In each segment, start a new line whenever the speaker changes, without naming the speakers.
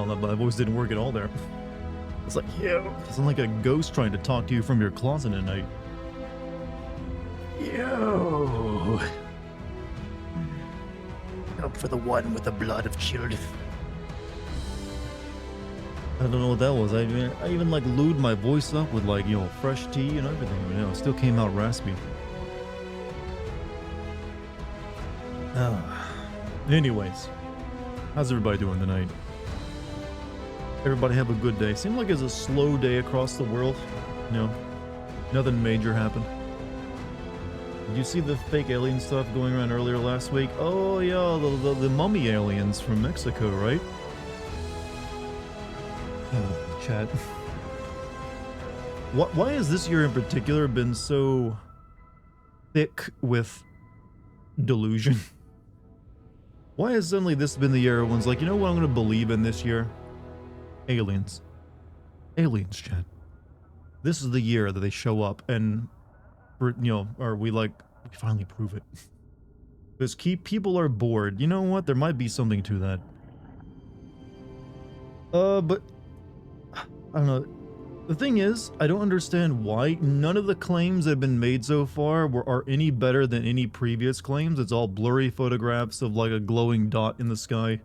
Well, my voice didn't work at all there. It's like, yo, it's like a ghost trying to talk to you from your closet at night. Yo. Up for the one with the blood of children. I don't know what that was. I mean, I even like lewd my voice up with like, fresh tea and everything, but it still came out raspy. Anyways, how's everybody doing tonight? Everybody have a good day. Seemed like it's a slow day across the world. Nothing major happened. Did you see the fake alien stuff going around earlier last week? Oh yeah, the mummy aliens from Mexico, right? Oh, chat. Why has this year in particular been so thick with delusion? Why has suddenly this been the year everyone's like, you know what I'm going to believe in this year? Aliens. Aliens, chat. This is the year that they show up and, are we like, we finally prove it. Because people are bored. You know what? There might be something to that. But, I don't know. The thing is, I don't understand why none of the claims that have been made so far are any better than any previous claims. It's all blurry photographs of like a glowing dot in the sky,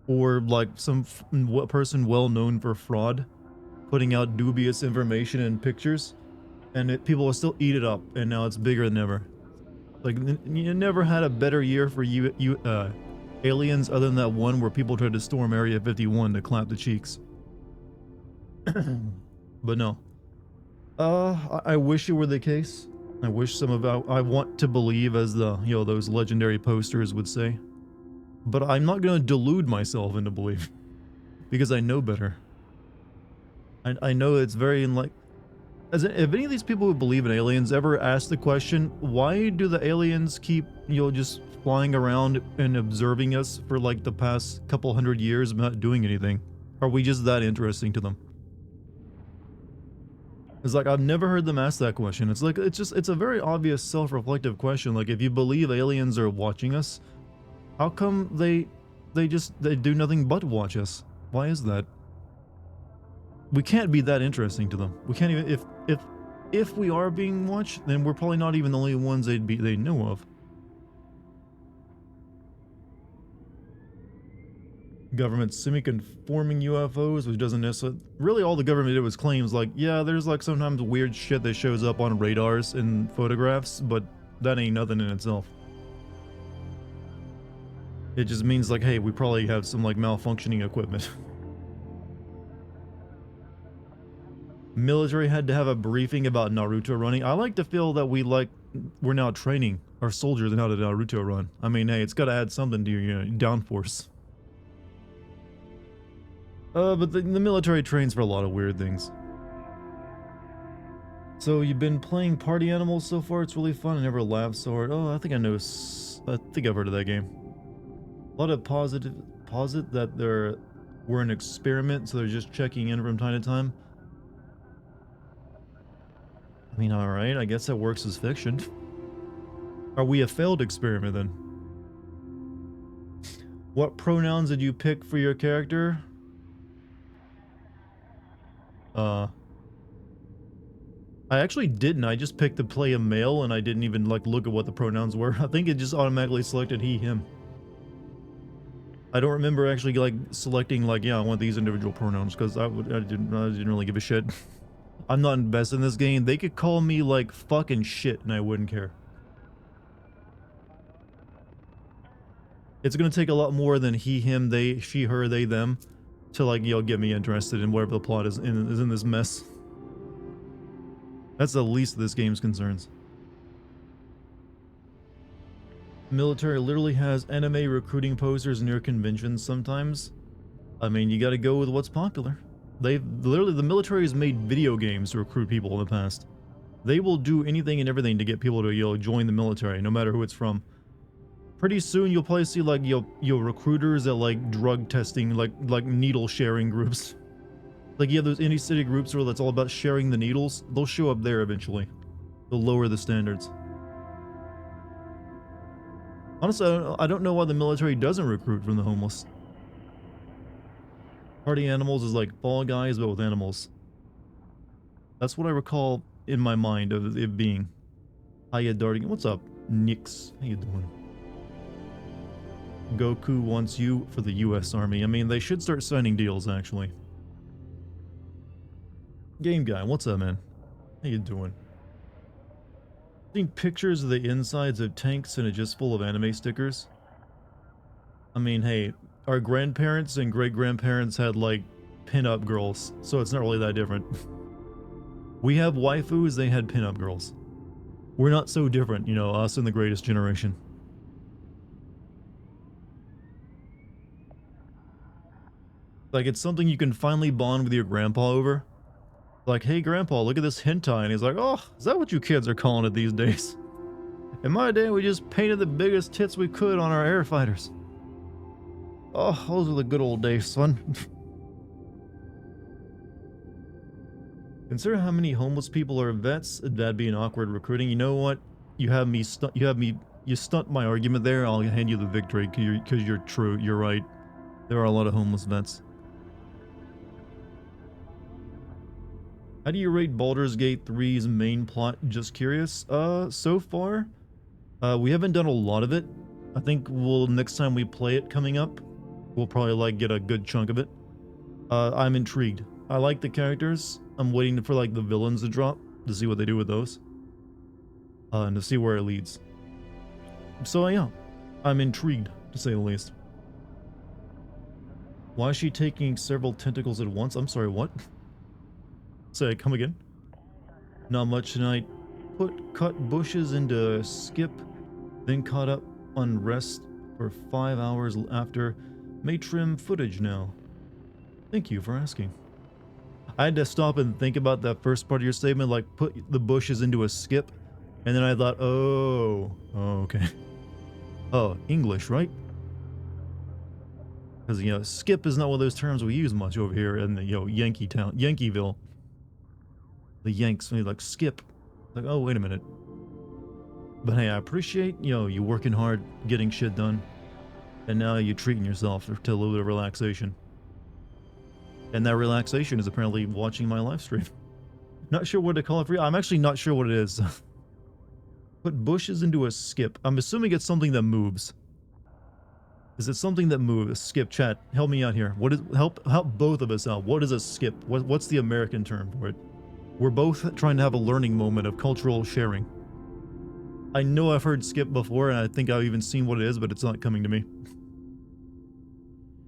or like some person well known for fraud putting out dubious information and pictures, and people will still eat it up, and now it's bigger than ever. Like, you never had a better year for aliens other than that one where people tried to storm Area 51 to clap the cheeks. But no. I wish it were the case. I wish some of I want to believe, as the, those legendary posters would say. But I'm not going to delude myself into belief. Because I know better. I know it's very like... if any of these people who believe in aliens ever ask the question, why do the aliens keep, just flying around and observing us for like the past couple hundred years without doing anything? Are we just that interesting to them? It's like, I've never heard them ask that question. It's like, it's a very obvious self-reflective question. Like, if you believe aliens are watching us, how come they do nothing but watch us? Why is that? We can't be that interesting to them. We can't even, if we are being watched, then we're probably not even the only ones they know of. Government semi-conforming UFOs, which doesn't necessarily... Really, all the government did was claims like, yeah, there's like sometimes weird shit that shows up on radars and photographs, but that ain't nothing in itself. It just means like, hey, we probably have some like malfunctioning equipment. Military had to have a briefing about Naruto running. I like to feel that we're now training our soldiers in how to Naruto run. I mean, hey, it's got to add something to your downforce. But the military trains for a lot of weird things. So you've been playing Party Animals so far? It's really fun. I never laughed so hard. Oh, I think I know. I think I've heard of that game. A lot of posit that we're an experiment, so they're just checking in from time to time. I mean, alright, I guess that works as fiction. Are we a failed experiment then? What pronouns did you pick for your character? I actually didn't. I just picked to play a male, and I didn't even like look at what the pronouns were. I think it just automatically selected he, him. I don't remember actually like selecting like, yeah, I want these individual pronouns, because I didn't really give a shit. I'm not invested in this game. They could call me like fucking shit and I wouldn't care. It's gonna take a lot more than he, him, they, she, her, they, them to like, get me interested in whatever the plot is in this mess. That's the least of this game's concerns. Military literally has anime recruiting posters near conventions sometimes. I mean, you gotta go with what's popular. The military has made video games to recruit people in the past. They will do anything and everything to get people to, join the military, no matter who it's from. Pretty soon you'll probably see like, recruiters at like drug testing, like needle sharing groups. Like, you have those indie city groups where that's all about sharing the needles. They'll show up there eventually. They'll lower the standards. Honestly, I don't know why the military doesn't recruit from the homeless. Party Animals is like Fall Guys, but with animals. That's what I recall in my mind of it being. Hiya Dartigan. What's up, Nix? How you doing? Goku wants you for the US Army. I mean, they should start signing deals, actually. Game Guy, what's up, man? How you doing? Seen pictures of the insides of tanks and it's just full of anime stickers? I mean, hey, our grandparents and great-grandparents had, like, pin-up girls, so it's not really that different. We have waifus, they had pin-up girls. We're not so different, you know, us and the greatest generation. Like, it's something you can finally bond with your grandpa over. Like, hey, grandpa, look at this hentai. And he's like, oh, is that what you kids are calling it these days? In my day, we just painted the biggest tits we could on our air fighters. Oh, those were the good old days, son. Consider how many homeless people are vets. That'd be an awkward recruiting. You know what? You stunt my argument there. I'll hand you the victory because you're true. You're right. There are a lot of homeless vets. How do you rate Baldur's Gate 3's main plot? Just curious. So far, we haven't done a lot of it. I think next time we play it coming up, we'll probably like get a good chunk of it. I'm intrigued. I like the characters. I'm waiting for like the villains to drop to see what they do with those. And to see where it leads. So yeah, I'm intrigued to say the least. Why is she taking several tentacles at once? I'm sorry, what? Say, come again? Not much tonight. Cut bushes into skip, then caught up on rest for 5 hours after. May trim footage now. Thank you for asking. I had to stop and think about that first part of your statement, like put the bushes into a skip, and then I thought, oh, okay. Oh, English, right? Because, you know, skip is not one of those terms we use much over here in the, you know, Yankeeville. The Yanks, like, skip. Like, oh, wait a minute. But hey, I appreciate, you know, you working hard, getting shit done. And now you're treating yourself to a little bit of relaxation. And that relaxation is apparently watching my live stream. Not sure what to call it for you. I'm actually not sure what it is. Put bushes into a skip. I'm assuming it's something that moves. Is it something that moves? Skip, chat. Help me out here. What is help both of us out? What is a skip? What's the American term for it? We're both trying to have a learning moment of cultural sharing. I know I've heard skip before, and I think I've even seen what it is, but it's not coming to me.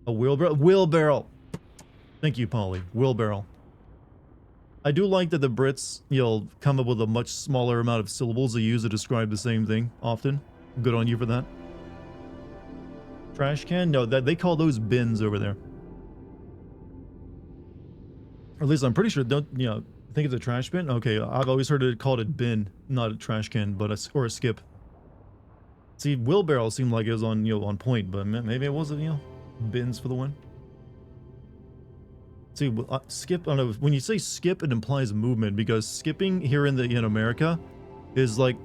A wheelbarrow? Wheelbarrow! Thank you, Polly. Wheelbarrow. I do like that the Brits, you know, come up with a much smaller amount of syllables they use to describe the same thing, often. Good on you for that. Trash can? No, they call those bins over there. Or at least I'm pretty sure, you know, I think it's a trash bin? Okay, I've always heard it called a bin, not a trash can, but or a skip. See, wheelbarrow seemed like it was on, you know, on point, but maybe it wasn't, you know, bins for the win. See, skip, I don't know, when you say skip, it implies movement, because skipping here in America is like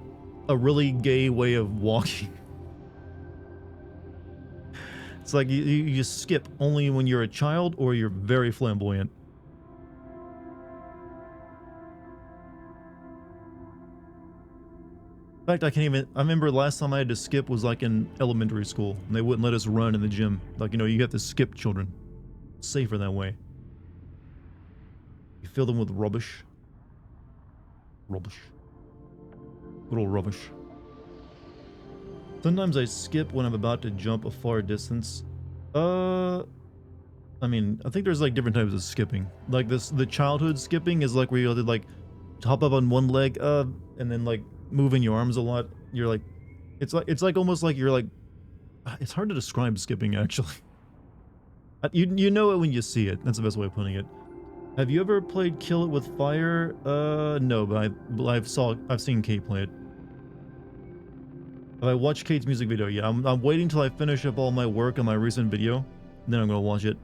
a really gay way of walking. It's like you skip only when you're a child or you're very flamboyant. In fact, I remember last time I had to skip was like in elementary school, and they wouldn't let us run in the gym. Like, you know, you have to skip children. It's safer that way. You fill them with rubbish. Rubbish. Good old rubbish. Sometimes I skip when I'm about to jump a far distance. I mean, I think there's like different types of skipping. Like the childhood skipping is like where you like hop up on one leg, and then like moving your arms a lot. You're like, it's like almost like you're like, it's hard to describe skipping actually. You know it when you see it. That's the best way of putting it. Have you ever played Kill It with Fire? No, but I've seen Kate play it. Have I watched Kate's music video? Yeah, I'm waiting till I finish up all my work on my recent video, then I'm gonna watch it.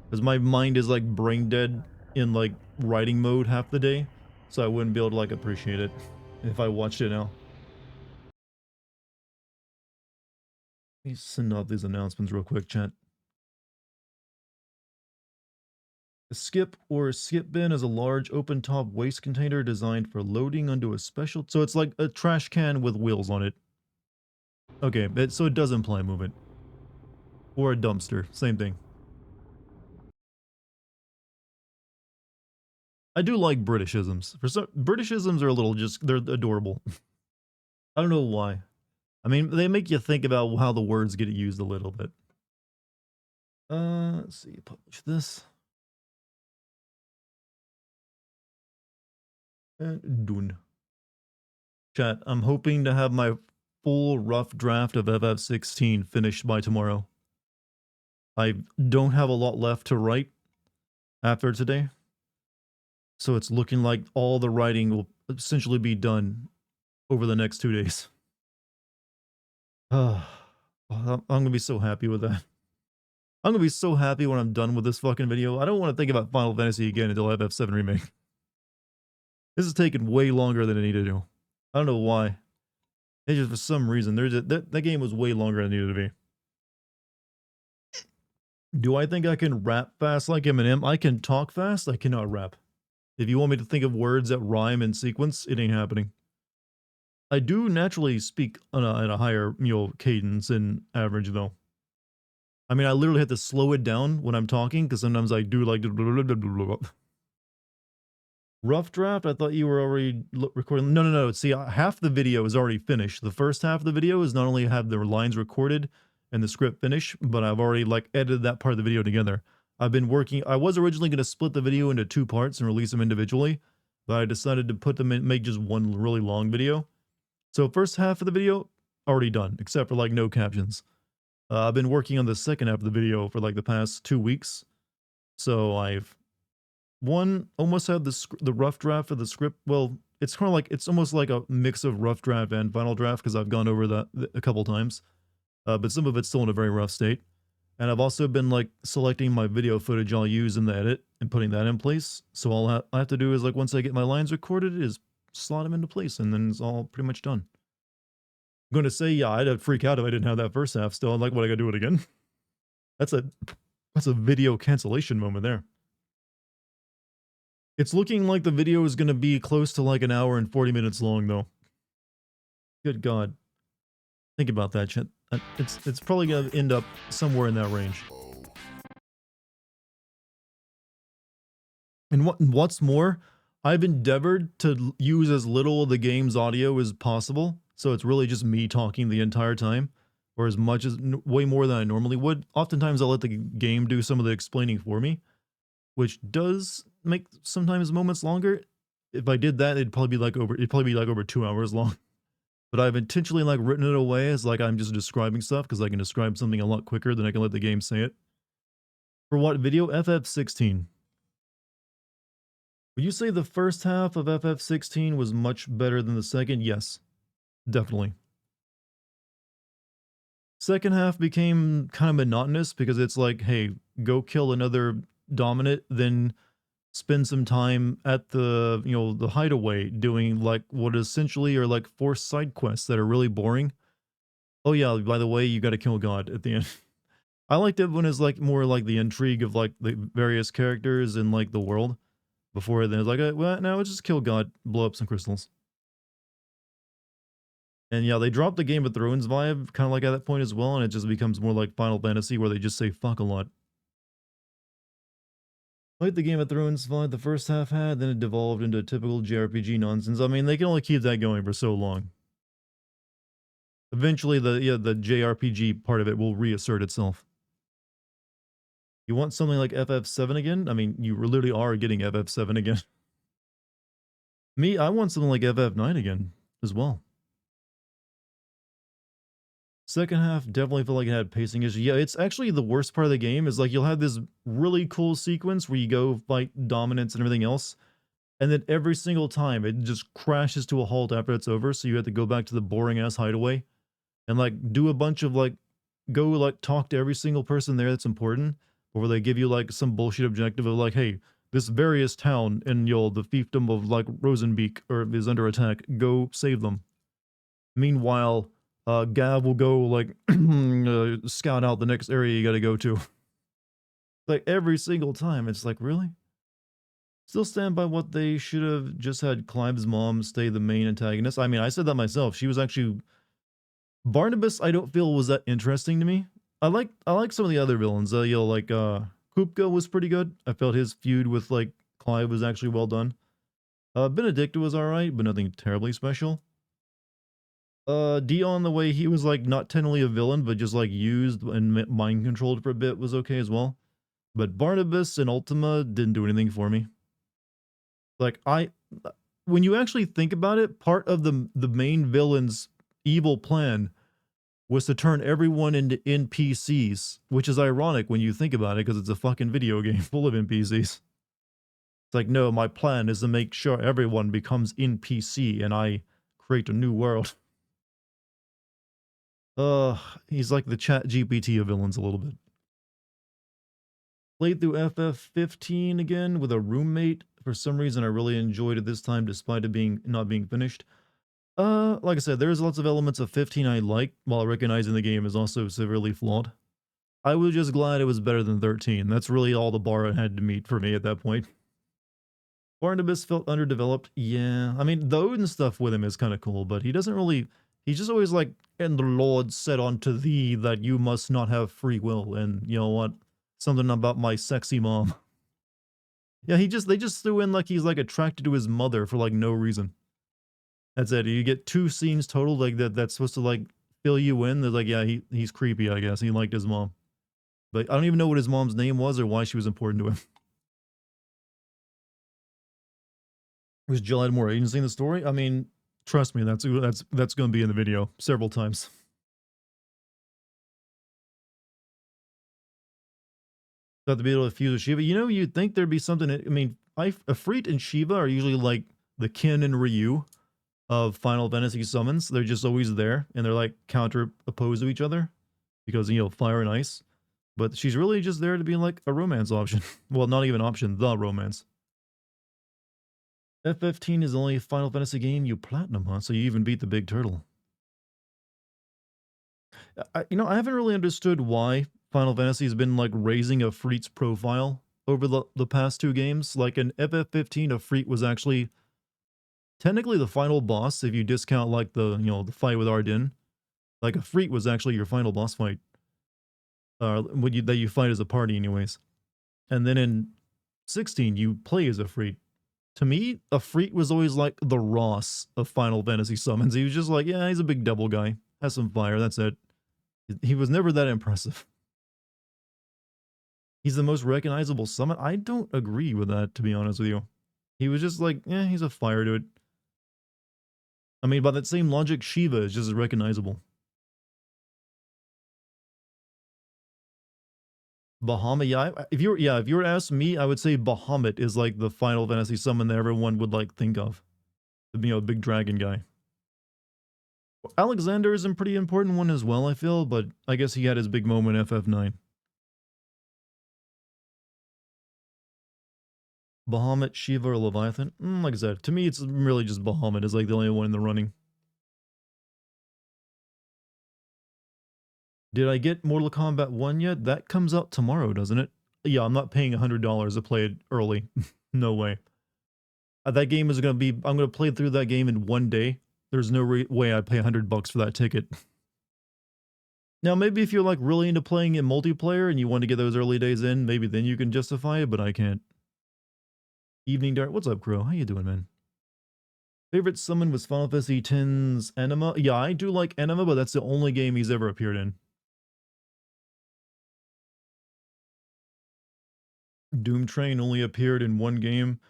Because my mind is like brain dead in like writing mode half the day, so I wouldn't be able to like appreciate it if I watched it now. Let me send out these announcements real quick, chat. A skip or skip bin is a large open-top waste container designed for loading onto a special... So it's like a trash can with wheels on it. Okay, so it does imply movement. Or a dumpster, same thing. I do like Britishisms. For some, Britishisms are a little they're adorable. I don't know why. I mean, they make you think about how the words get used a little bit. Let's see, publish this. And done. Chat, I'm hoping to have my full rough draft of FF16 finished by tomorrow. I don't have a lot left to write after today. So it's looking like all the writing will essentially be done over the next 2 days. I'm gonna be so happy with that. I'm gonna be so happy when I'm done with this fucking video. I don't want to think about Final Fantasy again until FF7 Remake. This is taking way longer than it needed to. I don't know why. It's just for some reason, that game was way longer than it needed to be. Do I think I can rap fast like Eminem? I can talk fast, I cannot rap. If you want me to think of words that rhyme in sequence, it ain't happening. I do naturally speak at a higher, cadence than average, though. I mean, I literally have to slow it down when I'm talking, because sometimes I do like... Rough draft? I thought you were already recording... No. See, half the video is already finished. The first half of the video is not only have the lines recorded and the script finished, but I've already, edited that part of the video together. I've been working... I was originally going to split the video into 2 parts and release them individually, but I decided to put them in, make just one really long video. So first half of the video, already done, except for, no captions. I've been working on the second half of the video for, the past 2 weeks. So I've... almost had the rough draft of the script. Well, it's kind of it's almost like a mix of rough draft and final draft, because I've gone over that a couple times. But some of it's still in a very rough state. And I've also been, selecting my video footage I'll use in the edit and putting that in place. So all I have to do is, once I get my lines recorded, is slot them into place, and then it's all pretty much done. I'm going to say, yeah, I'd freak out if I didn't have that first half still. I'm like, what, I gotta do it again? That's a video cancellation moment there. It's looking like the video is going to be close to 1 hour and 40 minutes long, though. Good God. Think about that shit. It's probably going to end up somewhere in that range. And what's more, I've endeavored to use as little of the game's audio as possible, so it's really just me talking the entire time, or as much as way more than I normally would. Oftentimes I'll let the game do some of the explaining for me, which does make sometimes moments longer. If I did that, it'd probably be over 2 hours long. But I've intentionally written it away as I'm just describing stuff, because I can describe something a lot quicker than I can let the game say it. For what video? FF16. Would you say the first half of FF16 was much better than the second? Yes, definitely. Second half became kind of monotonous, because it's hey, go kill another dominant, then spend some time at the, the hideaway doing what essentially are forced side quests that are really boring. Oh yeah, by the way, you gotta kill God at the end. I liked it when it's more the intrigue of the various characters in the world, before then it's well, now let's just kill God, blow up some crystals. And yeah, they dropped the Game of Thrones vibe kind of at that point as well, and it just becomes more like Final Fantasy, where they just say fuck a lot. Like the Game of Thrones vibe the first half had, then it devolved into typical JRPG nonsense. I mean, they can only keep that going for so long. Eventually, the JRPG part of it will reassert itself. You want something like FF7 again? I mean, you literally are getting FF7 again. Me, I want something like FF9 again, as well. Second half definitely felt like it had pacing issues. Yeah, it's actually the worst part of the game is you'll have this really cool sequence where you go fight dominance and everything else, and then every single time it just crashes to a halt after it's over, so you have to go back to the boring ass hideaway and do a bunch of go talk to every single person there that's important, or they give you some bullshit objective of hey, this various town in the fiefdom of Rosenbeek or is under attack, go save them. Meanwhile, Gav will go scout out the next area you gotta go to. Like every single time, it's like, really? Still stand by what they should have just had Clive's mom stay the main antagonist. I mean, I said that myself. She was actually Barnabas. I don't feel was that interesting to me. I like some of the other villains. Like Kupka was pretty good. I felt his feud with like Clive was actually well done. Benedicta was all right, but nothing terribly special. Dion, the way he was like not technically a villain, but just like used and mind controlled for a bit was okay as well. But Barnabas and Ultima didn't do anything for me. Like when you actually think about it, part of the main villain's evil plan was to turn everyone into NPCs, which is ironic when you think about it because it's a fucking video game full of NPCs. It's like, no, my plan is to make sure everyone becomes NPC and I create a new world. Uh, he's like the chat GPT of villains a little bit. Played through FF15 again with a roommate. For some reason, I really enjoyed it this time, despite it being not being finished. Like I said, there's lots of elements of 15 I like, while recognizing the game is also severely flawed. I was just glad it was better than 13. That's really all the bar it had to meet for me at that point. Barnabas felt underdeveloped. Yeah, I mean, the Odin stuff with him is kind of cool, but he doesn't really. He's just always like, and the Lord said unto thee that you must not have free will, and you know what? Something about my sexy mom. Yeah, they just threw in like he's like attracted to his mother for like no reason. That's it. You get 2 scenes total like that's supposed to like fill you in. They're like, yeah, he's creepy, I guess. He liked his mom. But I don't even know what his mom's name was or why she was important to him. Was Jill had more agency in the story? I mean, trust me, that's going to be in the video several times. Got to be able to fuse with Shiva. You know, you'd think there'd be something. I mean, Ifrit and Shiva are usually like the Kin and Ryu of Final Fantasy summons. They're just always there, and they're like counter opposed to each other because fire and ice. But she's really just there to be like a romance option. Well, not even option, the romance. F15 is the only Final Fantasy game you platinum, huh? So you even beat the big turtle. I haven't really understood why Final Fantasy has been like raising Ifrit's profile over the past 2 games. Like in FF15, Ifrit was actually technically the final boss if you discount like the fight with Ardyn. Like Ifrit was actually your final boss fight. That you fight as a party anyways. And then in 16 you play as Ifrit. To me, Ifrit was always like the Ross of Final Fantasy summons. He was just like, yeah, he's a big devil guy. Has some fire, that's it. He was never that impressive. He's the most recognizable summon. I don't agree with that, to be honest with you. He was just like, he's a fire to it. I mean, by that same logic, Shiva is just as recognizable. Bahamut, yeah. If you were to ask me, I would say Bahamut is like the Final Fantasy summon that everyone would like think of. The big dragon guy. Alexander is a pretty important one as well, I feel, but I guess he had his big moment FF9. Bahamut, Shiva, or Leviathan? Like I said, to me, it's really just Bahamut is like the only one in the running. Did I get Mortal Kombat 1 yet? That comes out tomorrow, doesn't it? Yeah, I'm not paying $100 to play it early. No way. That game is going to be, I'm going to play through that game in 1 day. There's no way I'd pay $100 for that ticket. Now, maybe if you're like really into playing in multiplayer and you want to get those early days in, maybe then you can justify it, but I can't. Evening Dart, what's up, Crow? How you doing, man? Favorite summon was Final Fantasy X's Enema. Yeah, I do like Enema, but that's the only game he's ever appeared in. Doom Train only appeared in 1 game.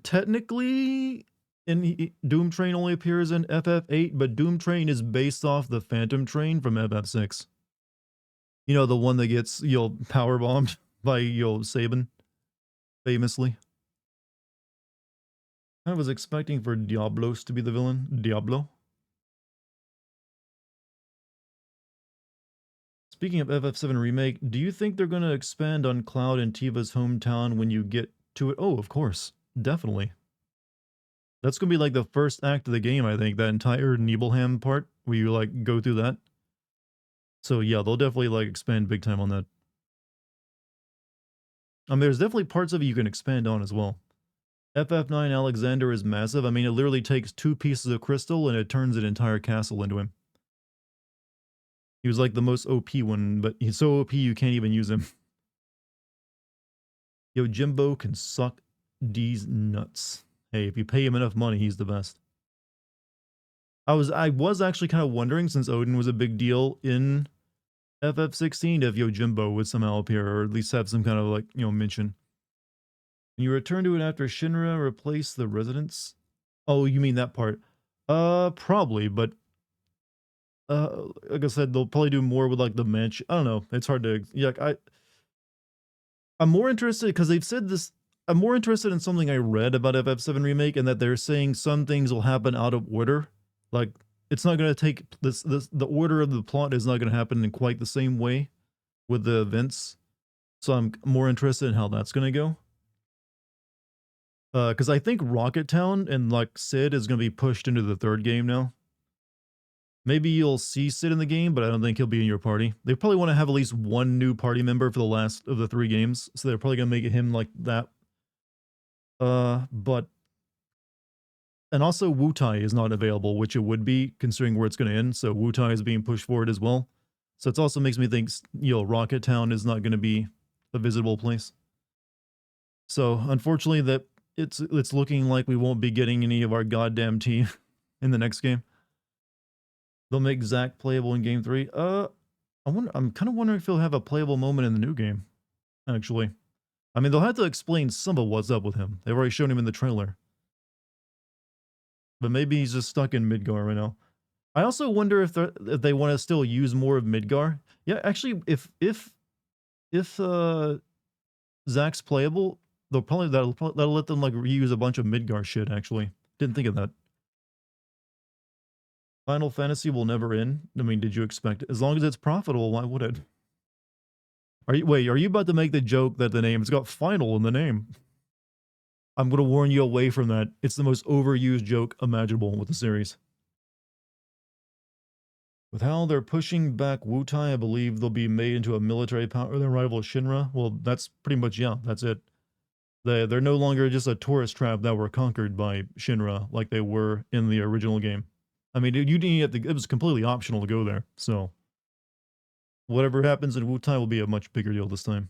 Technically, Doom Train only appears in FF8, but Doom Train is based off the Phantom Train from FF6. You know, the one that gets, power bombed by, Sabin, famously. I was expecting for Diablos to be the villain. Diablo. Speaking of FF7 Remake, do you think they're going to expand on Cloud and Tiva's hometown when you get to it? Oh, of course. Definitely. That's going to be like the first act of the game, I think. That entire Nibelheim part where you like go through that. So yeah, they'll definitely like expand big time on that. I mean, there's definitely parts of it you can expand on as well. FF9 Alexander is massive. I mean, it literally takes 2 pieces of crystal and it turns an entire castle into him. He was like the most OP one, but he's so OP you can't even use him. Yo, Jimbo can suck D's nuts. Hey, if you pay him enough money, he's the best. I was actually kind of wondering, since Odin was a big deal in FF16, if Yojimbo would somehow appear, or at least have some kind of like, mention. When you return to it after Shinra replaced the residents? Oh, you mean that part? Probably, but like I said, they'll probably do more with like the mansion. I don't know. It's hard to yeah. I'm more interested because they've said this. I'm more interested in something I read about FF7 remake, and that they're saying some things will happen out of order. Like it's not going to take the order of the plot is not going to happen in quite the same way with the events. So I'm more interested in how that's going to go. Because I think Rocket Town and like Sid is going to be pushed into the third game now. Maybe you'll see Sid in the game, but I don't think he'll be in your party. They probably want to have at least one new party member for the last of the 3 games, so they're probably gonna make it him like that. But and also Wutai is not available, which it would be considering where it's gonna end. So Wutai is being pushed forward as well. So it also makes me think, Rocket Town is not gonna be a visitable place. So unfortunately, that it's looking like we won't be getting any of our goddamn team in the next game. They'll make Zack playable in game 3. I'm kind of wondering if he'll have a playable moment in the new game, actually. I mean, they'll have to explain some of what's up with him. They've already shown him in the trailer. But maybe he's just stuck in Midgar right now. I also wonder if they want to still use more of Midgar. Yeah, actually, if Zack's playable, that'll let them like reuse a bunch of Midgar shit. Actually, didn't think of that. Final Fantasy will never end. I mean, did you expect it? As long as it's profitable, why would it? Are you about to make the joke that the name's got final in the name? I'm going to warn you away from that. It's the most overused joke imaginable with the series. With how they're pushing back Wutai, I believe they'll be made into a military power than rival Shinra. Well, that's pretty much, yeah, that's it. They're no longer just a tourist trap that were conquered by Shinra like they were in the original game. I mean, you didn't have to, it was completely optional to go there, so whatever happens in Wutai will be a much bigger deal this time.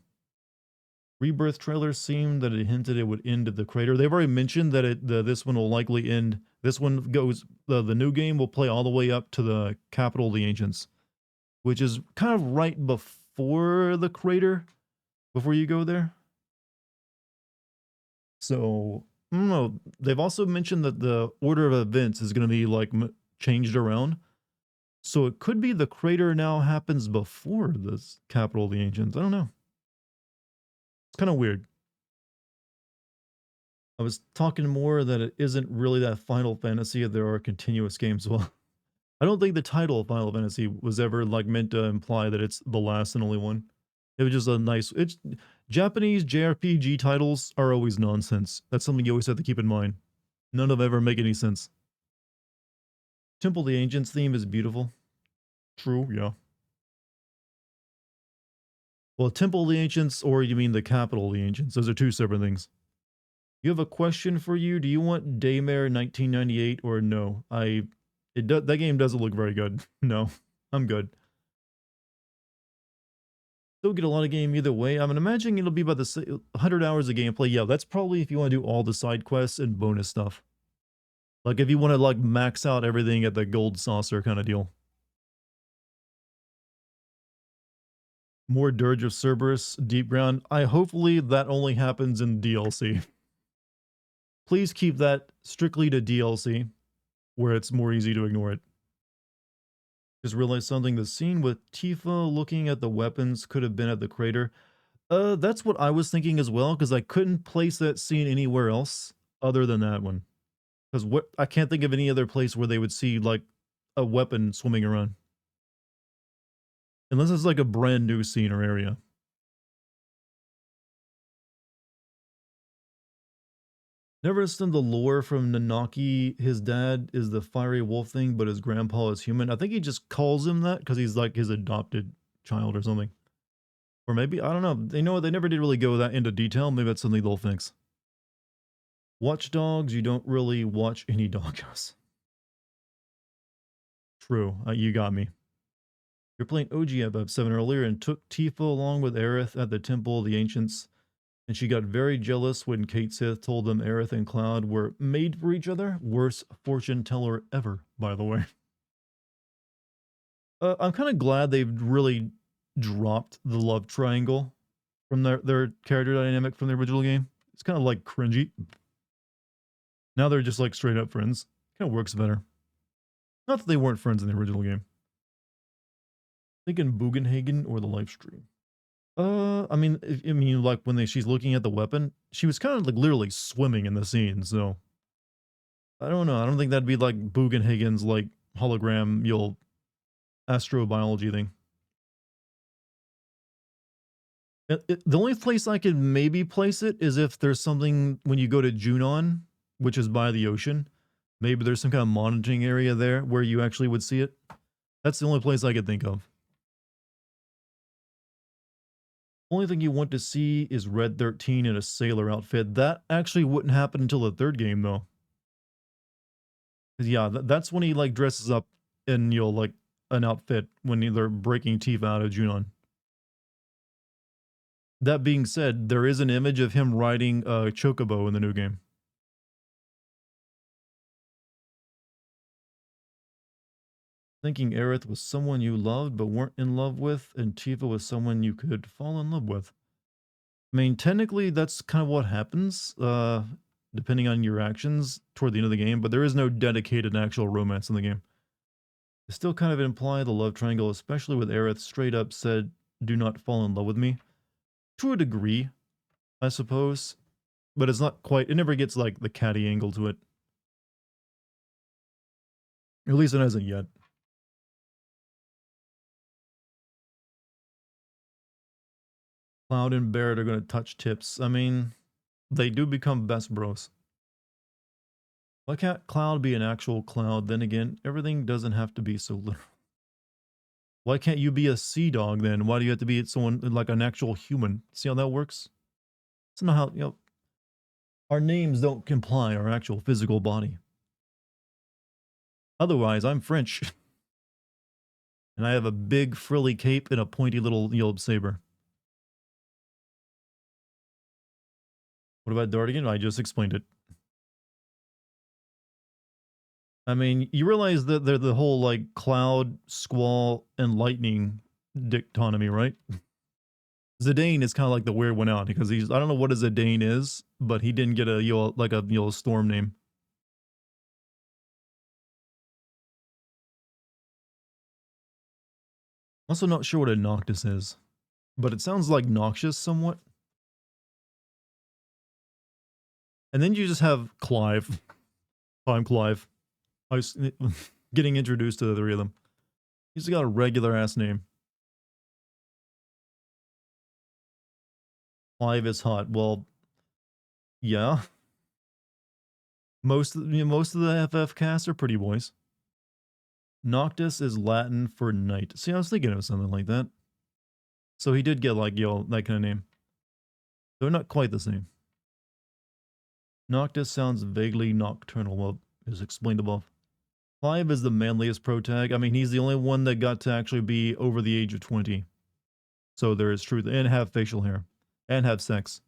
Rebirth trailer seemed that it hinted it would end at the crater. They've already mentioned that this one will likely end. This one goes, the new game will play all the way up to the capital of the ancients, which is kind of right before the crater, before you go there. So, I don't know. They've also mentioned that the order of events is going to be like changed around. So it could be the crater now happens before this capital of the ancients. I don't know. It's kind of weird. I was talking more that it isn't really that Final Fantasy if there are continuous games. Well, I don't think the title of Final Fantasy was ever like meant to imply that it's the last and only one. It was just a nice. It's Japanese JRPG titles are always nonsense. That's something you always have to keep in mind. None of them ever make any sense. Temple of the Ancients theme is beautiful. True, yeah. Well, Temple of the Ancients, or you mean the capital of the Ancients? Those are 2 separate things. You have a question for you. Do you want Daymare 1998 or no? That game doesn't look very good. No, I'm good. Still get a lot of game either way. I'm imagining it'll be about the 100 hours of gameplay. Yeah, that's probably if you want to do all the side quests and bonus stuff. Like if you want to like max out everything at the gold saucer kind of deal. More Dirge of Cerberus, Deep Ground. Hopefully that only happens in DLC. Please keep that strictly to DLC, where it's more easy to ignore it. Just realized something. The scene with Tifa looking at the weapons could have been at the crater. That's what I was thinking as well, because I couldn't place that scene anywhere else other than that one. Because I can't think of any other place where they would see like a weapon swimming around. Unless it's like a brand new scene or area. Never understood the lore from Nanaki. His dad is the fiery wolf thing, but his grandpa is human. I think he just calls him that because he's like his adopted child or something. Or maybe, I don't know. They know they never did really go that into detail. Maybe that's something they'll fix. Watch dogs, you don't really watch any doghouse. True, you got me. You're playing OG above 7 earlier and took Tifa along with Aerith at the Temple of the Ancients, and she got very jealous when Kate Sith told them Aerith and Cloud were made for each other. Worst fortune teller ever, by the way. I'm kind of glad they've really dropped the love triangle from their character dynamic from the original game. It's kind of like cringy. Now they're just like straight up friends. Kind of works better. Not that they weren't friends in the original game. Thinking Bugenhagen or the live stream. I mean, like when she's looking at the weapon, she was kind of like literally swimming in the scene. So I don't know. I don't think that'd be like Bugenhagen's like hologram, astrobiology thing. The only place I could maybe place it is if there's something when you go to Junon, which is by the ocean. Maybe there's some kind of monitoring area there where you actually would see it. That's the only place I could think of. Only thing you want to see is Red 13 in a sailor outfit. That actually wouldn't happen until the third game, though. Yeah, that's when he like dresses up in like an outfit when they're breaking Tifa out of Junon. That being said, there is an image of him riding a chocobo in the new game. Thinking Aerith was someone you loved but weren't in love with, and Tifa was someone you could fall in love with. I mean, technically, that's kind of what happens, depending on your actions toward the end of the game, but there is no dedicated actual romance in the game. It still kind of imply the love triangle, especially with Aerith straight up said, do not fall in love with me. To a degree, I suppose, but it's not quite, it never gets like the catty angle to it. At least it hasn't yet. Cloud and Barret are going to touch tips. I mean, they do become best bros. Why can't Cloud be an actual Cloud? Then again, everything doesn't have to be so literal. Why can't you be a sea dog then? Why do you have to be someone like an actual human? See how that works? It's not how, our names don't imply our actual physical body. Otherwise, I'm French. And I have a big frilly cape and a pointy little saber. What about Dartigan? I just explained it. I mean, you realize that they're the whole like cloud, squall, and lightning dichotomy, right? Zidane is kind of like the weird one out because I don't know what a Zidane is, but he didn't get a storm name. Also not sure what a Noctis is, but it sounds like noxious somewhat. And then you just have Clive. I'm Clive. I was getting introduced to the three of them. He's got a regular ass name. Clive is hot. Well, yeah. Most of the FF cast are pretty boys. Noctis is Latin for night. See, I was thinking of something like that. So he did get like that kind of name. They're not quite the same. Noctis sounds vaguely nocturnal. Well, is explained above. Clive is the manliest protag. I mean, he's the only one that got to actually be over the age of 20. So there is truth. And have facial hair. And have sex.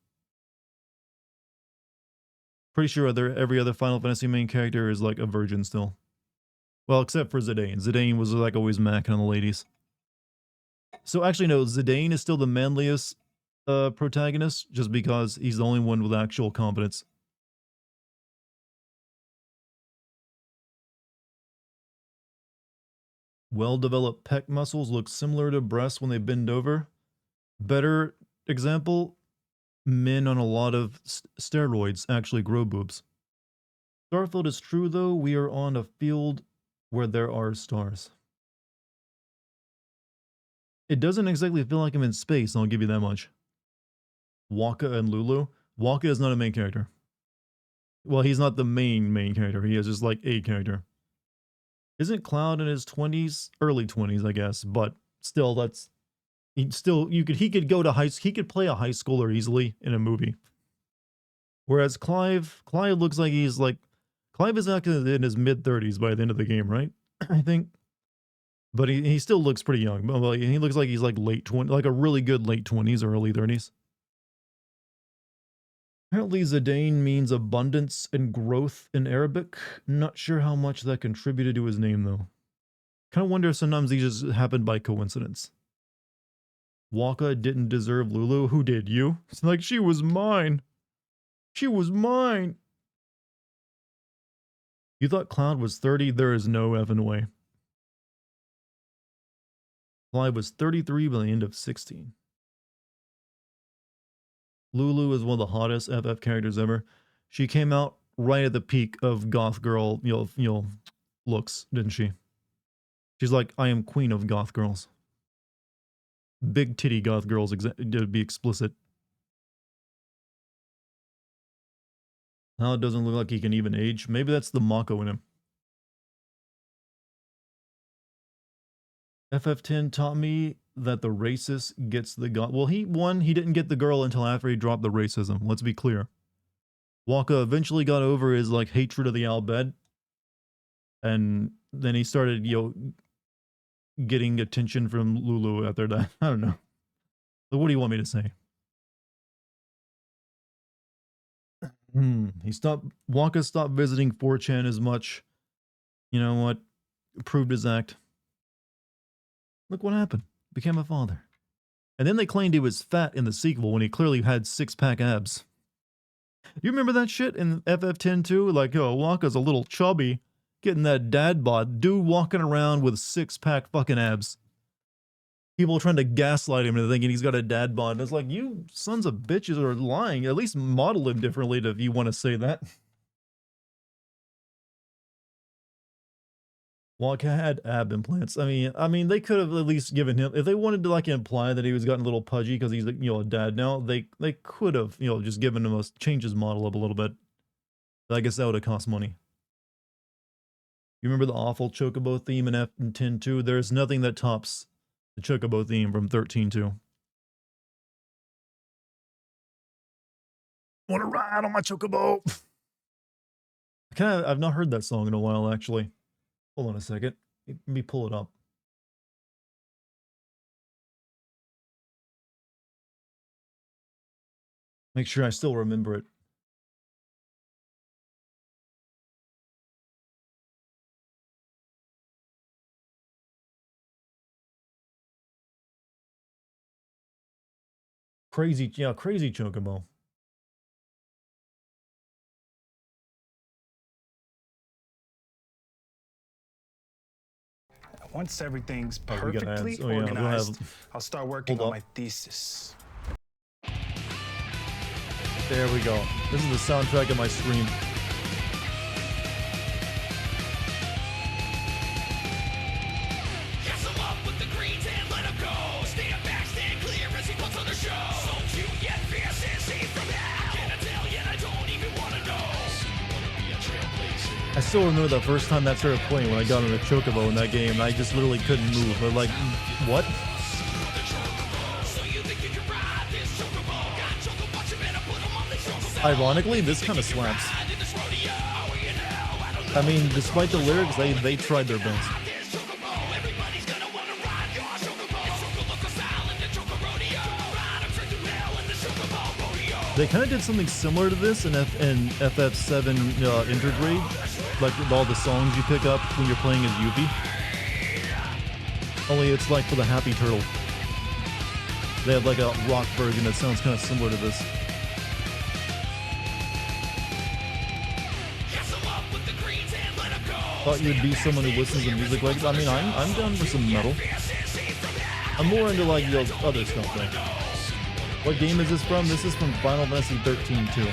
Pretty sure every other Final Fantasy main character is like a virgin still. Well, except for Zidane. Zidane was like always macking on the ladies. So actually, no, Zidane is still the manliest protagonist just because he's the only one with actual competence. Well-developed pec muscles look similar to breasts when they bend over. Better example, men on a lot of steroids actually grow boobs. Starfield is true though, we are on a field where there are stars. It doesn't exactly feel like I'm in space, I'll give you that much. Waka and Lulu. Waka is not a main character. Well, he's not the main character. He is just like a character. Isn't Cloud in his 20s? Early 20s, I guess. But still, that's he could go to he could play a high schooler easily in a movie. Whereas Clive looks like he's like, Clive is actually in his mid-30s by the end of the game, right? I think. But he still looks pretty young. Well, he looks like he's like late 20, like a really good late 20s or early 30s. Apparently Zidane means abundance and growth in Arabic. Not sure how much that contributed to his name though. Kind of wonder if sometimes these just happened by coincidence. Waka didn't deserve Lulu. Who did? You? It's like, she was mine. She was mine. You thought Cloud was 30? There is no effing way. Clyde was 33 by the end of 16. Lulu is one of the hottest FF characters ever. She came out right at the peak of goth girl, looks, didn't she? She's like, I am queen of goth girls. Big titty goth girls, to be explicit. Now it doesn't look like he can even age. Maybe that's the Mako in him. FF10 taught me that the racist gets the god. Well, he didn't get the girl until after he dropped the racism. Let's be clear. Waka eventually got over his like hatred of the Al-Bed, and then he started, getting attention from Lulu after that. I don't know. But what do you want me to say? Waka stopped visiting 4chan as much. You know what? Proved his act. Look what happened. Became a father. And then they claimed he was fat in the sequel when he clearly had six-pack abs. You remember that shit in FF10 too? Like, Waka's a little chubby, getting that dad bod. Dude walking around with six-pack fucking abs. People trying to gaslight him into thinking he's got a dad bod. It's like, you sons of bitches are lying. At least model him differently if you want to say that. Waka had ab implants. I mean, they could have at least given him, if they wanted to like imply that he was gotten a little pudgy because he's a dad now, they could have just given him change his model up a little bit. But I guess that would have cost money. You remember the awful Chocobo theme in F10 2? There's nothing that tops the Chocobo theme from 13.2. Want to ride on my Chocobo? I've not heard that song in a while actually. Hold on a second. Let me pull it up. Make sure I still remember it. Crazy Chocobo.
Once everything's perfectly organized, I'll start working on my thesis.
There we go. This is the soundtrack of my stream. I still remember the first time that started playing when I got on a Chocobo in that game, and I just literally couldn't move. But like, what? Ironically, this kind of slaps. I mean, despite the lyrics, they tried their best. They kind of did something similar to this in FF7 Intergrade, like with all the songs you pick up when you're playing as Yuffie. Only it's like for the Happy Turtle. They have like a rock version that sounds kind of similar to this. Thought you'd be someone who listens to music like, I mean, I'm down for some metal. I'm more into like other stuff though. What game is this from? This is from Final Fantasy 13 too.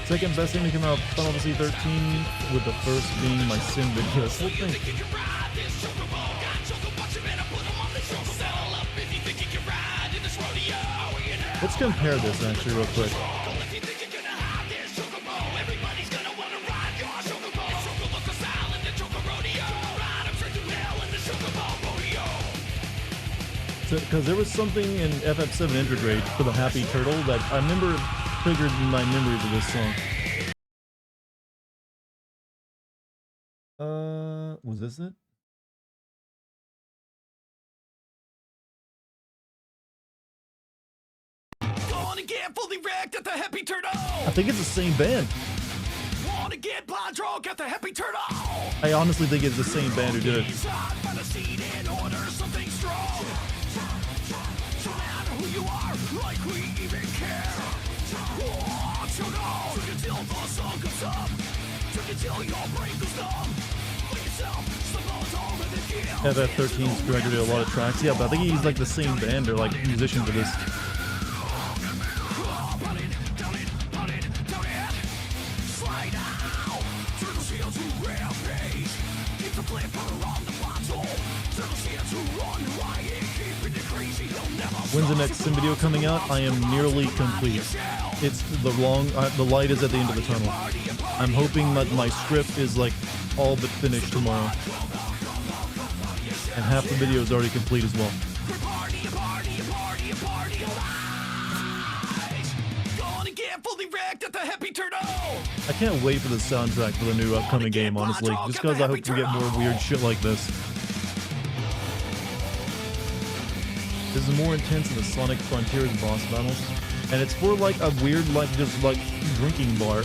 Second best thing to come out of Final Fantasy 13, with the first being my Sim video. This whole thing. Let's compare this actually real quick. Because there was something in FF7 Intergrade for the Happy Turtle that I remember triggered my memories of this song. Was this it?
Gonna get fully wrecked at the Happy Turtle.
I think it's the same band.
Wanna get blind drunk at the Happy Turtle.
I honestly think it's the same band who did it.
Find a seed and order something strong. No matter who you are, like we even care. So no, drink until the sun comes up. Drink until your brain goes numb. Let yourself slip on home and then kill.
FF13's directed a lot of tracks. Yeah, but I think he's like the same band or like musician for this. When's the next sim video coming out? I am nearly complete. It's the light is at the end of the tunnel. I'm hoping that my script is like all but finished tomorrow. And half the video is already complete as well. I can't wait for the soundtrack for the new upcoming game, honestly. Just because I hope we get more weird shit like this. This is more intense than the Sonic Frontiers boss battles. And it's for like a weird, like, just like drinking bar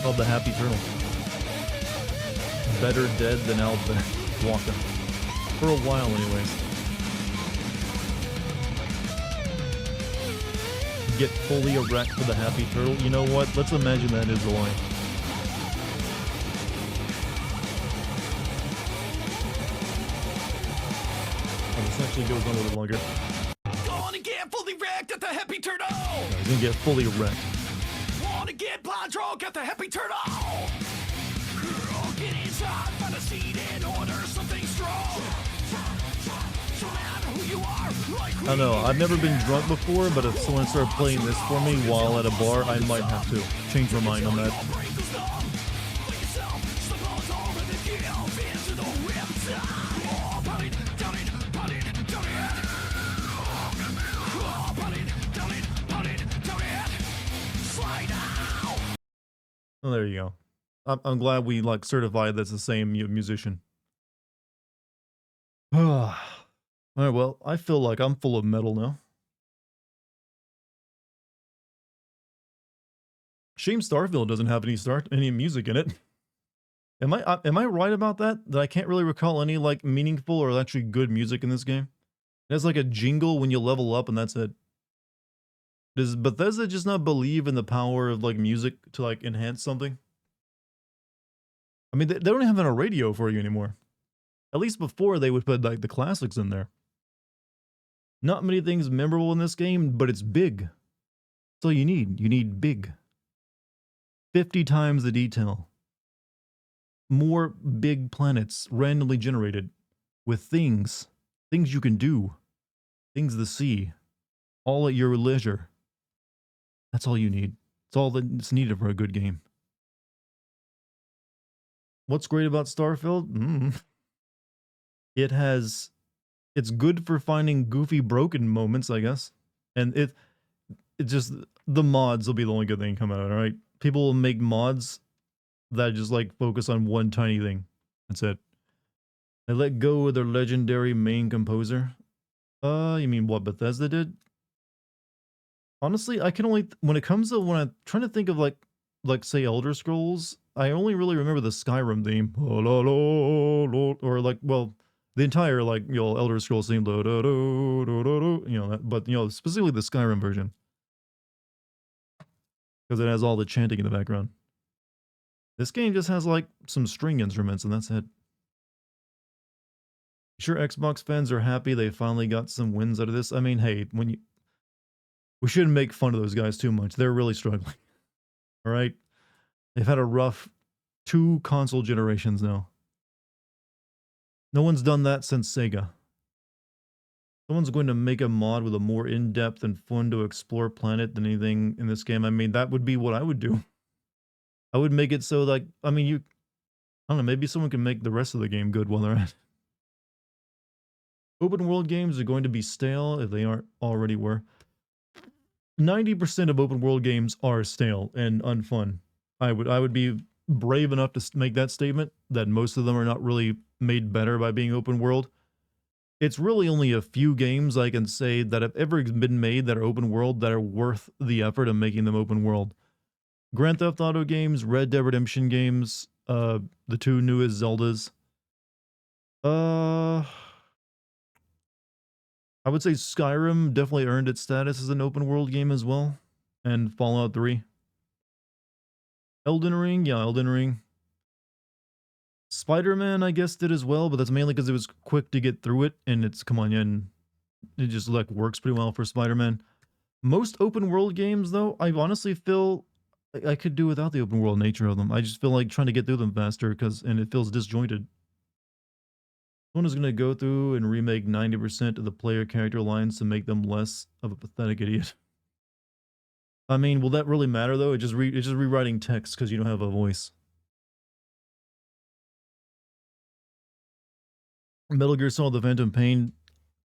called the Happy Turtle. Better dead than Albert Waka. For a while, anyways. Get fully erect for the Happy Turtle. You know what? Let's imagine that is the line. This actually goes on a little longer.
Gonna get fully wrecked at the Happy Turtle.
No, he's gonna get fully wrecked.
Wanna get blind drunk at the Happy Turtle. Get inside, find a seed and order something strong. No matter who you are, like
I don't know, I've never been drunk before, but if someone started playing this for me while at a bar, I might have to change my mind on that. Oh, there you go. I'm glad we like certified that's the same musician. Alright, well, I feel like I'm full of metal now. Shame Starfield doesn't have any music in it. Am I right about that? That I can't really recall any like meaningful or actually good music in this game? It has like a jingle when you level up and that's it. Does Bethesda just not believe in the power of like music to like enhance something? I mean, they don't have a radio for you anymore. At least before they would put like the classics in there. Not many things memorable in this game, but it's big. That's all you need. You need big. 50 times the detail. More big planets randomly generated with things you can do, things to see, all at your leisure. That's all you need. It's all that's needed for a good game. What's great about Starfield? It's good for finding goofy broken moments, I guess. And it just, the mods will be the only good thing coming out, alright? People will make mods that just like focus on one tiny thing. That's it. They let go of their legendary main composer. You mean what Bethesda did? Honestly, I can only, when it comes to, when I'm trying to think of like say Elder Scrolls, I only really remember the Skyrim theme. Or like, well, the entire like, you know, Elder Scrolls theme, you know, but you know, specifically the Skyrim version. Because it has all the chanting in the background. This game just has like some string instruments and that's it. Sure, Xbox fans are happy they finally got some wins out of this. I mean, hey, we shouldn't make fun of those guys too much. They're really struggling. All right? They've had a rough 2 console generations now. No one's done that since Sega. Someone's going to make a mod with a more in-depth and fun to explore planet than anything in this game. I mean, that would be what I would do. I would make it so like, I mean, I don't know, maybe someone can make the rest of the game good while they're at it. Open world games are going to be stale if they aren't already were. 90% of open world games are stale and unfun. I would be brave enough to make that statement that most of them are not really made better by being open world. It's really only a few games I can say that have ever been made that are open world that are worth the effort of making them open world. Grand Theft Auto games, Red Dead Redemption games, the two newest Zeldas. I would say Skyrim definitely earned its status as an open world game as well, and Fallout 3. Elden Ring, yeah, Elden Ring. Spider-Man, I guess, did as well, but that's mainly because it was quick to get through it, and it's, come on, and it just, like, works pretty well for Spider-Man. Most open world games, though, I honestly feel I could do without the open world nature of them. I just feel like trying to get through them faster, and it feels disjointed. Someone is going to go through and remake 90% of the player character lines to make them less of a pathetic idiot. I mean, will that really matter, though? It's just rewriting text because you don't have a voice. Metal Gear Solid: The Phantom Pain,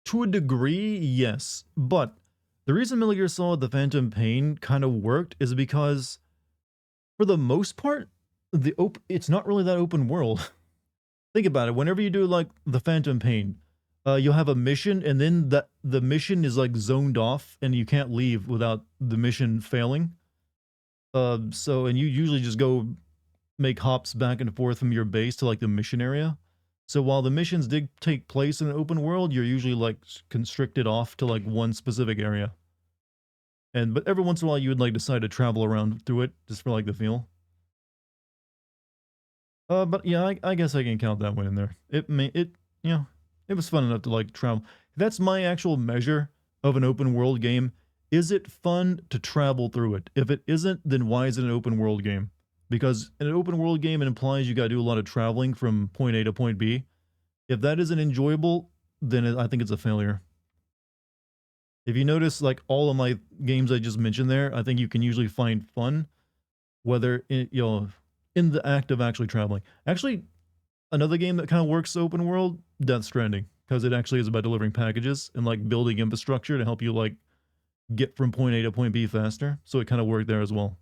to a degree, yes. But the reason Metal Gear Solid: The Phantom Pain kind of worked is because, for the most part, it's not really that open world. Think about it. Whenever you do like the Phantom Pain, you'll have a mission, and then the mission is like zoned off, and you can't leave without the mission failing. And you usually just go make hops back and forth from your base to like the mission area. So while the missions did take place in an open world, you're usually like constricted off to like one specific area. But every once in a while, you would like decide to travel around through it just for like the feel. But yeah, I guess I can count that one in there. It was fun enough to like travel. That's my actual measure of an open world game. Is it fun to travel through it? If it isn't, then why is it an open world game? Because in an open world game, it implies you got to do a lot of traveling from point A to point B. If that isn't enjoyable, then I think it's a failure. If you notice, like all of my games I just mentioned there, I think you can usually find fun, whether in the act of actually traveling. Actually, another game that kind of works open world, Death Stranding, because it actually is about delivering packages and like building infrastructure to help you like get from point A to point B faster. So it kind of worked there as well.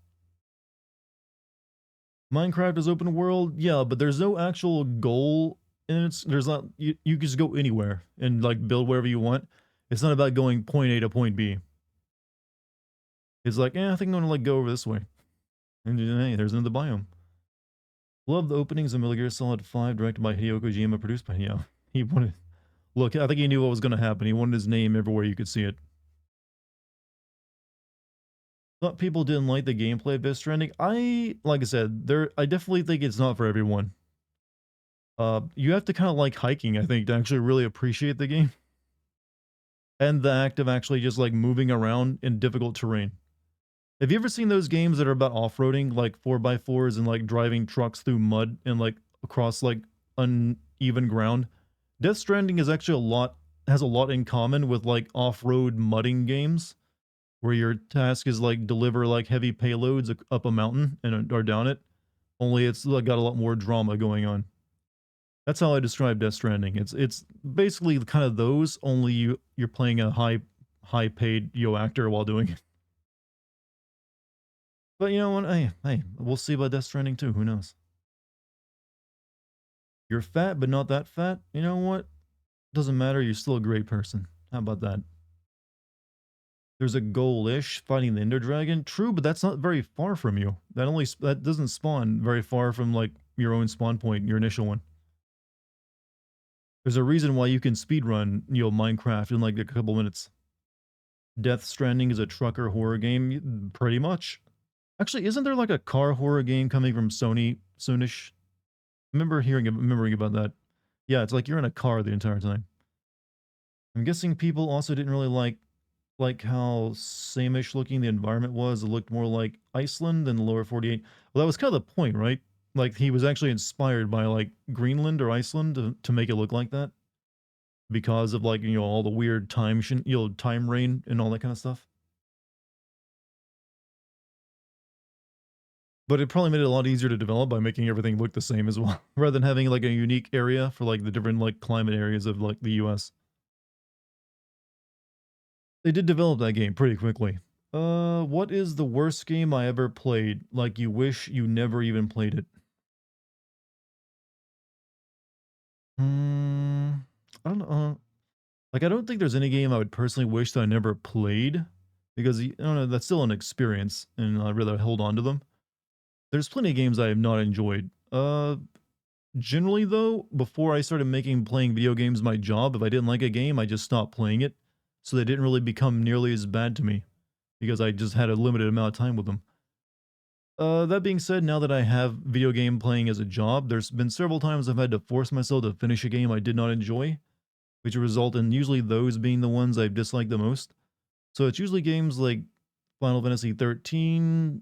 Minecraft is open world, yeah, but there's no actual goal, and there's not you can just go anywhere and like build wherever you want. It's not about going point A to point B. It's like, I think I'm gonna like go over this way. And hey, there's another biome. Love the openings of Metal Gear Solid 5, directed by Hideo Kojima, produced by Hideo. He wanted, look, I think he knew what was gonna happen. He wanted his name everywhere you could see it. Thought people didn't like the gameplay of Death Stranding. Like I said, I definitely think it's not for everyone. You have to kind of like hiking, I think, to actually really appreciate the game. And the act of actually just like moving around in difficult terrain. Have you ever seen those games that are about off-roading, like 4x4s and like driving trucks through mud and like across like uneven ground? Death Stranding is actually has a lot in common with like off-road mudding games, where your task is like deliver like heavy payloads up a mountain or down it. Only it's got a lot more drama going on. That's how I describe Death Stranding. It's basically kind of those, only you're playing a high paid actor while doing it. But you know what? Hey, we'll see about Death Stranding too. Who knows? You're fat, but not that fat. You know what? Doesn't matter. You're still a great person. How about that? There's a goal-ish fighting the Ender Dragon. True, but that's not very far from you. That doesn't spawn very far from like your own spawn point, your initial one. There's a reason why you can speedrun, Minecraft in like a couple minutes. Death Stranding is a trucker horror game, pretty much. Actually, isn't there like a car horror game coming from Sony soonish? Remembering about that. Yeah, it's like you're in a car the entire time. I'm guessing people also didn't really like how same-ish looking the environment was. It looked more like Iceland than the lower 48. Well, that was kind of the point, right? Like he was actually inspired by like Greenland or Iceland to make it look like that, because of like all the weird time rain and all that kind of stuff. But it probably made it a lot easier to develop by making everything look the same as well, rather than having like a unique area for like the different like climate areas of like the US. They did develop that game pretty quickly. What is the worst game I ever played? Like you wish you never even played it? Hmm, I don't know. Like I don't think there's any game I would personally wish that I never played because I don't know, that's still an experience and I'd rather hold on to them. There's plenty of games I have not enjoyed. Generally though, before I started making playing video games my job, if I didn't like a game, I just stopped playing it. So they didn't really become nearly as bad to me because I just had a limited amount of time with them. That being said, now that I have video game playing as a job, there's been several times I've had to force myself to finish a game I did not enjoy, which result in usually those being the ones I've disliked the most. So it's usually games like Final Fantasy 13,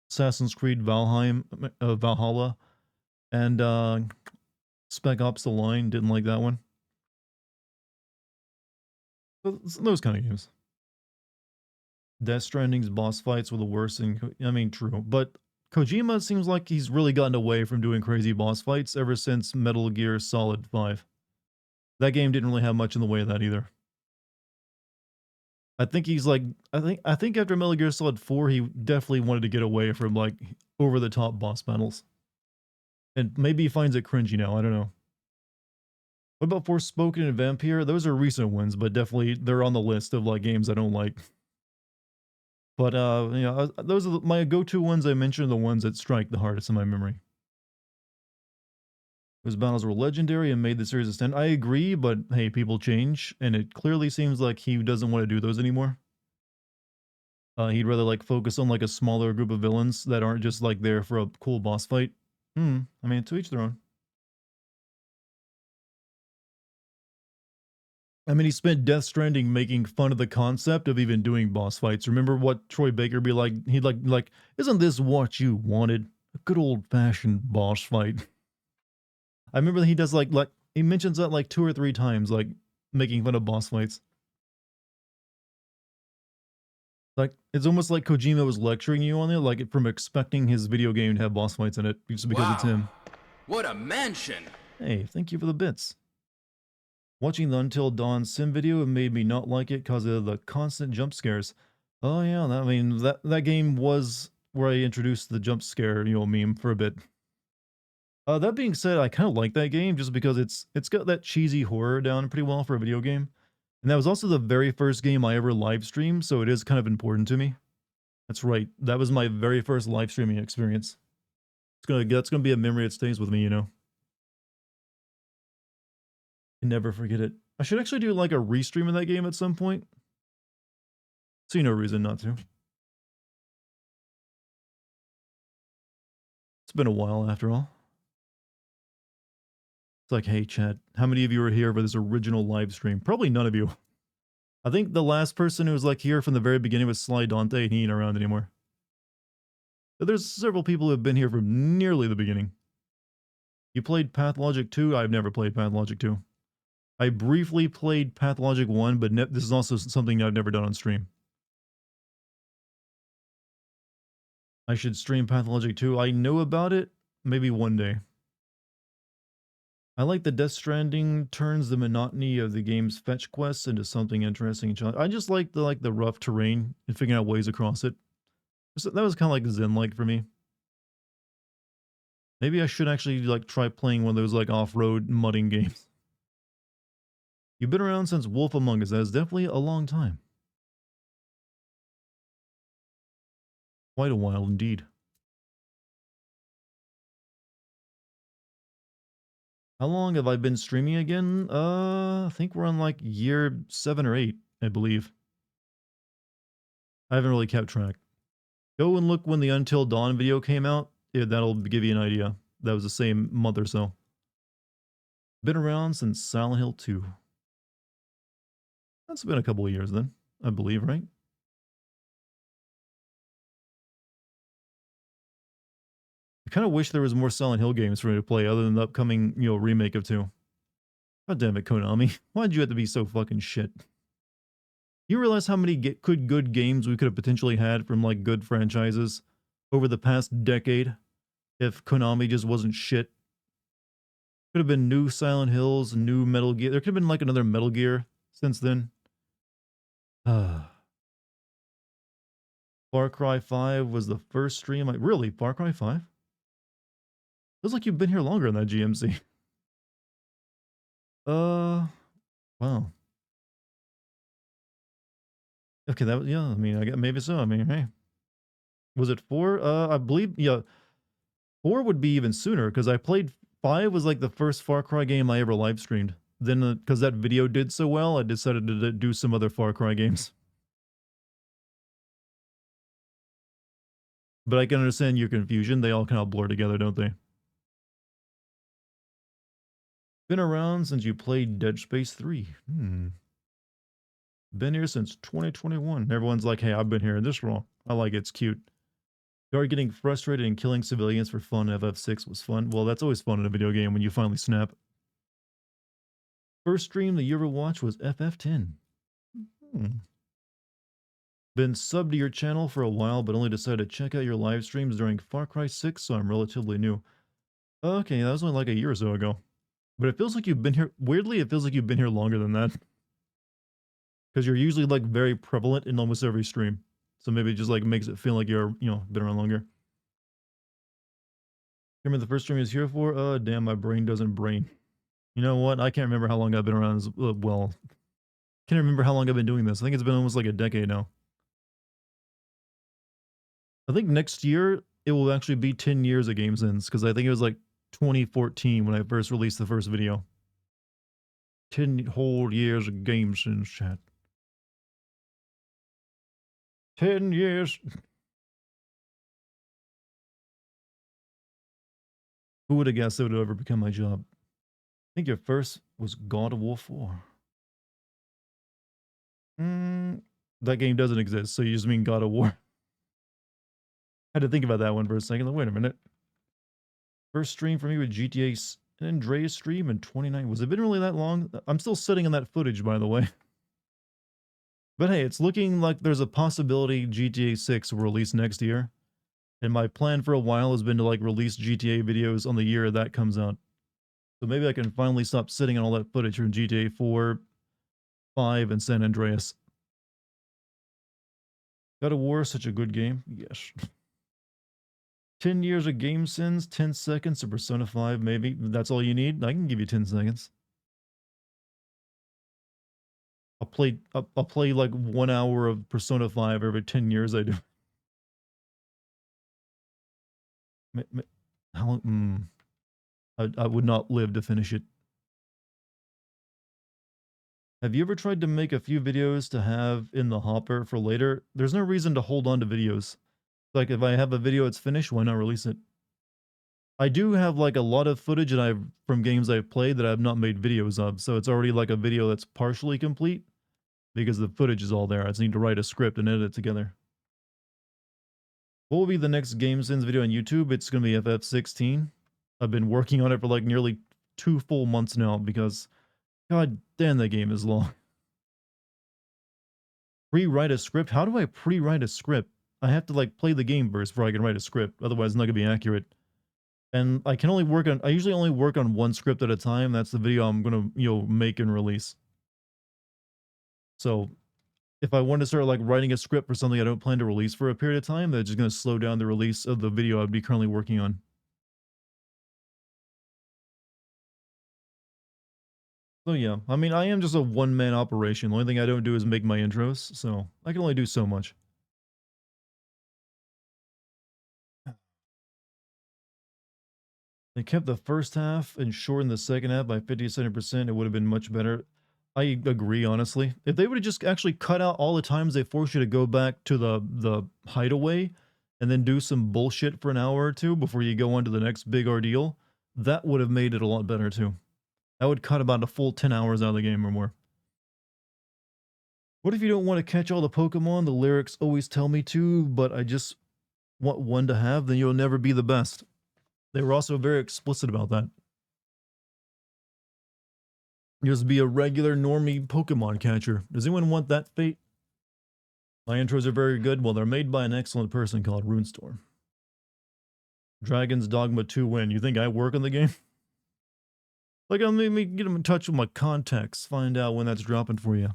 Assassin's Creed Valhalla, and Spec Ops: The Line. Didn't like that one. Those kind of games. Death Stranding's boss fights were the worst. And I mean, true, but Kojima seems like he's really gotten away from doing crazy boss fights ever since Metal Gear Solid 5. That game didn't really have much in the way of that either. I think he's like I think after Metal Gear Solid 4, he definitely wanted to get away from like over the top boss battles. And maybe he finds it cringy now, I don't know. What about Forspoken and Vampire? Those are recent ones, but definitely they're on the list of like games I don't like. But those are my go-to ones I mentioned, are the ones that strike the hardest in my memory. Those battles were legendary and made the series extend. I agree, but hey, people change, and it clearly seems like he doesn't want to do those anymore. He'd rather like focus on like a smaller group of villains that aren't just like there for a cool boss fight. I mean, to each their own. I mean, he spent Death Stranding making fun of the concept of even doing boss fights. Remember what Troy Baker be like? He'd like, isn't this what you wanted? A good old fashioned boss fight. I remember that he does like he mentions that like 2 or 3 times, like making fun of boss fights. Like it's almost like Kojima was lecturing you on it, like from expecting his video game to have boss fights in it just because it's him.
What a mansion!
Hey, thank you for the bits. Watching the Until Dawn sim video, it made me not like it because of the constant jump scares. Oh yeah, I mean that game was where I introduced the jump scare, meme for a bit. That being said, I kind of like that game just because it's got that cheesy horror down pretty well for a video game. And that was also the very first game I ever live streamed, so it is kind of important to me. That's right. That was my very first live streaming experience. That's gonna be a memory that stays with me, Can never forget it. I should actually do like a restream of that game at some point. See no reason not to. It's been a while after all. It's like, hey, chat, how many of you are here for this original live stream? Probably none of you. I think the last person who was like here from the very beginning was Sly Dante, and he ain't around anymore. But there's several people who have been here from nearly the beginning. You played Pathologic 2? I've never played Pathologic 2. I briefly played Pathologic 1, but this is also something I've never done on stream. I should stream Pathologic 2. I know about it. Maybe one day. I like the Death Stranding turns the monotony of the game's fetch quests into something interesting and challenging. I just like the rough terrain and figuring out ways across it. So that was kind of like Zen-like for me. Maybe I should actually like try playing one of those like off-road mudding games. You've been around since Wolf Among Us. That is definitely a long time. Quite a while indeed. How long have I been streaming again? I think we're on like year 7 or 8, I believe. I haven't really kept track. Go and look when the Until Dawn video came out. Yeah, that'll give you an idea. That was the same month or so. Been around since Silent Hill 2. That's been a couple of years then, I believe, right? I kind of wish there was more Silent Hill games for me to play other than the upcoming, remake of 2. God damn it, Konami. Why'd you have to be so fucking shit? You realize how many good games we could have potentially had from like good franchises over the past decade if Konami just wasn't shit? Could have been new Silent Hills, new Metal Gear. There could have been like another Metal Gear since then. Far Cry 5 was the first stream. Like, really? Far Cry 5? Feels like you've been here longer than that, GMC. Wow. Okay, that was, yeah, I mean, I guess maybe so. I mean, hey. Was it 4? I believe, yeah, 4 would be even sooner because I played 5 was like the first Far Cry game I ever live streamed. Then, because that video did so well, I decided to do some other Far Cry games. But I can understand your confusion. They all kind of blur together, don't they? Been around since you played Dead Space 3. Been here since 2021. Everyone's like, hey, I've been here in this role. I like it. It's cute. You are getting frustrated and killing civilians for fun. FF6 was fun. Well, that's always fun in a video game when you finally snap. First stream that you ever watched was FF10. Been subbed to your channel for a while, but only decided to check out your live streams during Far Cry 6, so I'm relatively new. Okay, that was only like a year or so ago. But it feels like you've been here, weirdly, it feels like you've been here longer than that. Because you're usually like very prevalent in almost every stream. So maybe it just like makes it feel like you're, been around longer. Remember the first stream I was here for? Damn, my brain doesn't brain. You know what? I can't remember how long I've been around as well. Can't remember how long I've been doing this. I think it's been almost like a decade now. I think next year it will actually be 10 years of Game Sins because I think it was like 2014 when I first released the first video. 10 whole years of Game Sins, chat. 10 years. Who would have guessed it would ever become my job? I think your first was God of War 4. That game doesn't exist, so you just mean God of War. Had to think about that one for a second. Like, wait a minute. First stream for me with GTA San Andreas stream in 29. Was it been really that long? I'm still sitting on that footage, by the way. But hey, it's looking like there's a possibility GTA 6 will release next year. And my plan for a while has been to like release GTA videos on the year that comes out. So maybe I can finally stop sitting on all that footage from GTA 4, 5, and San Andreas. God of War, such a good game. Yes. 10 years of Game Sins, 10 seconds of Persona 5, maybe. That's all you need? I can give you 10 seconds. I'll play like 1 hour of Persona 5 every 10 years I do. How long? I would not live to finish it. Have you ever tried to make a few videos to have in the hopper for later? There's no reason to hold on to videos. Like if I have a video that's finished, why not release it? I do have like a lot of footage that I've from games I've played that I've not made videos of, so it's already like a video that's partially complete because the footage is all there. I just need to write a script and edit it together. What will be the next Game Sins video on YouTube? It's going to be FF16. I've been working on it for like nearly 2 full months now because god damn that game is long. Pre-write a script? How do I pre-write a script? I have to like play the game first before I can write a script. Otherwise it's not going to be accurate. And I usually only work on one script at a time. That's the video I'm going to, make and release. So if I want to start like writing a script for something I don't plan to release for a period of time, that's just going to slow down the release of the video I'd be currently working on. So yeah, I mean, I am just a one-man operation. The only thing I don't do is make my intros, so I can only do so much. They kept the first half and shortened the second half by 50 to 70%. It would have been much better. I agree, honestly. If they would have just actually cut out all the times they force you to go back to the hideaway and then do some bullshit for an hour or two before you go on to the next big ordeal, that would have made it a lot better too. That would cut about a full 10 hours out of the game or more. What if you don't want to catch all the Pokemon? The lyrics always tell me to, but I just want one to have, then you'll never be the best. They were also very explicit about that. Just be a regular normie Pokemon catcher. Does anyone want that fate? My intros are very good. Well, they're made by an excellent person called Runestorm. Dragon's Dogma 2 win. You think I work on the game? Like, I'll maybe get them in touch with my contacts. Find out when that's dropping for you.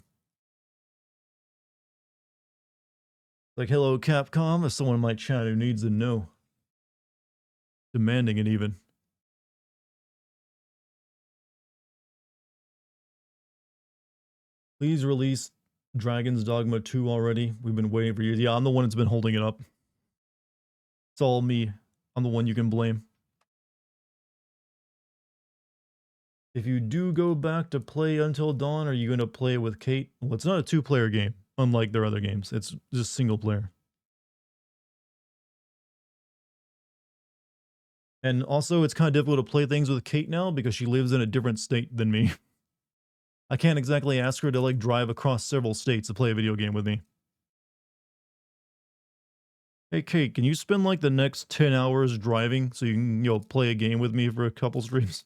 Like, hello, Capcom, if someone in my chat who needs to know. Demanding it even. Please release Dragon's Dogma 2 already. We've been waiting for years. Yeah, I'm the one that's been holding it up. It's all me. I'm the one you can blame. If you do go back to play Until Dawn, are you going to play with Kate? Well, it's not a two-player game, unlike their other games. It's just single player. And also, it's kind of difficult to play things with Kate now because she lives in a different state than me. I can't exactly ask her to, like, drive across several states to play a video game with me. Hey, Kate, can you spend, like, the next 10 hours driving so you can, play a game with me for a couple streams?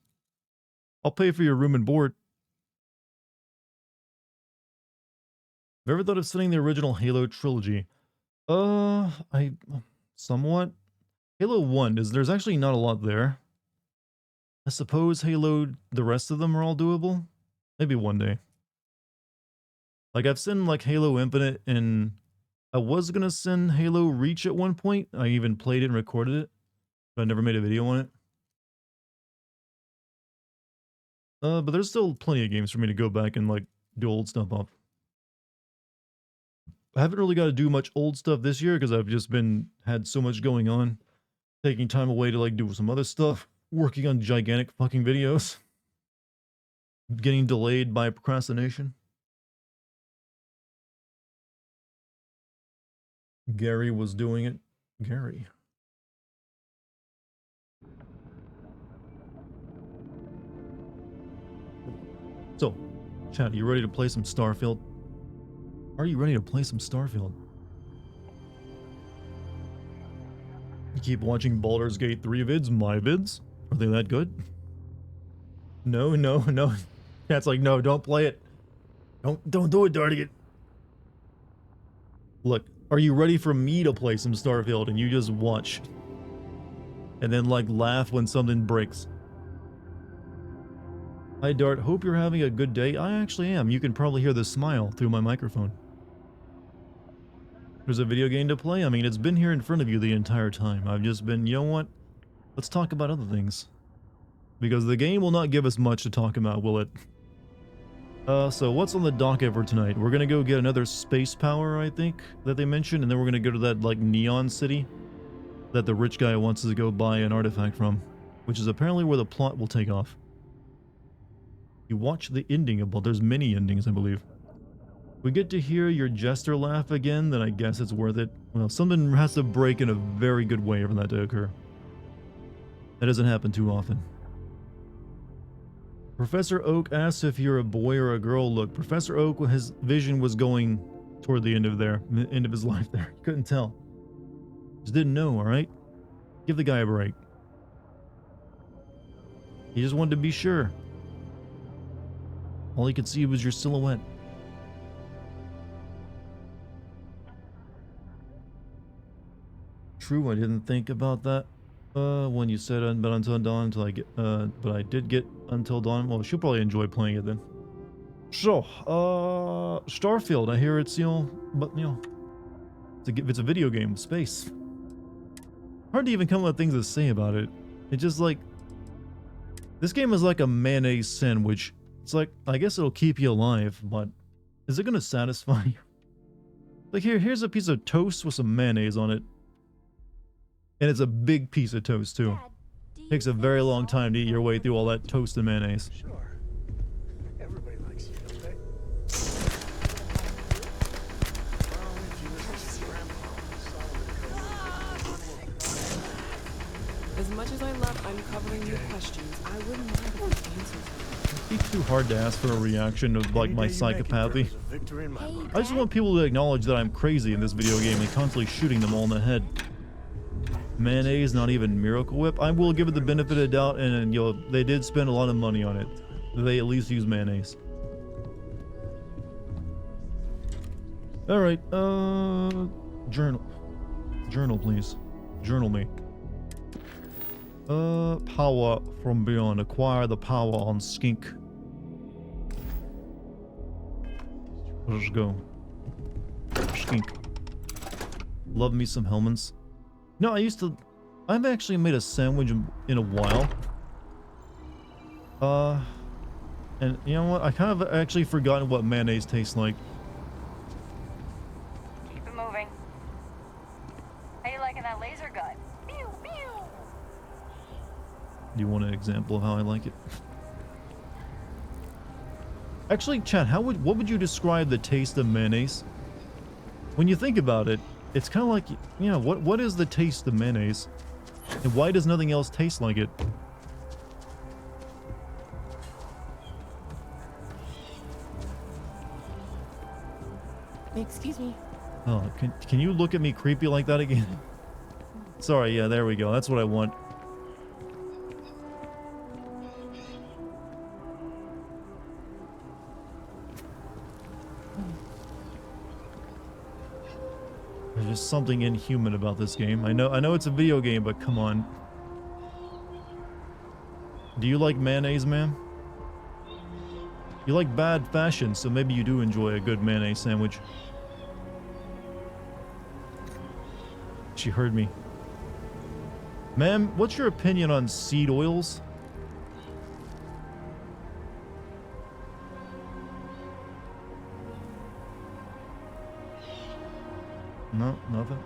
I'll pay for your room and board. Have you ever thought of sending the original Halo trilogy? Somewhat. Halo 1, there's actually not a lot there. I suppose Halo, the rest of them are all doable? Maybe one day. Like, I've sent, like, Halo Infinite, and I was gonna send Halo Reach at one point. I even played it and recorded it, but I never made a video on it. But there's still plenty of games for me to go back and, like, do old stuff up. I haven't really got to do much old stuff this year because I've just had so much going on. Taking time away to, like, do some other stuff. Working on gigantic fucking videos. Getting delayed by procrastination. Gary was doing it. Gary. So, chat, are you ready to play some Starfield? Are you ready to play some Starfield? You keep watching Baldur's Gate 3 vids, my vids? Are they that good? No. Chat's like, no, don't play it. Don't do it, Dartigan. Look, are you ready for me to play some Starfield and you just watch? And then, like, laugh when something breaks. Hi, Dart. Hope you're having a good day. I actually am. You can probably hear the smile through my microphone. There's a video game to play? I mean, it's been here in front of you the entire time. I've just been, you know what? Let's talk about other things. Because the game will not give us much to talk about, will it? So what's on the docket for tonight? We're gonna go get another space power, I think, that they mentioned, and then we're gonna go to that, like, neon city that the rich guy wants us to go buy an artifact from, which is apparently where the plot will take off. You watch the ending of, well, there's many endings, I believe. We get to hear your jester laugh again, then I guess it's worth it. Well, something has to break in a very good way for that to occur. That doesn't happen too often. Professor Oak asks if you're a boy or a girl. Look, Professor Oak, his vision was going toward the end of his life there. Couldn't tell. Just didn't know, alright? Give the guy a break. He just wanted to be sure. All he could see was your silhouette. True, I didn't think about that. When you said but Until Dawn until I get but I did get Until Dawn. Well, she'll probably enjoy playing it then. So, Starfield, I hear it's, but it's a video game with space. Hard to even come up with things to say about it. It's just like, this game is like a mayonnaise sandwich. It's like, I guess it'll keep you alive, but is it gonna satisfy you? Like, here's a piece of toast with some mayonnaise on it. And it's a big piece of toast, too. Takes a very long time to eat your way through all that toast and mayonnaise.
Sure. Everybody likes you, don't they?
As much as I love uncovering new questions, I wouldn't mind if you answered them.
It's too hard to ask for a reaction of, like, my psychopathy. I just want people to acknowledge that I'm crazy in this video game and constantly shooting them all in the head. Mayonnaise, not even Miracle Whip. I will give it the benefit of the doubt, and they did spend a lot of money on it. They at least use mayonnaise. Alright, Journal, please. Journal me. Power from beyond. Acquire the power on Skink. Let's go. Skink. Love me some Hellmann's. No, I've actually made a sandwich in a while. And you know what? I kind of actually forgotten what mayonnaise tastes like.
Keep it moving. How you liking that laser gun? Pew, pew.
Do you want an example of how I like it? Actually, chat, what would you describe the taste of mayonnaise? When you think about it, it's kind of like, you know, what is the taste of mayonnaise? And why does nothing else taste like it?
Excuse me.
Oh, can you look at me creepy like that again? Sorry, yeah, there we go. That's what I want. There's just something inhuman about this game. I know it's a video game, but come on. Do you like mayonnaise, ma'am? You like bad fashion, so maybe you do enjoy a good mayonnaise sandwich. She heard me. Ma'am, what's your opinion on seed oils? No, nothing.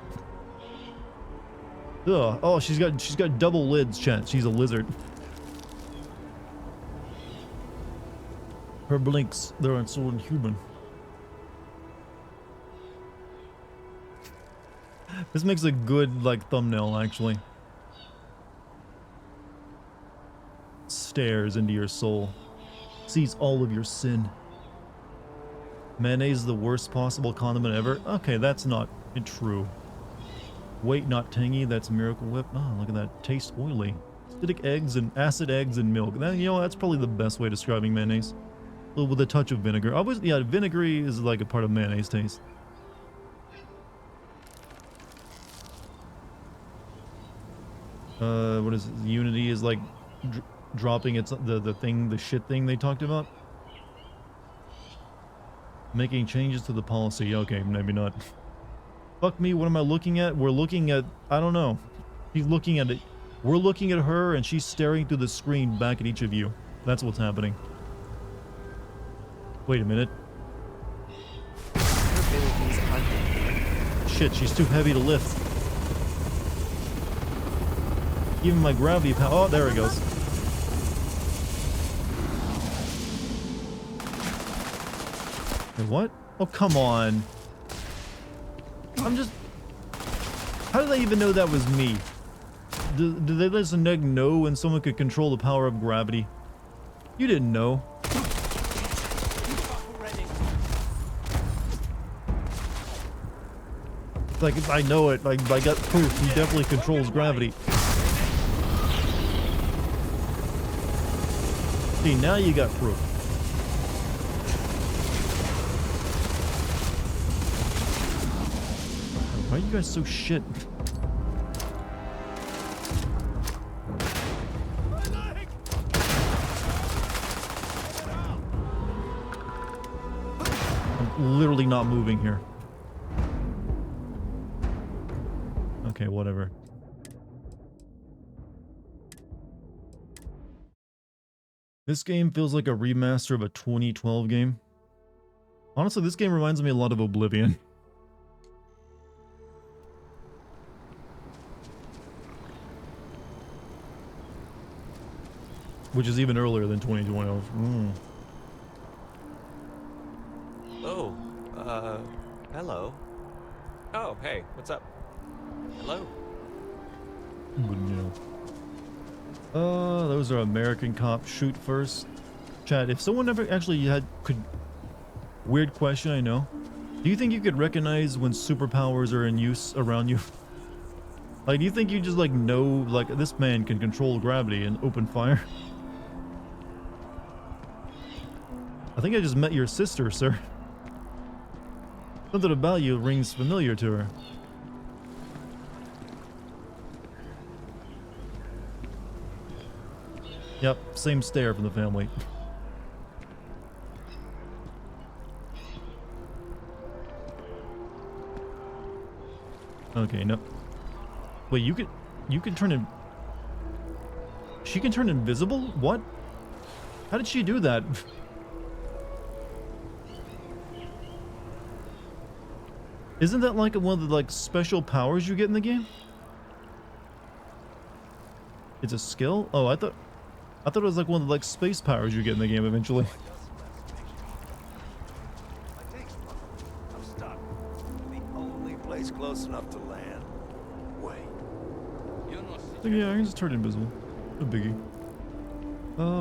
Ugh. Oh, she's got double lids, chat. She's a lizard. Her blinks, they're so inhuman. This makes a good, like, thumbnail, actually. Stares into your soul. Sees all of your sin. Mayonnaise is the worst possible condiment ever? Okay, that's not true. Weight not tangy, that's Miracle Whip. Oh, look at that. Taste oily. Acidic eggs and acid eggs and milk. That, you know, that's probably the best way of describing mayonnaise. With a touch of vinegar. Yeah, vinegary is like a part of mayonnaise taste. What is it? Unity is like dropping the shit thing they talked about. Making changes to the policy. Okay, maybe not. Fuck me, what am I looking at? We're looking at, I don't know. She's looking at it. We're looking at her and she's staring through the screen back at each of you. That's what's happening. Wait a minute. Shit, she's too heavy to lift. Even my gravity power. Oh, there it goes. Wait, what? Oh, come on. I'm just... How did they even know that was me? Did they let us know when someone could control the power of gravity? You didn't know. Like, I know it. Like, I got proof. He definitely controls gravity. See, now you got proof. Why are you guys so shit? I'm literally not moving here. Okay, whatever. This game feels like a remaster of a 2012 game. Honestly, this game reminds me a lot of Oblivion. Which is even earlier than 2012.
Oh, hello. Oh, hey, what's up? Hello.
Those are American cops. Shoot first. Chat, if someone ever actually weird question, I know. Do you think you could recognize when superpowers are in use around you? Like, do you think you just, like, know, like, this man can control gravity and open fire? I think I just met your sister, sir. Something about you rings familiar to her. Yep, same stare from the family. Okay, no. Wait, you can turn in. She can turn invisible? What? How did she do that? Isn't that like one of the like special powers you get in the game? It's a skill? Oh, I thought it was like one of the like space powers you get in the game eventually.
I'm stuck. The only place close enough to land. Wait.
So yeah, I can just turn invisible. No biggie.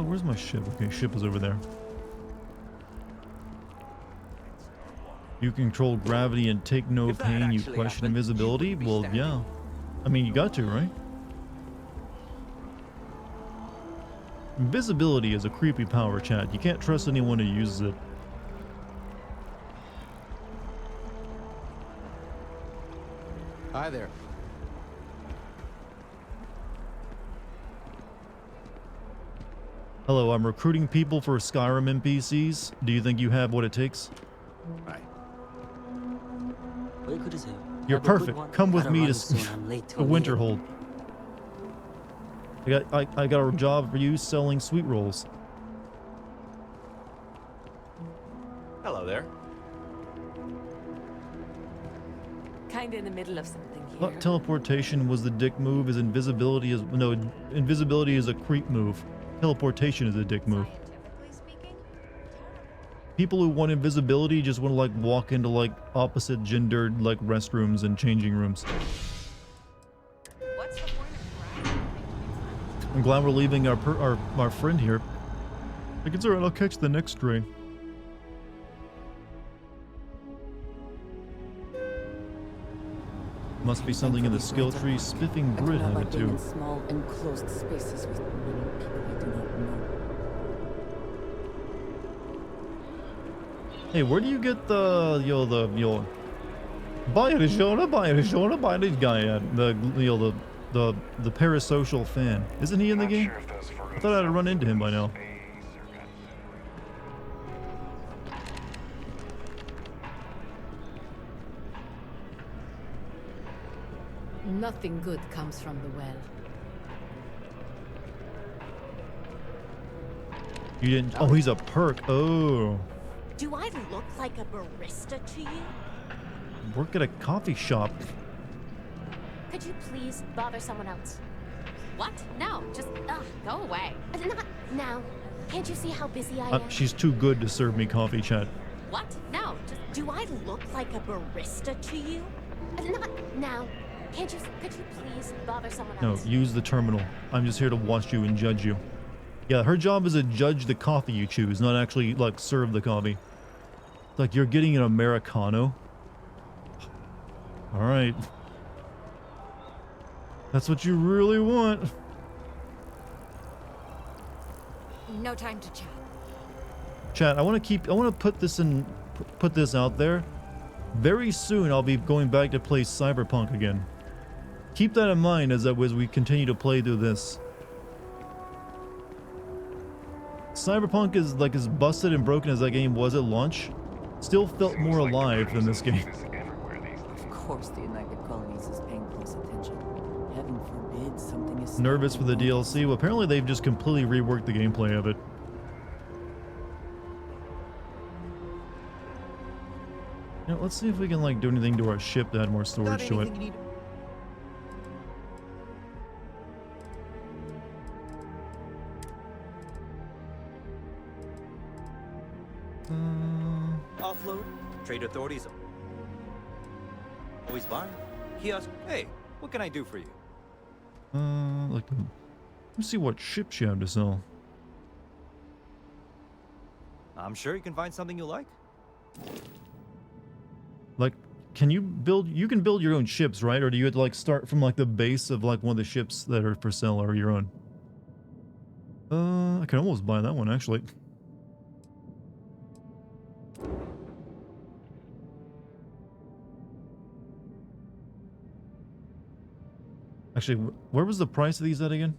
Where's my ship? Okay, ship is over there. You control gravity and take no
If that
pain. You
actually
question
happened,
invisibility?
you wouldn't be
Well,
standing.
yeah. I mean, you got to, right? Invisibility is a creepy power, chat. You can't trust anyone who uses it.
Hi there.
Hello, I'm recruiting people for Skyrim NPCs. Do you think you have what it takes?
Right.
You're perfect. Come with me to the Winterhold. I got a job for you selling sweet rolls.
Hello there.
Kinda in the middle of something here.
Thought teleportation was the dick move. Is invisibility is no invisibility is a creep move. Teleportation is a dick move.
Scientifically speaking,
People who want invisibility just want to like walk into like opposite gendered like restrooms and changing rooms.
what's the point of bragging?
I'm glad we're leaving our friend here. Like it's alright, I'll catch the next train. Must be something in the skill tree. Spiffing
I do
grid
not
have
like
it
being
too.
in small, enclosed spaces with many people I do not know.
Hey, where do you get the buy this guy at the parasocial fan? Isn't he in the game? I thought I'd run into him by now.
Nothing good comes from the well.
You didn't. Oh, he's a perk. Oh,
Do I look like a barista to you?
work at a coffee shop.
Could you please bother someone else? What? No, just go away. Not now. Can't you see how busy I am?
She's too good to serve me coffee, chat.
What? No, just do I look like a barista to you? Not now. Could you please bother someone
No,
else?
use the terminal. I'm just here to watch you and judge you. Yeah, her job is to judge the coffee you choose, not actually like serve the coffee. It's like you're getting an Americano. All right. That's what you really want.
No time to chat.
Chat, I want to put this out there. Very soon I'll be going back to play Cyberpunk again. Keep that in mind as we continue to play through this. Cyberpunk is like as busted and broken as that game was at launch. Still felt more alive than this game.
Of course the United Colonies is paying close attention. Heaven forbid something is...
Nervous for the DLC? Well, apparently they've just completely reworked the gameplay of it. You know, let's see if we can like do anything to our ship to add more storage to it.
Offload. Trade authorities. Always fine. Kiosk. Hey, what can I do for you?
Let's see what ships you have to sell.
I'm sure you can find something you like.
Like, can you build your own ships, right? Or do you have to like start from like the base of like one of the ships that are for sale or your own? I can almost buy that one actually. Actually, where was the price of these at again?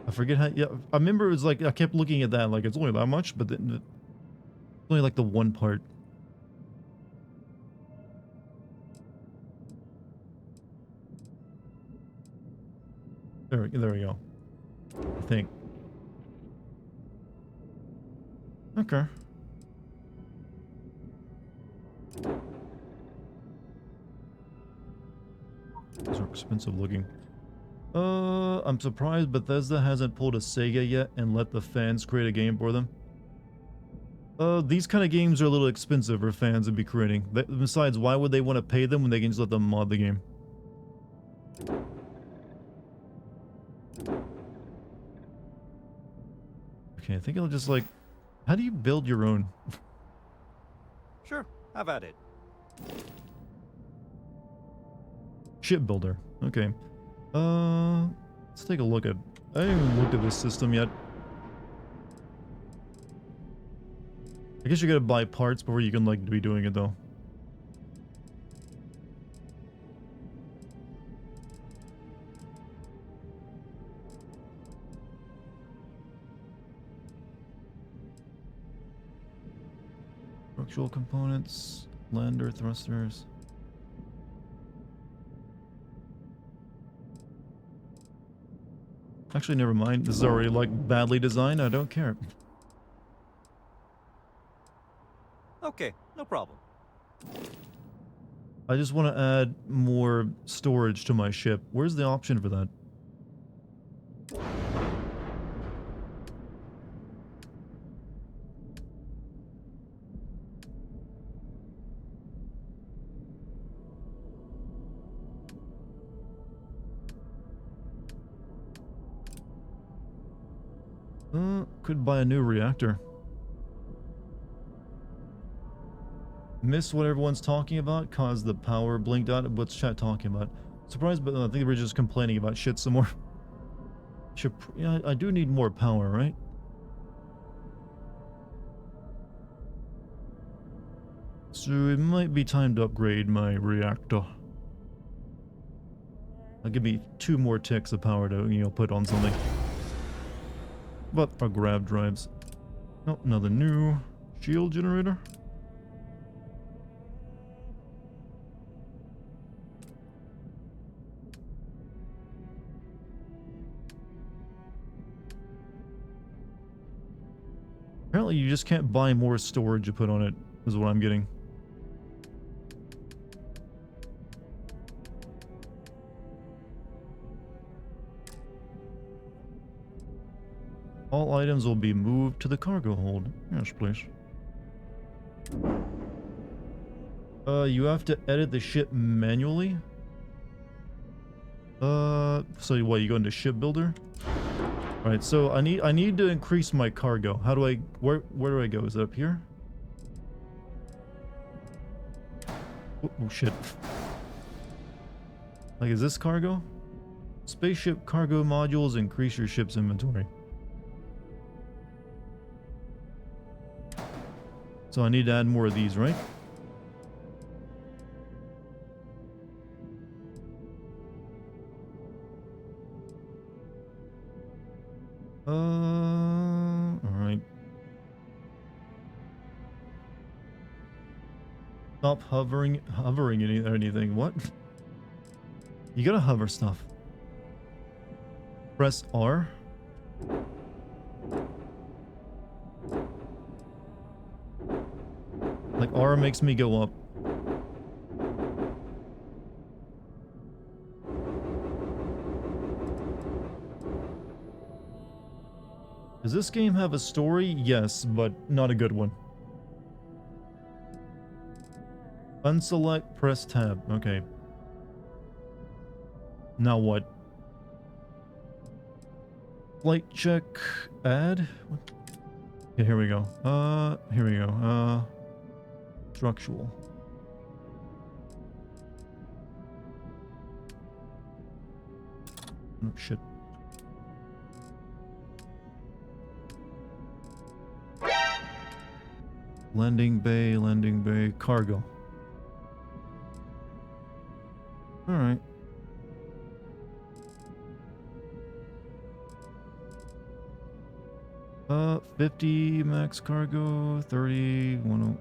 I forget how. Yeah, I remember it was like I kept looking at that like it's only that much, but then it's only like the one part. There we go. I think. Okay. These are expensive looking. I'm surprised Bethesda hasn't pulled a Sega yet and let the fans create a game for them. These kind of games are a little expensive for fans to be creating. Besides, why would they want to pay them when they can just let them mod the game? Okay, I think I'll just like... How do you build your own?
Sure, have at it.
Shipbuilder. Okay. Let's take a look at... I haven't even looked at this system yet. I guess you gotta buy parts before you can like be doing it though. Structural components, lander thrusters. Actually, never mind. This is already like badly designed. I don't care.
Okay, no problem.
I just want to add more storage to my ship. Where's the option for that? Could buy a new reactor. Miss what everyone's talking about, cause the power blinked out. What's chat talking about? Surprised, but I think we're just complaining about shit some more. Yeah, I do need more power, right? So it might be time to upgrade my reactor. I'll give me 2 more ticks of power to, you know, put on something. But our grab drives. Oh, another new shield generator. Apparently you just can't buy more storage to put on it, is what I'm getting. All items will be moved to the cargo hold. Yes, please. You have to edit the ship manually? So what, you go into shipbuilder? Alright, so I need to increase my cargo. How do I, where do I go? Is it up here? Oh shit. Like, is this cargo? Spaceship cargo modules increase your ship's inventory. So I need to add more of these, right? Alright. Stop hovering anything. What? You gotta hover stuff. Press R. Like R makes me go up. Does this game have a story? Yes, but not a good one. Unselect, press tab. Okay. Now what? Flight check, add? What? Okay, here we go. Here we go. Structural. Oh, shit. Landing bay, cargo. Alright. 50 max cargo, 30, 10.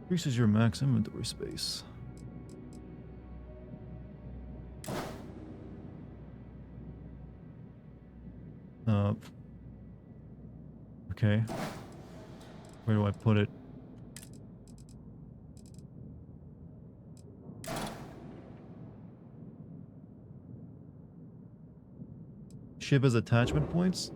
Increases your max inventory space. Okay. Where do I put it? Ship as attachment points?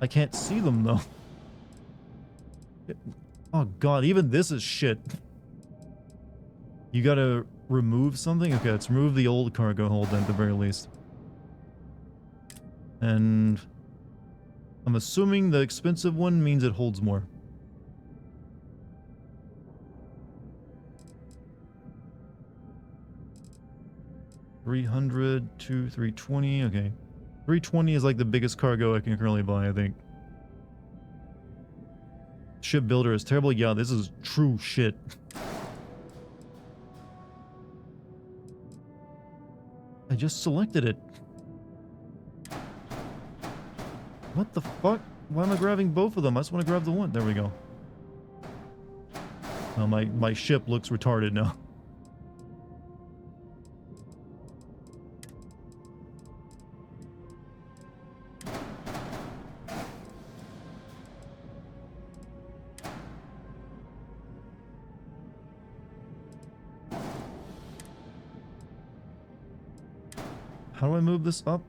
I can't see them though. Oh god, even this is shit. You gotta remove something? Okay, let's remove the old cargo hold then at the very least. And I'm assuming the expensive one means it holds more. $300 to $320, okay. $320 is like the biggest cargo I can currently buy, I think. Ship builder is terrible. Yeah, this is true shit. I just selected it. What the fuck? Why am I grabbing both of them? I just want to grab the one. There we go. Oh, my ship looks retarded now. How do I move this up?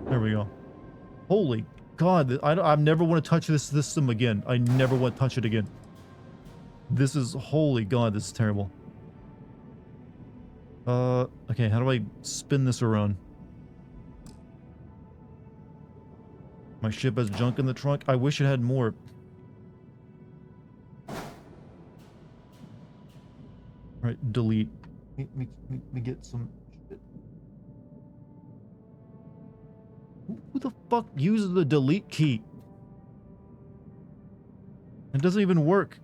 There we go. Holy God, I never want to touch this system again. I never want to touch it again. This is, holy God, this is terrible. Okay, how do I spin this around? My ship has junk in the trunk. I wish it had more. Alright, delete. Let me get some shit. Who the fuck uses the delete key? It doesn't even work.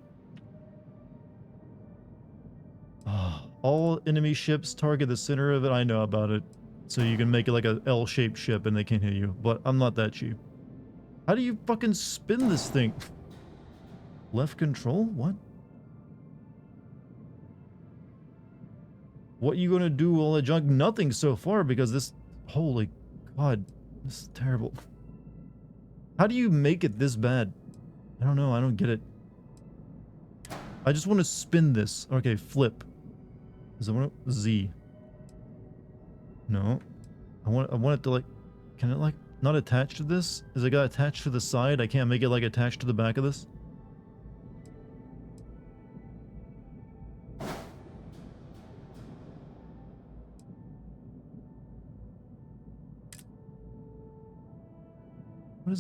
All enemy ships target the center of it. I know about it. So you can make it like a L-shaped ship and they can't hit you. But I'm not that cheap. How do you fucking spin this thing? Left control? What? What you gonna do with all the junk? Nothing so far because this... Holy God. This is terrible. How do you make it this bad? I don't know. I don't get it. I just want to spin this. Okay, flip. Is it Z? No. I want it to like... Can it like not attach to this? Is it got attached to the side? I can't make it like attached to the back of this?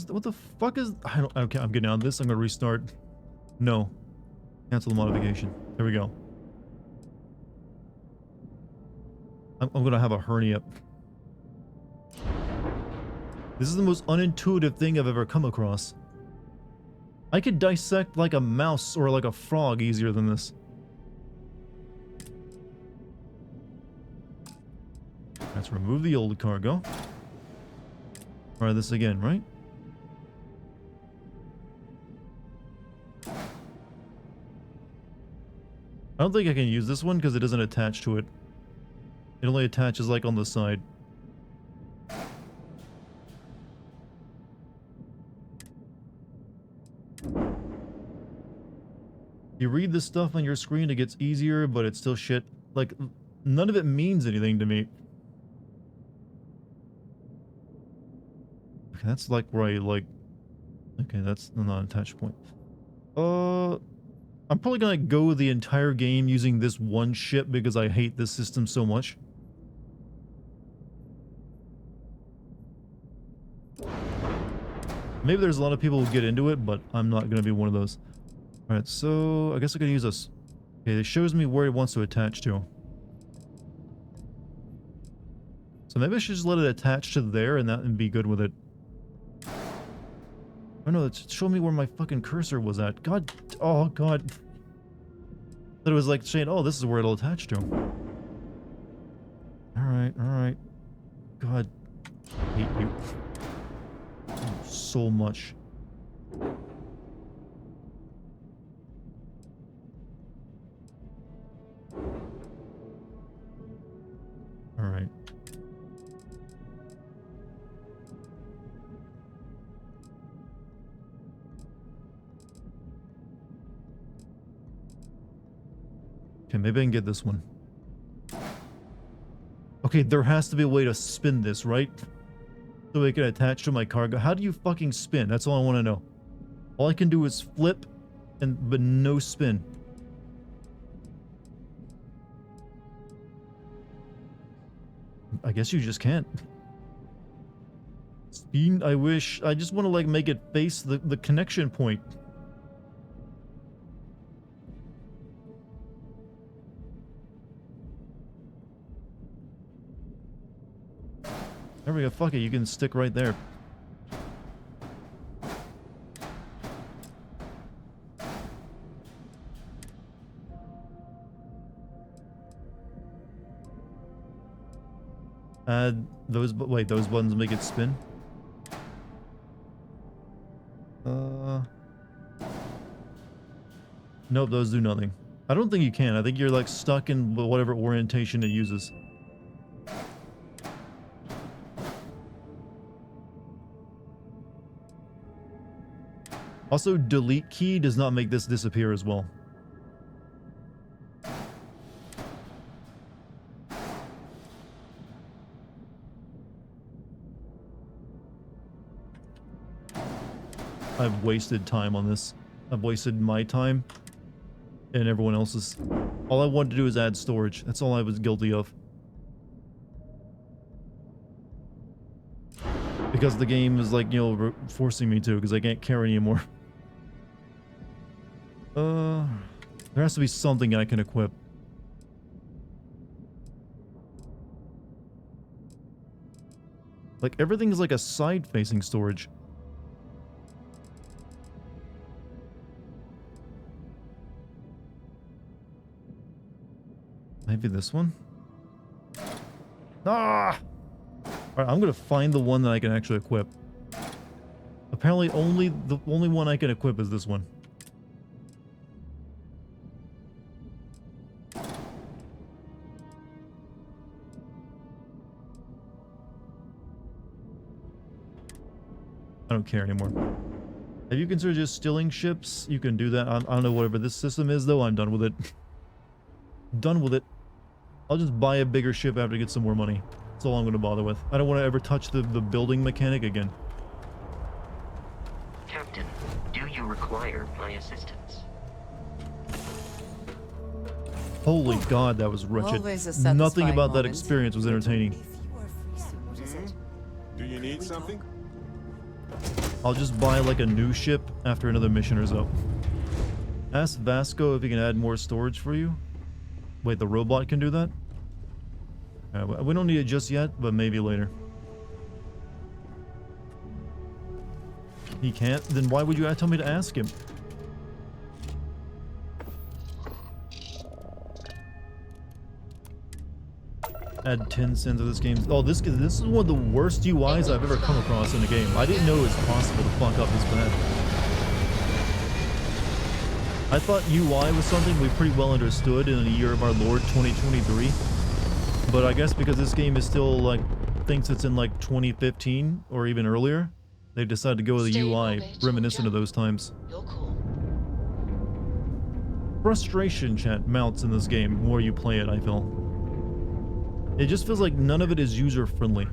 What the fuck is... I don't... Okay, I'm getting out of this. I'm gonna restart. No. Cancel the modification. There we go. I'm gonna have a hernia. This is the most unintuitive thing I've ever come across. I could dissect like a mouse or like a frog easier than this. Let's remove the old cargo. Try this again, right? I don't think I can use this one because it doesn't attach to it. It only attaches like on the side. You read this stuff on your screen, it gets easier, but it's still shit. Like, none of it means anything to me. Okay, that's like where I like... Okay, that's the non-attached point. I'm probably gonna go the entire game using this one ship because I hate this system so much. Maybe there's a lot of people who get into it, but I'm not gonna be one of those. Alright, so I guess I could use this. Okay, it shows me where it wants to attach to. So maybe I should just let it attach to there and be good with it. Oh no, it's showing me where my fucking cursor was at. God, oh god. That it was like saying, oh, this is where it'll attach to. Alright, alright. God. I hate you. So much. Alright. Okay, maybe I can get this one. Okay, there has to be a way to spin this, right? So it can attach to my cargo. How do you fucking spin? That's all I want to know. All I can do is flip, but no spin. I guess you just can't. Spin, I wish. I just want to like make it face the connection point. There we go. Fuck it. You can stick right there. Those. Wait, those buttons make it spin. Nope, those do nothing. I don't think you can. I think you're like stuck in whatever orientation it uses. Also, delete key does not make this disappear as well. I've wasted time on this. I've wasted my time and everyone else's. All I wanted to do is add storage. That's all I was guilty of. Because the game is like, you know, forcing me to, because I can't carry anymore. There has to be something I can equip. Like, everything is like a side-facing storage. Maybe this one? Ah! Alright, I'm gonna find the one that I can actually equip. Apparently the only one I can equip is this one. I don't care anymore. Have you considered just stealing ships? You can do that. I don't know whatever this system is though. I'm done with it. Done with it. I'll just buy a bigger ship after I get some more money. That's all I'm going to bother with. I don't want to ever touch the building mechanic again.
Captain, do you require my assistance?
Holy God, that was wretched. Nothing about that experience was entertaining.
Do you need something?
I'll just buy like a new ship after another mission or so. Ask Vasco if he can add more storage for you. Wait, the robot can do that? We don't need it just yet, but maybe later. He can't? Then why would you tell me to ask him? Add 10 cents to this game. Oh, this is one of the worst UIs I've ever come across in a game. I didn't know it was possible to fuck up this bad. I thought UI was something we pretty well understood in the year of our Lord 2023. But I guess because this game is still like, thinks it's in like 2015 or even earlier, they've decided to go with the UI reminiscent of those times. Frustration chat mounts in this game the more you play it, I feel. It just feels like none of it is user-friendly.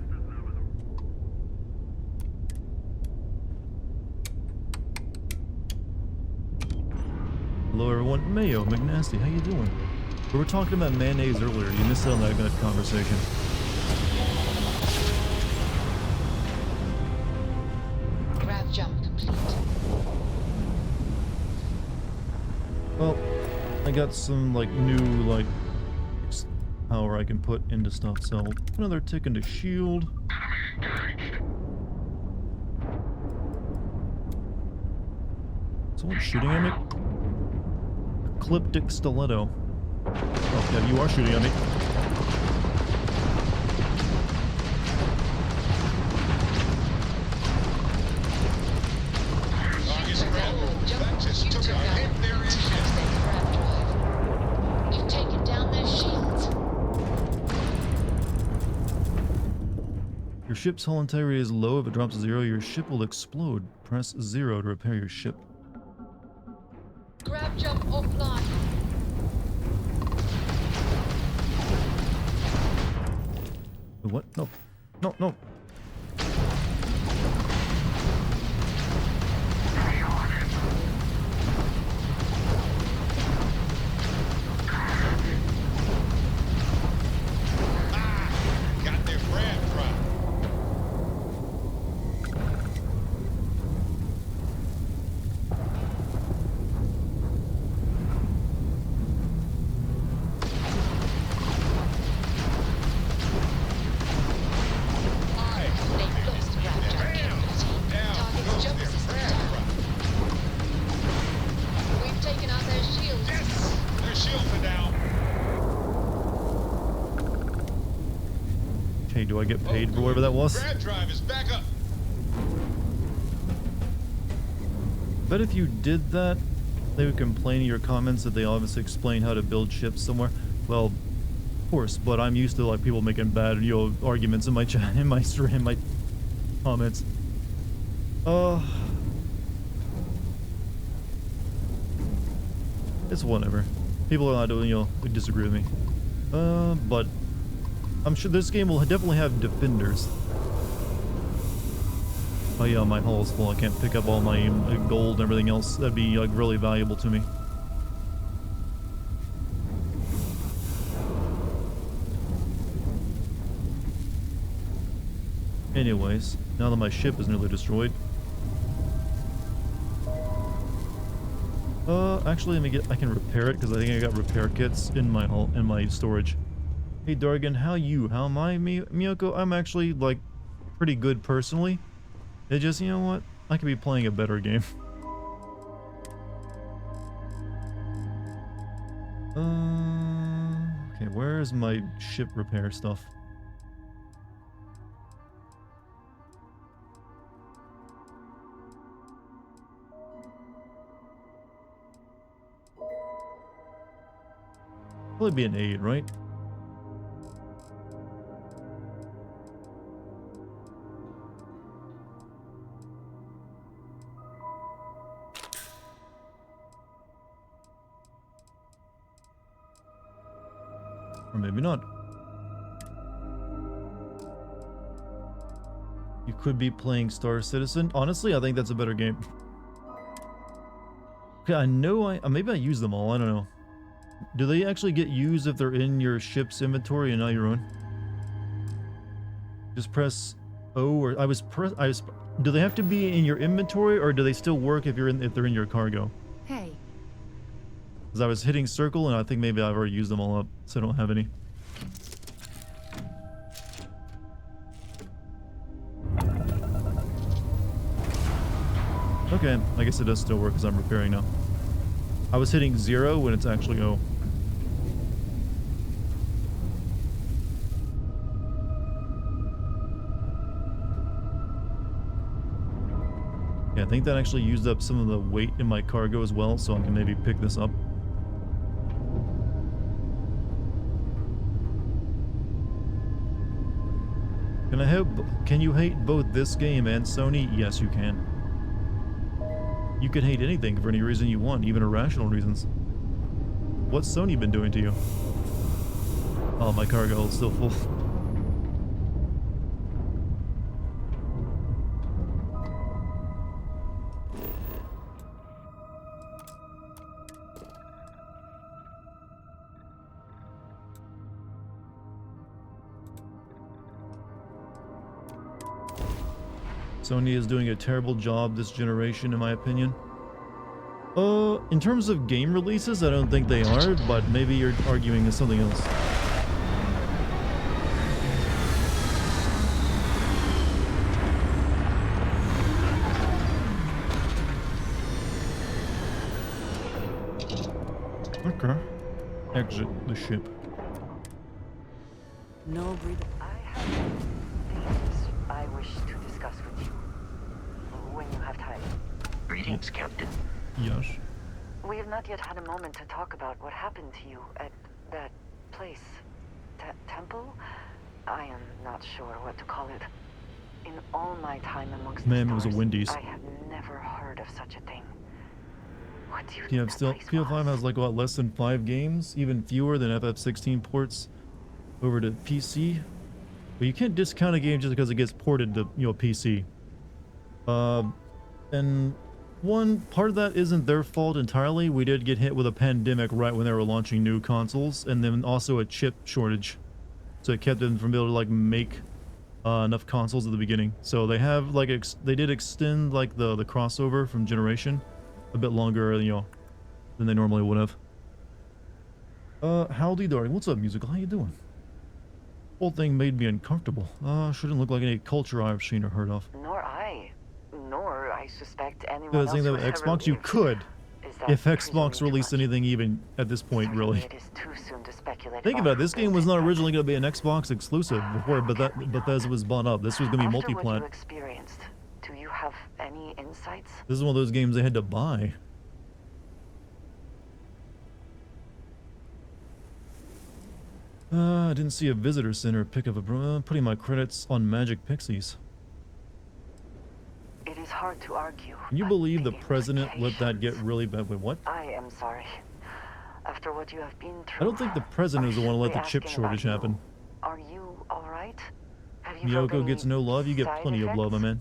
Hello everyone, Mayo, McNasty, how you doing? We were talking about mayonnaise earlier, you missed out on that good conversation.
Grav jump complete.
Well, I got some like new like power I can put into stuff, so another tick into shield. Someone shooting at me? Ecliptic stiletto. Oh, yeah, you are shooting at me.
You've taken down their shields.
Your ship's hull integrity is low. If it drops to 0, your ship will explode. Press 0 to repair your ship.
Grab jump offline.
What? No. No, no.
Got their brand drop.
We've taken out their shields.
Yes! Their shields are down.
Okay, do I get paid for whatever that was?
Grab drive is back up.
Bet if you did that, they would complain in your comments that they obviously explain how to build ships somewhere. Well, of course, but I'm used to like people making bad, arguments in my chat, in my stream, my comments. It's whatever. People are not doing, disagree with me. But I'm sure this game will definitely have defenders. Oh yeah, my hull is full. I can't pick up all my gold and everything else. That'd be like really valuable to me. Anyways, now that my ship is nearly destroyed. Actually, I can repair it because I think I got repair kits in my hull, in my storage. Hey Dartigan, how am I, Miyoko? I'm actually like pretty good personally. It just, you know what? I could be playing a better game. Okay, where is my ship repair stuff? Probably be an 8, right? Or maybe not. You could be playing Star Citizen. Honestly, I think that's a better game. Okay, I know maybe I use them all, I don't know. Do they actually get used if they're in your ship's inventory and not your own? Just press O or do they have to be in your inventory or do they still work if they're in your cargo?
Hey.
Because I was hitting circle and I think maybe I've already used them all up, so I don't have any. Okay, I guess it does still work because I'm repairing now. I was hitting 0 when it's actually O. Yeah, I think that actually used up some of the weight in my cargo as well, so I can maybe pick this up. Can you hate both this game and Sony? Yes, you can. You can hate anything for any reason you want, even irrational reasons. What's Sony been doing to you? Oh, my cargo is still full. Sony is doing a terrible job this generation, in my opinion. In terms of game releases, I don't think they are, but maybe you're arguing something else. Okay. exit the ship.
No breather.
I have things I wish to discuss with you when you have time.
Greetings, Captain.
Yes.
We have not yet had a moment to talk about what happened to you at that place. Temple? I am not sure what to call it. In all my time amongst the
Man, it was a
stars,
Wendy's.
I have never heard of such a thing. What do you
Yeah,
think
still PO5 has like what, less than 5 games, even fewer than FF16 ports over to PC. But you can't discount a game just because it gets ported to, you know, PC. And one part of that isn't their fault entirely. We did get hit with a pandemic right when they were launching new consoles, and then also a chip shortage, so it kept them from being able to like make enough consoles at the beginning. So they have like they did extend like the crossover from generation a bit longer, you know, than they normally would have. Howdy Dartigan, what's up, musical? How you doing? Whole thing made me uncomfortable. Shouldn't look like any culture I've seen or heard of.
Nor I suspect anyone
The
else
thing
who
that
ever
Xbox, you
lived.
could,
Is that
if Xbox
presuming too
released
much?
anything even at this point, really.
It is too soon to speculate
Think
about
about it,
who
this game
built
was
it,
not
but
originally going to be an Xbox exclusive before Bethesda was bought up. This was going to be
after what you
multi-plat.
experienced, do you have any insights?
This is one of those games they had to buy. I didn't see a visitor center pick up a putting my credits on Magic Pixies.
It is hard to argue.
Can you believe the president let that get really bad? Wait, what?
I am sorry. After what you have been through.
I don't think the president was the one who let the chip
asking
shortage
about
happen.
Are you alright? Have you felt
Miyoko
any
gets no love, you get
side
plenty of love, my
effects?
man.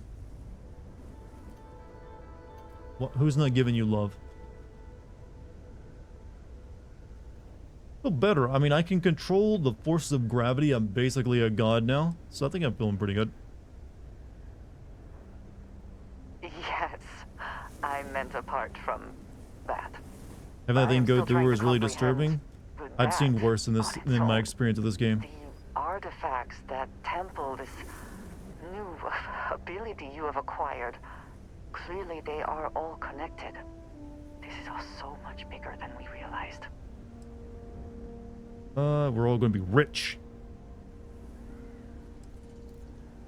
What, who's not giving you love? Feel better. I mean, I can control the forces of gravity. I'm basically a god now, so I think I'm feeling pretty good.
Yes, I meant apart from that.
Having that
I
thing
am
go
still
through
trying
her
to
is really
comprehend
disturbing. I've seen
that
worse in this
on its
in my
own.
experience of this game.
The artifacts, that temple, this new ability you have acquired, clearly they are all connected. This is all so much bigger than we realized.
We're all going to be rich.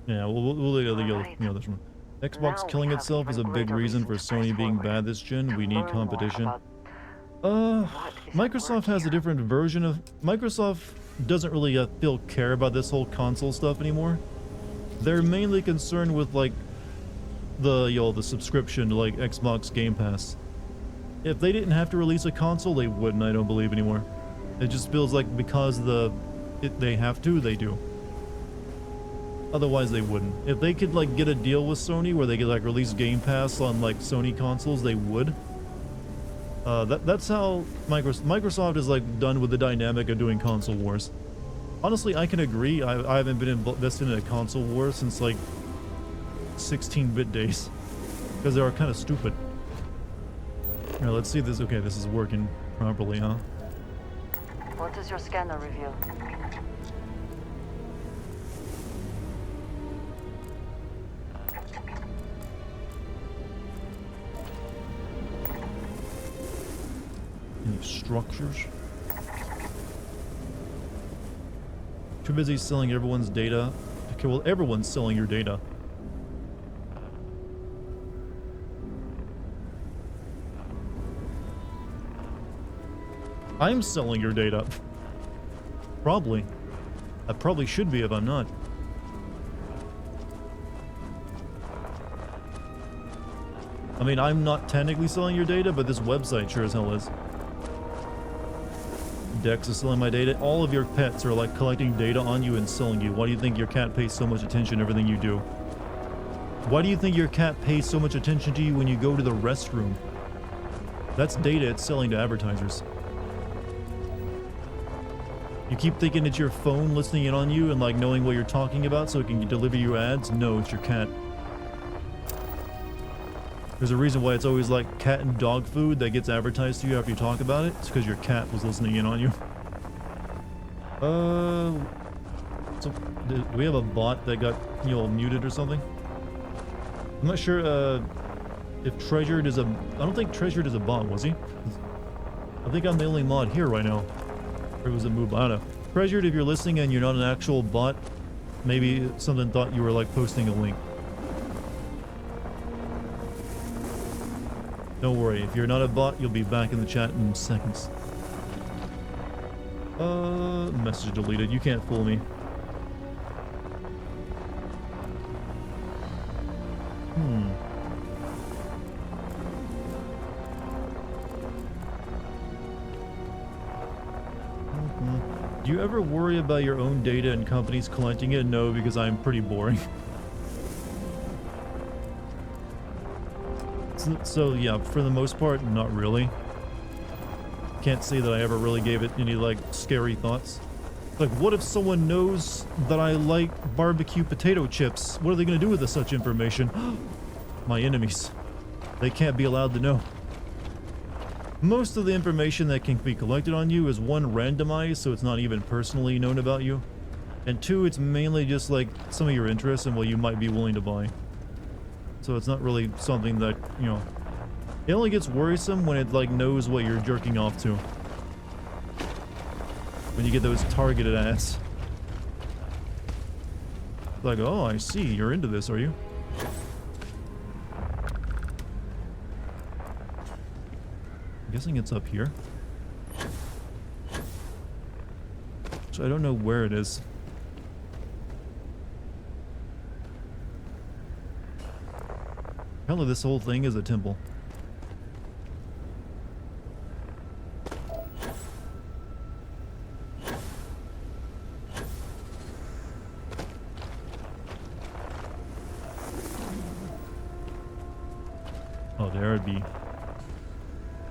Yeah, we'll look at the other one. Xbox
Now
killing
we have
itself is a
even
big
greater
reason for
reason to press
Sony being
forward.
bad this gen. We need
Learn more
competition.
about what is at work
Microsoft has a
here.
different version of... Microsoft doesn't really feel care about this whole console stuff anymore. They're mainly concerned with like the subscription to like Xbox Game Pass. If they didn't have to release a console, they wouldn't, I don't believe anymore. It just feels like because they have to, they do. Otherwise they wouldn't. If they could like get a deal with Sony where they could like release Game Pass on like Sony consoles, they would. That's how Microsoft is like done with the dynamic of doing console wars. Honestly, I can agree. I haven't been invested in a console war since like 16-bit days because they are kind of stupid. All right, let's see if this. Okay, this is working properly, huh?
What does your scanner reveal?
Any structures? Too busy selling everyone's data. Okay, well, everyone's selling your data. I'm selling your data. Probably. I probably should be if I'm not. I mean, I'm not technically selling your data, but this website sure as hell is. Dex is selling my data. All of your pets are like collecting data on you and selling you. Why do you think your cat pays so much attention to everything you do? Why do you think your cat pays so much attention to you when you go to the restroom? That's data it's selling to advertisers. You keep thinking it's your phone listening in on you and like knowing what you're talking about so it can deliver you ads? No, it's your cat. There's a reason why it's always like cat and dog food that gets advertised to you after you talk about it. It's because your cat was listening in on you. So do we have a bot that got, you know, muted or something? I'm not sure if Treasured is a... I don't think Treasured is a bot, was he? I think I'm the only mod here right now. Or was it Moob? I don't know. Treasured, if you're listening and you're not an actual bot, maybe something thought you were like posting a link. Don't worry, if you're not a bot, you'll be back in the chat in seconds. Message deleted. You can't fool me. Do you ever worry about your own data and companies collecting it? No, because I'm pretty boring. So yeah, for the most part, not really. Can't say that I ever really gave it any like scary thoughts. Like, what if someone knows that I like barbecue potato chips? What are they gonna do with such information? My enemies. They can't be allowed to know. Most of the information that can be collected on you is one, randomized, so it's not even personally known about you. And two, it's mainly just like some of your interests and what you might be willing to buy. So it's not really something that, you know, it only gets worrisome when it like knows what you're jerking off to. When you get those targeted ads. Like, oh, I see, you're into this, are you? I'm guessing it's up here. So I don't know where it is. Apparently this whole thing is a temple. Oh, there it'd be.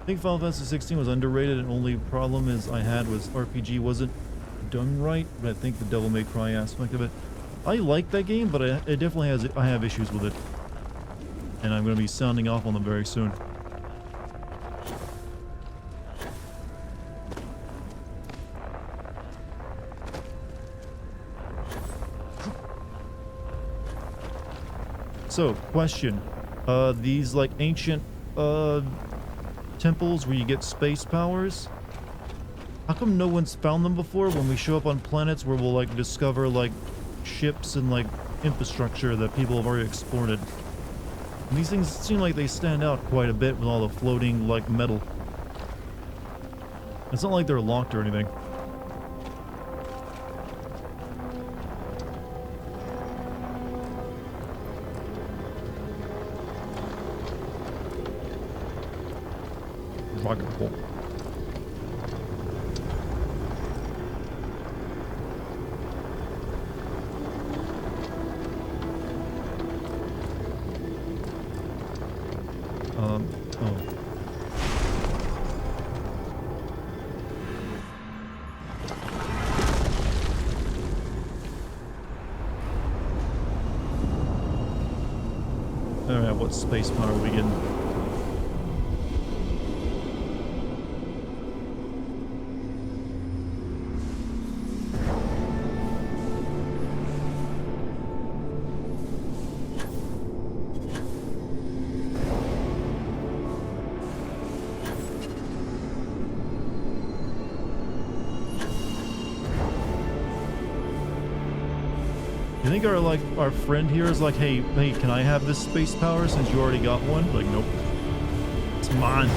I think Final Fantasy 16 was underrated, and only problem is I had was RPG wasn't done right, but I think the Devil May Cry aspect of it. I like that game, but it definitely has, I have issues with it. And I'm going to be sounding off on them very soon. So, question. These like ancient temples where you get space powers, how come no one's found them before when we show up on planets where we'll like discover like ships and like infrastructure that people have already explored? And these things seem like they stand out quite a bit with all the floating like metal. It's not like they're locked or anything. Rocket hole. Oh. Alright, what space power are we getting? You think our friend here is like, hey, can I have this space power since you already got one? Like, nope. It's mine.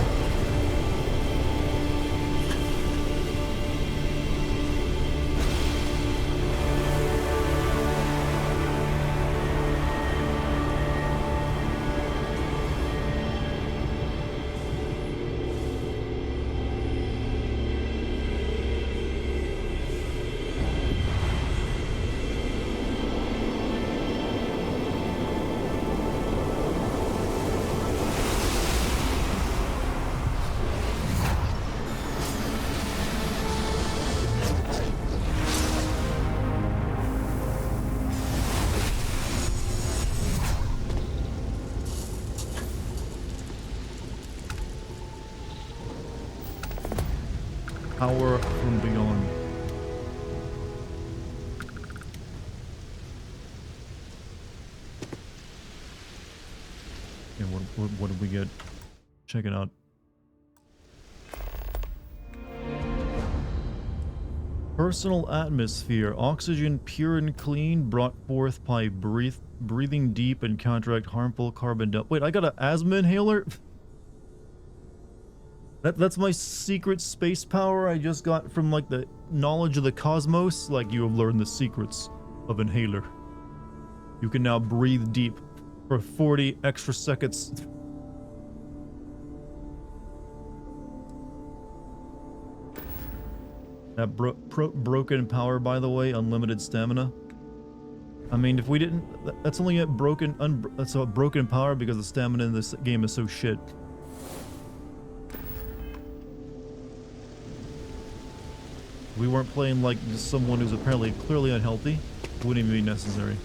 Power from beyond. Okay, what did we get? Check it out. Personal atmosphere. Oxygen pure and clean, brought forth by breathing deep and counteract harmful carbon dioxide. Wait, I got an asthma inhaler? That's my secret space power I just got from like the knowledge of the cosmos. Like, you have learned the secrets of inhaler. You can now breathe deep for 40 extra seconds. That broken power, by the way, unlimited stamina. I mean, if we didn't, that's only a that's a broken power because the stamina in this game is so shit. If we weren't playing like just someone who's apparently clearly unhealthy, it wouldn't even be necessary.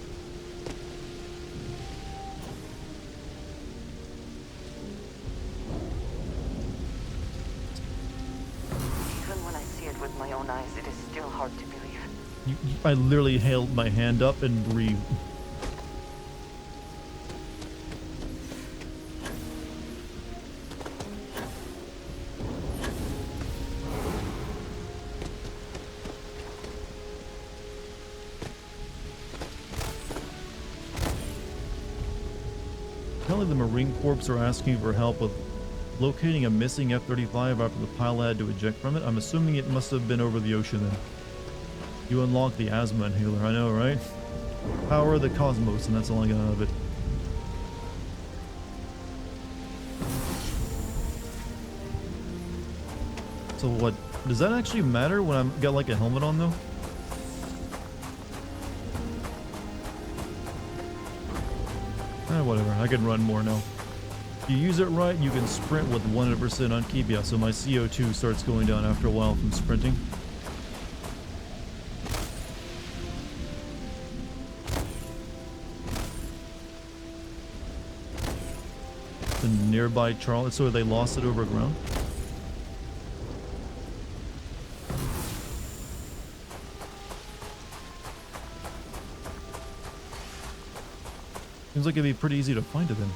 I literally held my hand up and breathed. Apparently the Marine Corps are asking for help with locating a missing F-35 after the pilot had to eject from it. I'm assuming it must have been over the ocean then. You unlock the asthma inhaler, I know, right? Power of the cosmos, and that's all I got out of it. So what, does that actually matter when I've got like a helmet on though? Whatever, I can run more now. If you use it right, you can sprint with 100% on keep. Yeah, so my CO2 starts going down after a while from sprinting. The nearby Charlie, so they lost it over ground? Seems like it'd be pretty easy to find it then.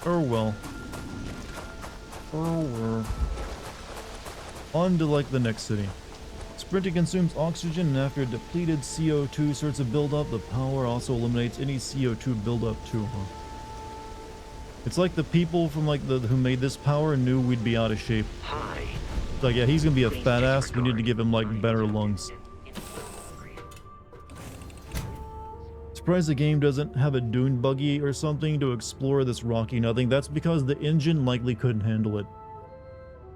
Oh well. Oh well. On to like the next city. Sprinting consumes oxygen, and after depleted CO2 starts to build up, the power also eliminates any CO2 buildup too, huh? It's like the people from like who made this power knew we'd be out of shape.
Hi.
Like, yeah, he's gonna be a fat ass. We need to give him like better lungs. Surprised the game doesn't have a dune buggy or something to explore this rocky nothing. That's because the engine likely couldn't handle it.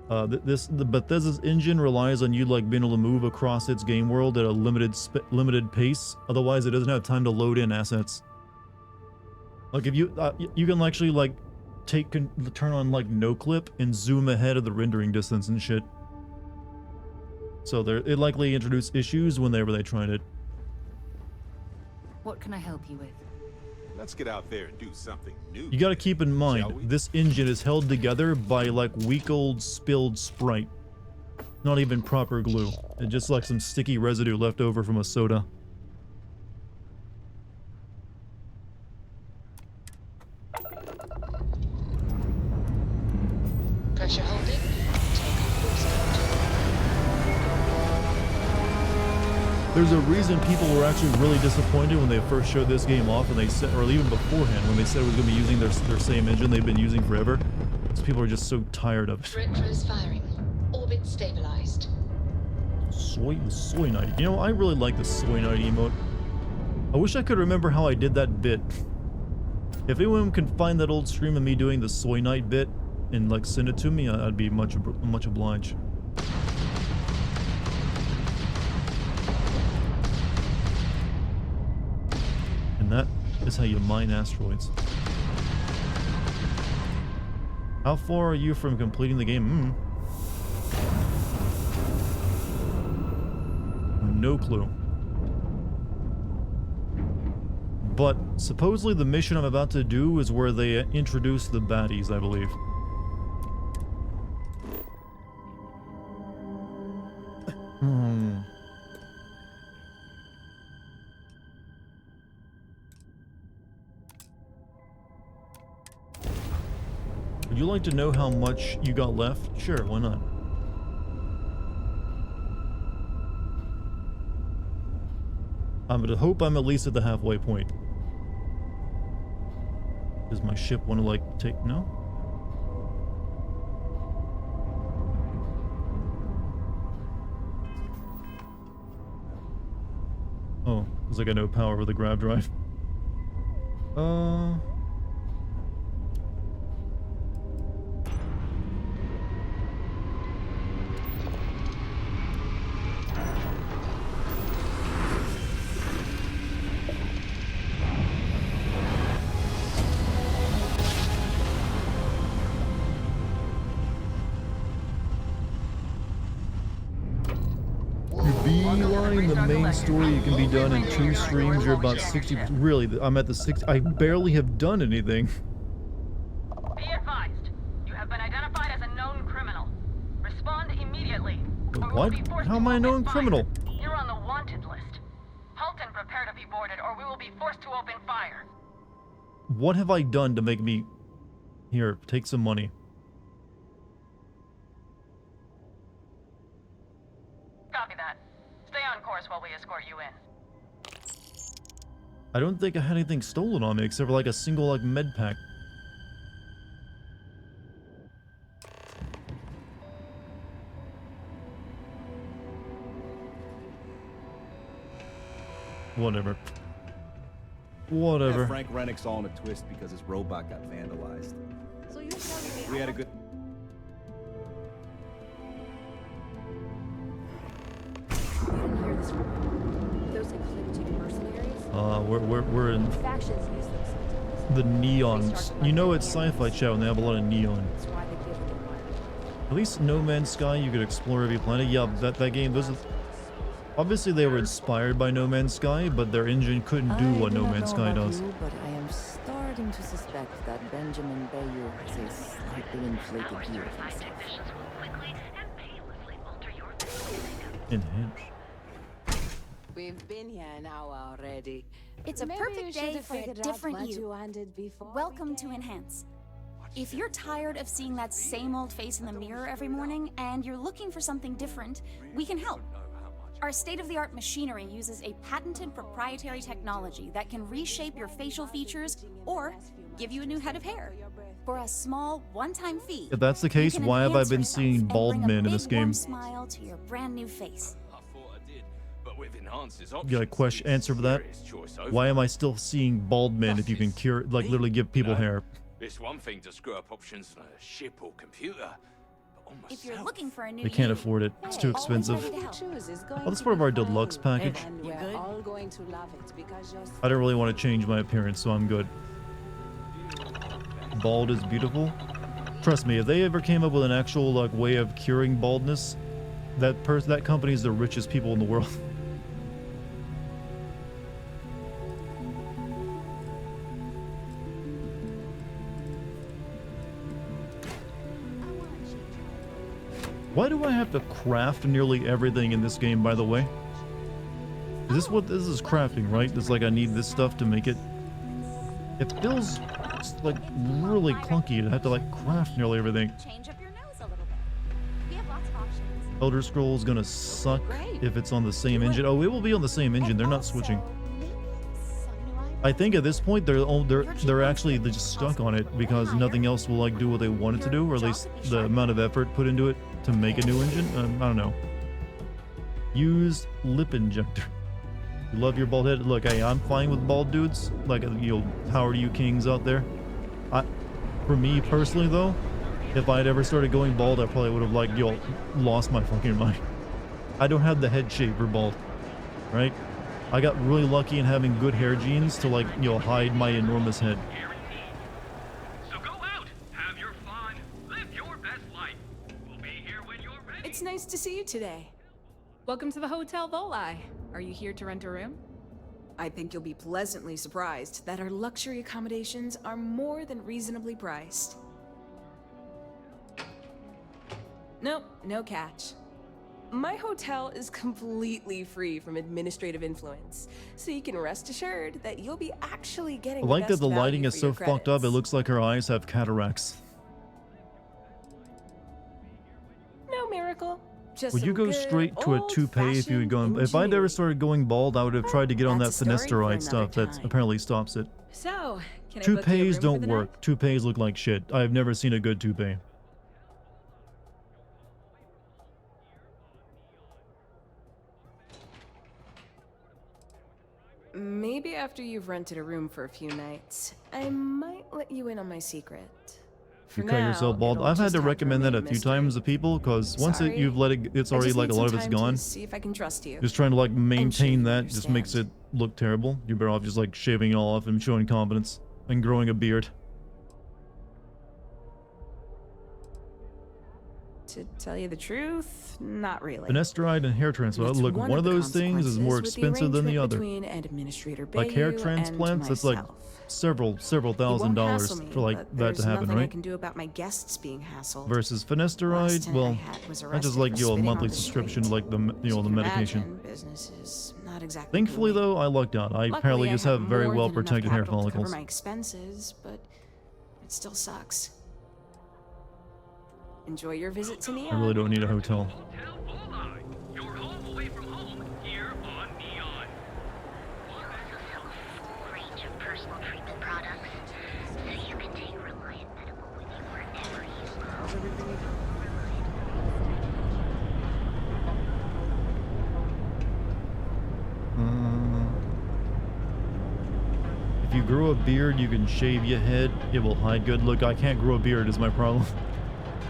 The Bethesda's engine relies on you like being able to move across its game world at a limited pace. Otherwise, it doesn't have time to load in assets. Like if you you can actually like turn on like no clip and zoom ahead of the rendering distance and shit. So it likely introduced issues whenever they tried it.
What can I help you with?
Let's get out there and do something new.
You gotta keep in mind, this engine is held together by like week old spilled Sprite. Not even proper glue. It's just like some sticky residue left over from a soda.
Pressure holding.
There's a reason people were actually really disappointed when they first showed this game off, and they said, or even beforehand, when they said it was going to be using their same engine they've been using forever. Because people are just so tired of it.
Retros firing. Orbit stabilized.
Soy night. You know, I really like the soy night emote. I wish I could remember how I did that bit. If anyone can find that old stream of me doing the soy night bit and like send it to me, I'd be much obliged. And that is how you mine asteroids. How far are you from completing the game? No clue. But supposedly the mission I'm about to do is where they introduce the baddies, I believe. you like to know how much you got left? Sure, why not? I'm gonna hope I'm at least at the halfway point. Does my ship want to like take no? Oh, looks like I no power with the grab drive. Beeline the main story. It can be done in 2 streams. You're about 60. Really, I'm at the 60. I barely have done anything.
Be advised, you have been identified as a known criminal. Respond immediately.
What? How am I a known criminal?
You're on the wanted list. Halt and prepare to be boarded, or we will be forced to open fire.
What have I done to make me... Here, take some money.
Copy that. Stay on course while we escort you in.
I don't think I had anything stolen on me except for like a single like med pack. Whatever. Whatever.
Yeah, Frank Rennick's all in a twist because his robot got vandalized.
So you're telling me
We had a good...
You didn't hear this from me. Those infiltrated mercenaries?
We're in
Factions use them sometimes.
the neons. You know it's sci-fi chat when they have a lot of neon.
That's why they give it a
At least No Man's Sky, you could explore every planet. Yeah, that game, those... Obviously they were inspired by No Man's Sky, but their engine couldn't do what No Man's Sky does.
But I am starting to suspect that Benjamin Bayou has a slightly inflated view of himself.
Enhance.
We've been here an hour already.
It's a perfect day for a different you. Welcome to Enhance. If you're tired of seeing that same old face in the mirror every morning and you're looking for something different, we can help. Our state-of-the-art machinery uses a patented proprietary technology that can reshape your facial features or give you a new head of hair. For a small, one-time fee.
If that's the case, why have I been seeing bald men in this game?
Smile to your brand new face.
You got a question answer for that? Why am I still seeing bald men if you can cure, like literally give people hair?
It's one thing to screw up options on a ship or computer.
If you're looking for a new
They can't afford it. It's too expensive. Oh, that's part of our deluxe package.
You good?
I don't really want to change my appearance, so I'm good. Bald is beautiful. Trust me, if they ever came up with an actual like way of curing baldness, that company is the richest people in the world. Why do I have to craft nearly everything in this game, by the way? Is this what this is crafting, right? It's like I need this stuff to make it... It feels like really clunky to have to like craft nearly everything.
Change up your nose a little bit. We have lots of options.
Elder Scrolls gonna suck if it's on the same engine. Oh, it will be on the same engine. They're not switching. I think at this point they're actually just stuck on it because nothing else will like do what they want it to do, or at least the amount of effort put into it to make a new engine. I don't know. Use lip injector. You love your bald head. Look, hey, I'm fine with bald dudes. Like, you know, power to you kings out there. For me personally though, if I'd ever started going bald, I probably would have like, yo, lost my fucking mind. I don't have the head shape for bald, right? I got really lucky in having good hair genes to like, you know, hide my enormous head.
So go out, have your fun, live your best life. We'll be here when you're ready.
It's nice to see you today. Welcome to the Hotel Volai. Are you here to rent a room? I think you'll be pleasantly surprised that our luxury accommodations are more than reasonably priced. Nope, no catch. My hotel is completely free from administrative influence, so you can rest assured that you'll be actually getting
I like
the
that the
best
lighting
value
is
for
so
your
fucked up, it looks like her eyes have cataracts.
miracle. Just
Would you
some
go
good,
straight to a toupee if you had gone? If I'd ever
ingenuity.
started going bald, I would have tried to get on that
That's a story for
finasteride
another
stuff that
time.
apparently stops it.
So, can I book you a
Toupees
room
don't
for the night?
work. Toupees look like shit. I've never seen a good toupee.
Maybe after you've rented a room for a few nights, I might let you in on my secret. For
You cut yourself
now,
bald.
it'll
I've had
just
to
have
recommend that a
remain
few
mystery.
times to people because once
Sorry.
you've let it, it's
I
already
just
like a
need
lot
some
of it's
time
gone.
to see if I can trust you.
Just trying to like
I'm sure
maintain
you
that just makes it
understand.
look terrible. You're better off just like shaving it all off and showing confidence and growing a beard.
To tell you the truth, not really.
Finasteride and hair transplant.
That's
Look, one of
the
those things is more
consequences with
expensive than the
arrangement
other.
between Administrator
Like hair
Bayou
transplants,
and
that's like
myself.
several
You
thousand
won't
dollars
hassle me,
for like
but
that
there's
to happen,
nothing I
right?
can do about my guests being hassled.
Versus
Last
finasteride,
tenant I
well,
had was
I just
arrested
like
for
you a
spitting on
monthly
the
subscription to
street.
like the
As you can
medication.
imagine, business is not exactly
Thankfully
booming.
though, I lucked out. I apparently
Luckily,
just
I
have very
more
well
than enough
protected hair
capital to cover
follicles.
my expenses, but it still sucks. Enjoy your visit to Neon.
I really don't need a hotel.
Range of personal treatment products, so you can take Reliant Medical with you wherever you go.
If you grow a beard, you can shave your head. It will hide good. Look, I can't grow a beard is my problem.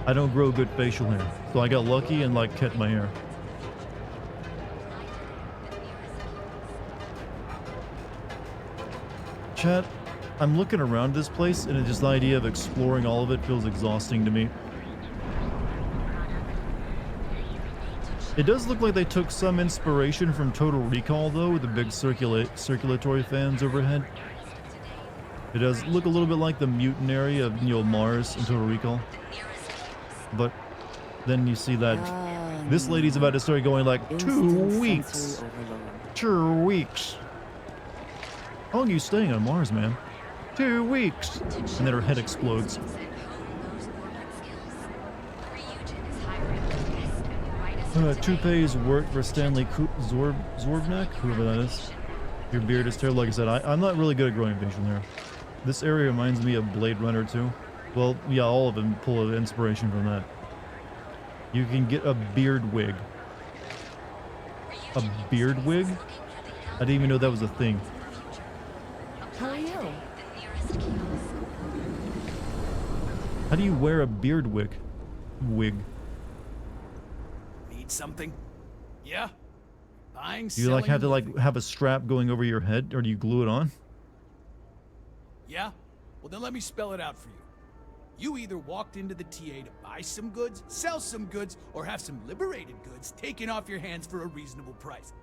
I don't grow good facial hair. So I got lucky and like kept my hair. Chat, I'm looking around this place and just the idea of exploring all of it feels exhausting to me. It does look like they took some inspiration from Total Recall though, with the big circulatory fans overhead. It does look a little bit like the mutant area of Mars in Total Recall. But then you see that this lady's about to start going like 2 weeks. 2 weeks. How long are you staying on Mars, man? 2 weeks. And then her head explodes. Toupees work for Stanley Zorbnek, whoever that is. Your beard is terrible. Like I said, I'm not really good at growing facial hair. This area reminds me of Blade Runner 2. Well, yeah, all of them pull inspiration from that. You can get a beard wig. A beard wig? I didn't even know that was a thing.
How are you?
How do you wear a beard wig?
Need something? Yeah? Buying,
Do you like have to
selling,
like have a strap going over your head, or do you glue it on?
Yeah? Well, then let me spell it out for you. You either walked into the TA to buy some goods, sell some goods, or have some liberated goods taken off your hands for a reasonable price.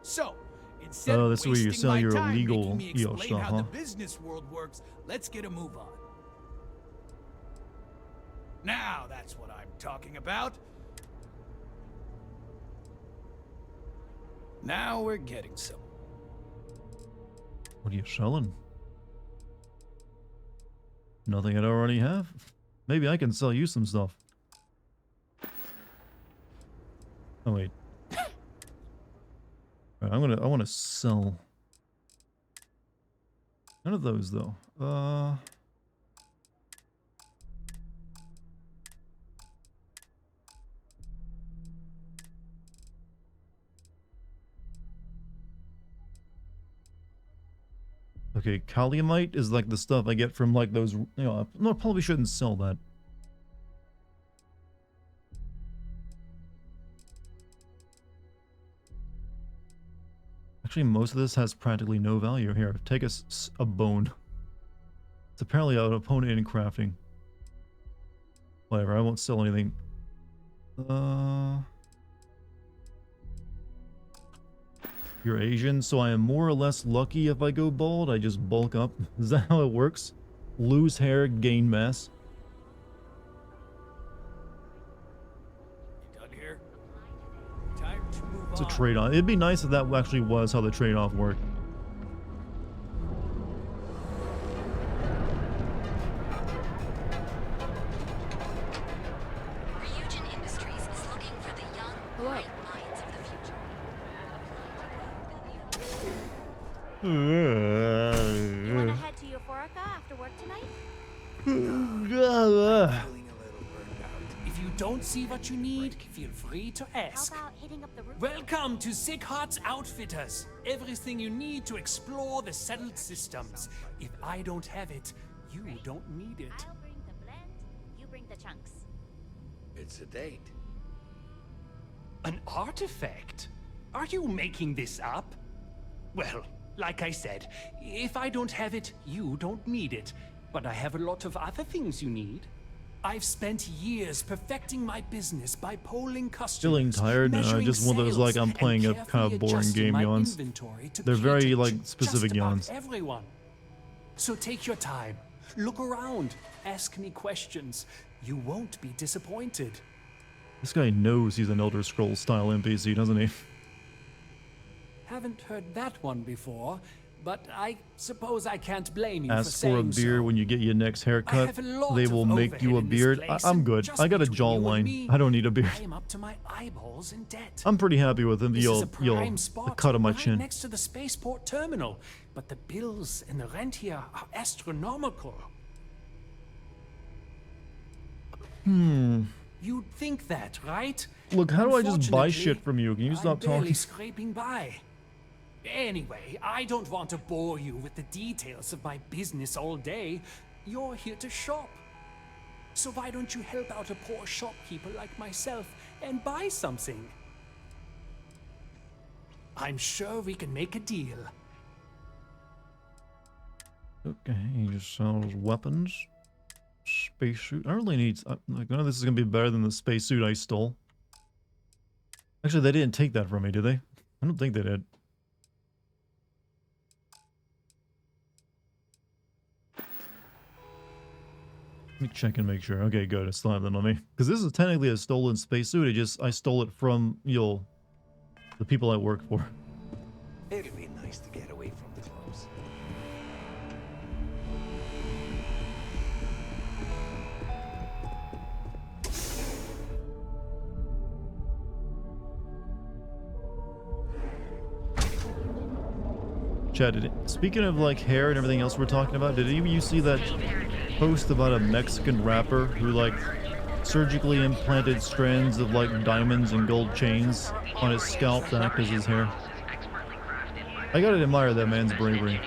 So, instead of
this is where you
wasting
sell
my
your
time
illegal
making me
EO
explain
stuff,
how
huh?
the business world works, let's get a move on. Now that's what I'm talking about. Now we're getting some.
What are you selling? Nothing I already have? Maybe I can sell you some stuff. Oh wait. Alright, I want to sell. None of those though. Okay, Kaliumite is like the stuff I get from like those, no, I probably shouldn't sell that. Actually, most of this has practically no value. Here, take a bone. It's apparently an opponent in crafting. Whatever, I won't sell anything. You're Asian, so I am more or less lucky if I go bald. I just bulk up. Is that how it works? Lose hair, gain mass.
You done here? Time to move
It's a
on.
trade-off. It'd be nice if that actually was how the trade-off worked.
Hello.
You wanna head to Euphorica after work tonight?
If you don't see what you need, feel free to ask.
How about hitting up the roof?
Welcome to Sickhart's Outfitters. Everything you need to explore the settled systems. If I don't have it, you don't need it.
I'll bring the blend, you bring the chunks.
It's a date.
An artifact? Are you making this up? Well, like I said, if I don't have it, you don't need it. But I have a lot of other things you need. I've spent years perfecting my business by polling customers.
Feeling tired? No, just one of those like I'm playing a kind of boring game yawns. They're very like specific yawns.
Everyone. So take your time. Look around. Ask me questions. You won't be disappointed.
This guy knows he's an Elder Scrolls style NPC, doesn't he?
Haven't heard that one before, but I suppose I can't blame you
Ask
for
for a
saying
beer
so.
when you get your next haircut.
have a lot
They
of
will make you a
overhead in this
beard.
place,
I'm
and
good.
just
I got a
between you and
jawline.
me,
I don't need a beard.
I am up to my eyeballs in debt.
I'm pretty happy with him.
This is
Yo,
a prime spot
the cut of my
right
chin.
next to the spaceport terminal, but the bills and the rent here are astronomical. You'd think that, right?
Look, how do I just buy
Unfortunately,
shit from you? Can you stop
I'm barely
talking?
scraping by. Anyway, I don't want to bore you with the details of my business all day. You're here to shop. So why don't you help out a poor shopkeeper like myself and buy something? I'm sure we can make a deal.
Okay, he just sells weapons. Spacesuit. I really need. Like, none of this is gonna be better than the spacesuit I stole. Actually, they didn't take that from me, did they? I don't think they did. Let me check and make sure. Okay, good. It's not that on me. Because this is technically a stolen spacesuit. I stole it from, the people I work for.
It'd be nice to get away from the clubs.
Chad, speaking of like hair and everything else we're talking about, did any of you see that post about a Mexican rapper who like surgically implanted strands of like diamonds and gold chains on his scalp to act as his hair? I gotta admire that man's bravery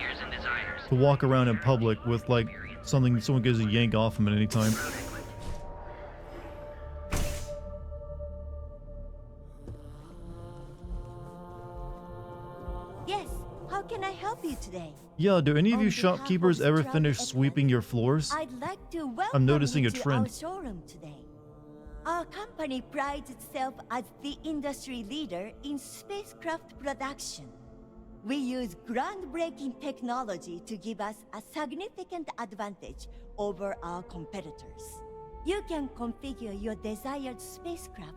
to walk around in public with like something someone gives a yank off him at any time.
Yes, how can I help you today?
Yeah, do any of you
On behalf
shopkeepers
of
ever
Stroud
finish
Edward,
sweeping your floors?
I'd like to welcome
I'm noticing
you
a
to
trend.
our showroom today. Our company prides itself as the industry leader in spacecraft production. We use groundbreaking technology to give us a significant advantage over our competitors. You can configure your desired spacecraft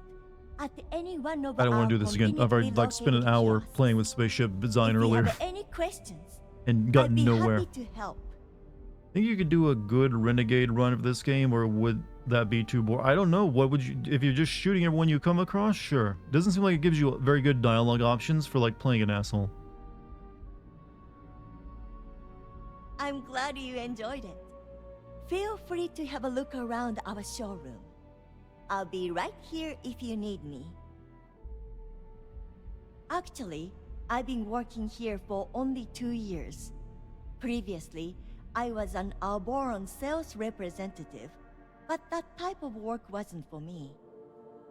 at any one of
I don't
our
want to do this again. I've already like spent an hour playing with spaceship design
If you
earlier
have any questions,
and got
I'd be
nowhere.
happy to help.
Think you could do a good renegade run of this game, or would that be too boring? I don't know. What would you, if you're just shooting everyone you come across? Sure. Doesn't seem like it gives you very good dialogue options for like playing an asshole.
I'm glad you enjoyed it. Feel free to have a look around our showroom. I'll be right here if you need me. Actually, I've been working here for only 2 years. Previously, I was an Alboron sales representative, but that type of work wasn't for me.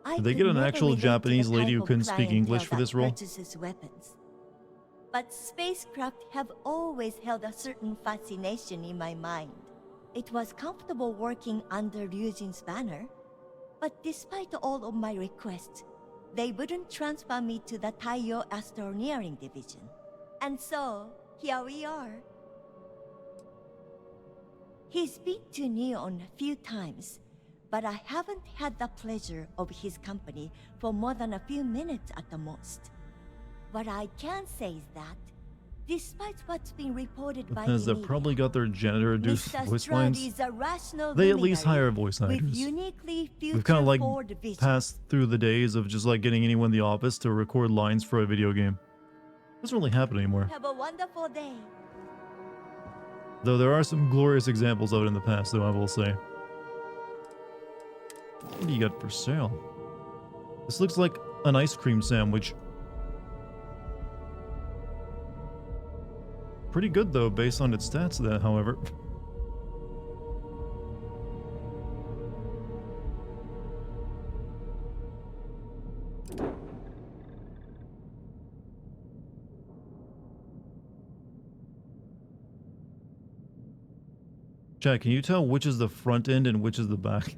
Did they get an actual Japanese lady who couldn't speak English for this role?
Weapons. But spacecraft have always held a certain fascination in my mind. It was comfortable working under Ryujin's banner, but despite all of my requests, they wouldn't transfer me to the Taiyo Astroneering Division. And so, here we are. He's been to Neon a few times, but I haven't had the pleasure of his company for more than a few minutes at the most. What I can say is that Despite what's being reported by
Bethesda
the
probably got their janitor to do
Mr.
voice
Strud
lines.
is a rational
They at least
luminary
hire voice
with
actors.
uniquely
We've kind of like
future-forward vision.
passed through the days of just like getting anyone in the office to record lines for a video game. Doesn't really happen anymore.
Have a wonderful day.
Though there are some glorious examples of it in the past, though, I will say. What do you got for sale? This looks like an ice cream sandwich. Pretty good, though, based on its stats, that, however. Chat, can you tell which is the front end and which is the back?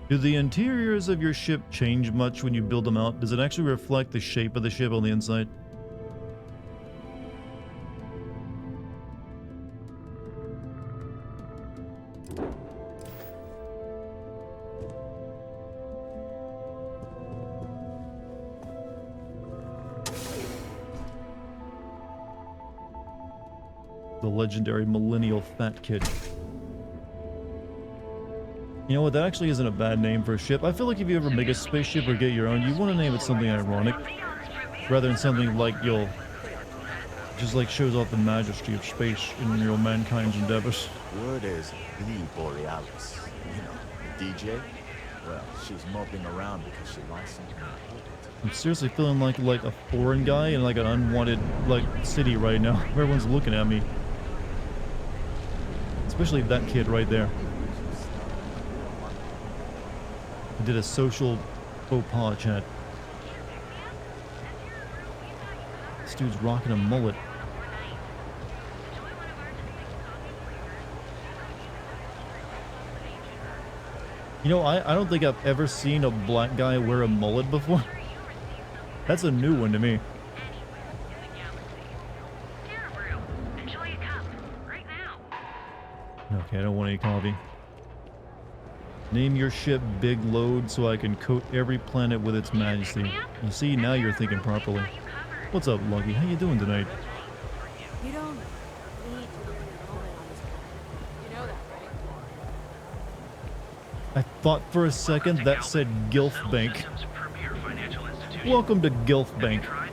Do the interiors of your ship change much when you build them out? Does it actually reflect the shape of the ship on the inside? The legendary millennial fat kid. You know what, that actually isn't a bad name for a ship. I feel like if you ever make a spaceship or get your own, you want to name it something ironic, rather than something like you'll just like shows off the majesty of space in your mankind's endeavors.
Word is the Borealis. You know, the DJ? Well, she's moping around because she likes something important.
I'm seriously feeling like a foreign guy in like an unwanted like city right now. Everyone's looking at me. Especially that kid right there. I did a social faux pas, chat. This dude's rocking a mullet. You know, I don't think I've ever seen a black guy wear a mullet before. That's a new one to me. Okay, I don't want any coffee. Name your ship Big Load so I can coat every planet with its majesty. You see, now you're thinking properly. What's up, Lucky? How you doing tonight?
You don't need to look at the moment on this planet. You know that, right?
I thought for a second that said Gilf Bank. Welcome to Gilf Bank. I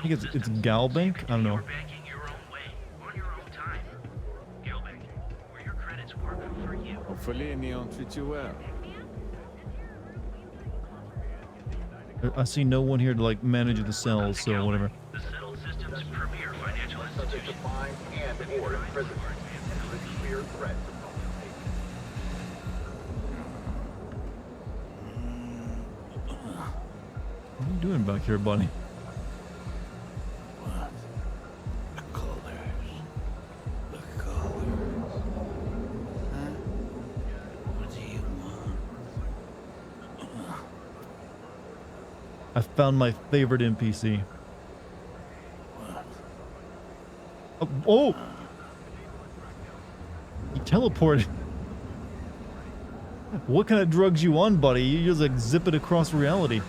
think it's Gal Bank? I don't know.
Hopefully Neon treats you well.
I see no one here to like manage the cells, so whatever.
The settled system's premier financial institution. And order prison. Clear threat.
What are you doing back here, buddy? I found my favorite NPC. Oh! He teleported. What kind of drugs you on, buddy? You just like zip it across reality.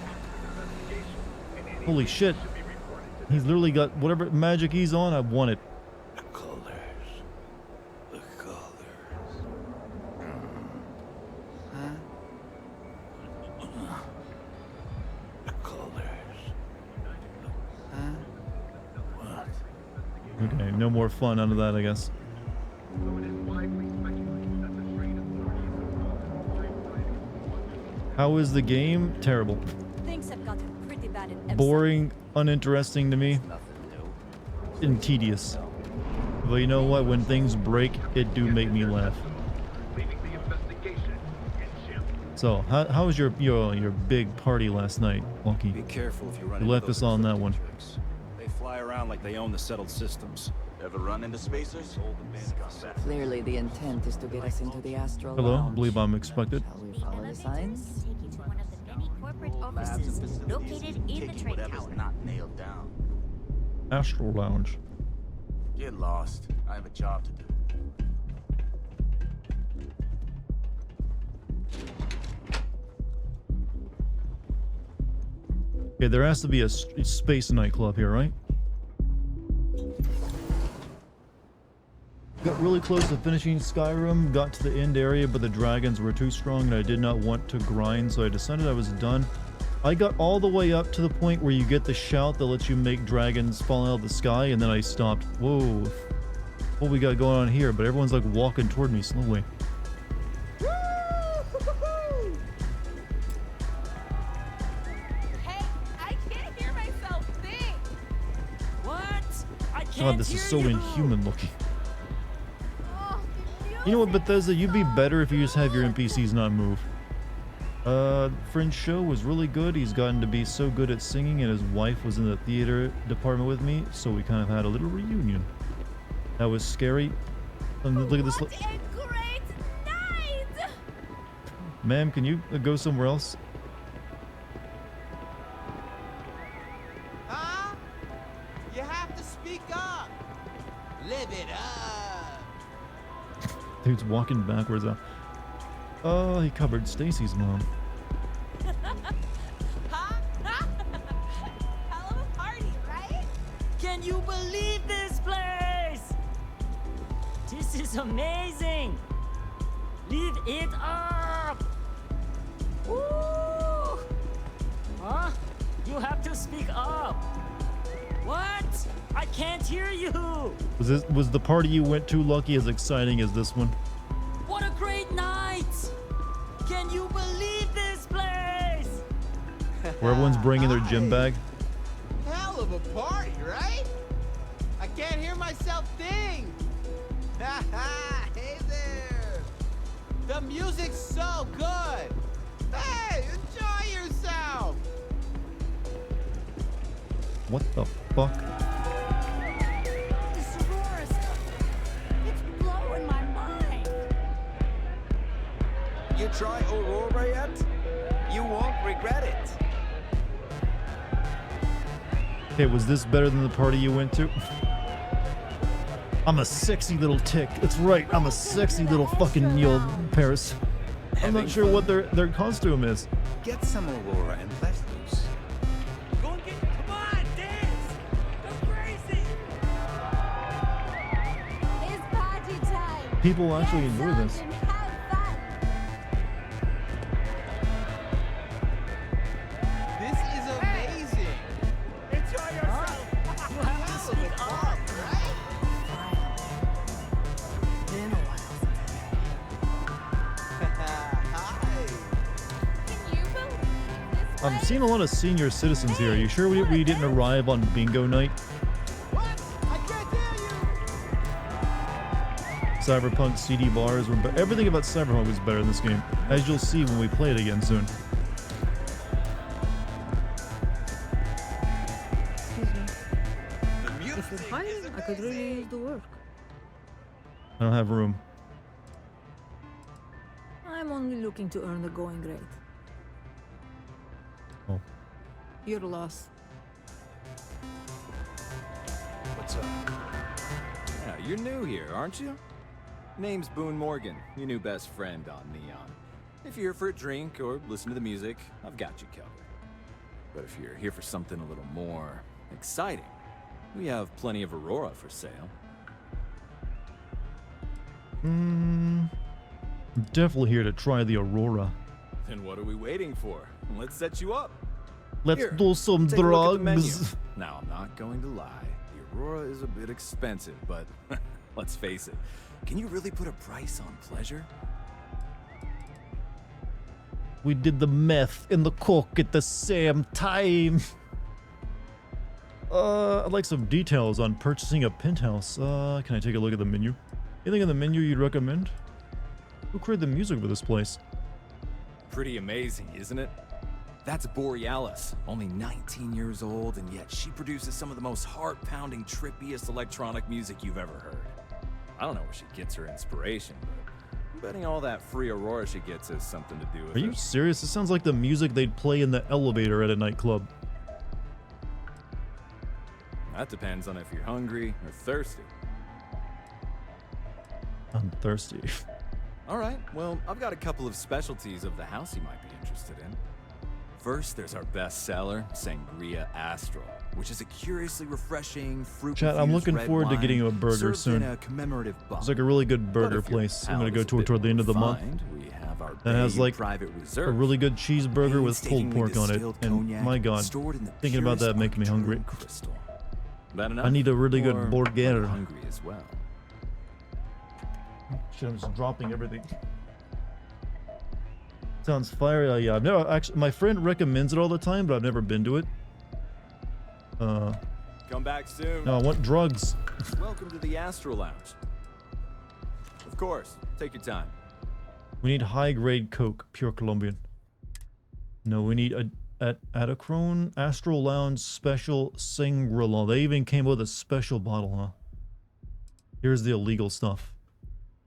Holy shit. He's literally got whatever magic he's on, I want it. Okay, no more fun out of that, I guess. How is the game? Terrible.
Things have gotten pretty bad in Epsilon.
Boring, uninteresting to me, and tedious. But you know what? When things break, it do make me laugh. So, how was your big party last night, Lucky?
Be careful if you run
You
into
left
those
us on that one.
tricks. They fly around like they own the settled systems.
Ever run into spacers?
Clearly the intent is to get us into the astral
Hello,
lounge.
believe I'm expected.
Shall we follow the signs?
corporate offices located in the trade tower.
Not nailed down.
Astral Lounge.
Get lost. I have a job to do.
Okay, there has to be a space nightclub here, right? Got really close to finishing Skyrim, got to the end area, but the dragons were too strong and I did not want to grind, so I decided I was done. I got all the way up to the point where you get the shout that lets you make dragons fall out of the sky, and then I stopped. Whoa. What we got going on here? But everyone's like walking toward me slowly.
Hey, I can't hear myself think. What? I can't
God, this is so inhuman looking. You know what, Bethesda, you'd be better if you just have your NPCs not move. Friend's show was really good. He's gotten to be so good at singing, and his wife was in the theater department with me, so we kind of had a little reunion. That was scary. Look at this.
What a great night!
Ma'am, can you go somewhere else?
Huh? You have to speak up. Live it up.
Dude's walking backwards now. Oh, he covered Stacy's mom.
Hell of a party, right?
Can you believe this place? This is amazing. Live it up. Woo! Huh? You have to speak up. What? I can't hear you.
Was the party you went to, Lucky, as exciting as this one?
What a great night! Can you believe this place?
Where everyone's bringing their gym bag?
Hell of a party, right? I can't hear myself think. Hey there. The music's so good. Hey, enjoy yourself.
What the fuck?
This Aurora stuff, it's blowing my mind.
You try Aurora yet? You won't regret it.
Okay, was this better than the party you went to? I'm a sexy little tick. That's right, I'm a sexy little fucking Neil Paris. I'm not sure what their costume is.
Get some Aurora and let loose.
Come on, dance! Go crazy! It's party time!
People actually enjoy this.
This is amazing. Enjoy yourself.
You have to speak up.
Been a while. Can you believe this?
I'm seeing a lot of senior citizens here. Are you sure we didn't arrive on bingo night? Cyberpunk CD bars were everything about Cyberpunk was better in this game, as you'll see when we play it again soon.
If you're hiring, I could really use the work.
I don't have room.
I'm only looking to earn the going rate.
Oh.
Your loss.
What's up? Yeah, you're new here, aren't you? Name's Boone Morgan, your new best friend on Neon. If you're here for a drink or listen to the music, I've got you covered. But if you're here for something a little more exciting, we have plenty of Aurora for sale.
I'm definitely here to try the Aurora.
Then what are we waiting for? Let's set you up.
Let's
Here,
do some
take a look at the menu.
drugs.
Now, I'm not going to lie. The Aurora is a bit expensive, but let's face it. Can you really put a price on pleasure?
We did the meth and the coke at the same time. I'd like some details on purchasing a penthouse. Can I take a look at the menu? Anything on the menu you'd recommend? Who created the music for this place?
Pretty amazing, isn't it? That's Borealis, only 19 years old, and yet she produces some of the most heart-pounding, trippiest electronic music you've ever heard. I don't know where she gets her inspiration, but Betting all that free Aurora she gets has something to do with
Are
it.
you serious? It sounds like the music they'd play in the elevator at a nightclub.
That depends on if you're hungry or thirsty.
I'm thirsty.
All right, well, I've got a couple of specialties of the house you might be interested in. First, there's our best seller, Sangria Astral, which is a curiously refreshing fruit.
Chat, I'm looking forward to getting you a burger soon.
In a commemorative
It's like a really good burger place. I'm gonna go to toward the end of the month.
We have our
That has like
private
a really good cheeseburger with pulled pork on it. And my god, thinking about that making me hungry. I need a really good burger.
Hungry as well.
Shit, I'm just dropping everything. Sounds fire. Yeah, I've never actually. My friend recommends it all the time, but I've never been to it.
Come back soon.
No, I want drugs.
Welcome to the Astral Lounge. Of course, take your time.
We need high-grade Coke, pure Colombian. No, we need a Adachrone Astral Lounge Special Sangria. They even came with a special bottle, huh? Here's the illegal stuff.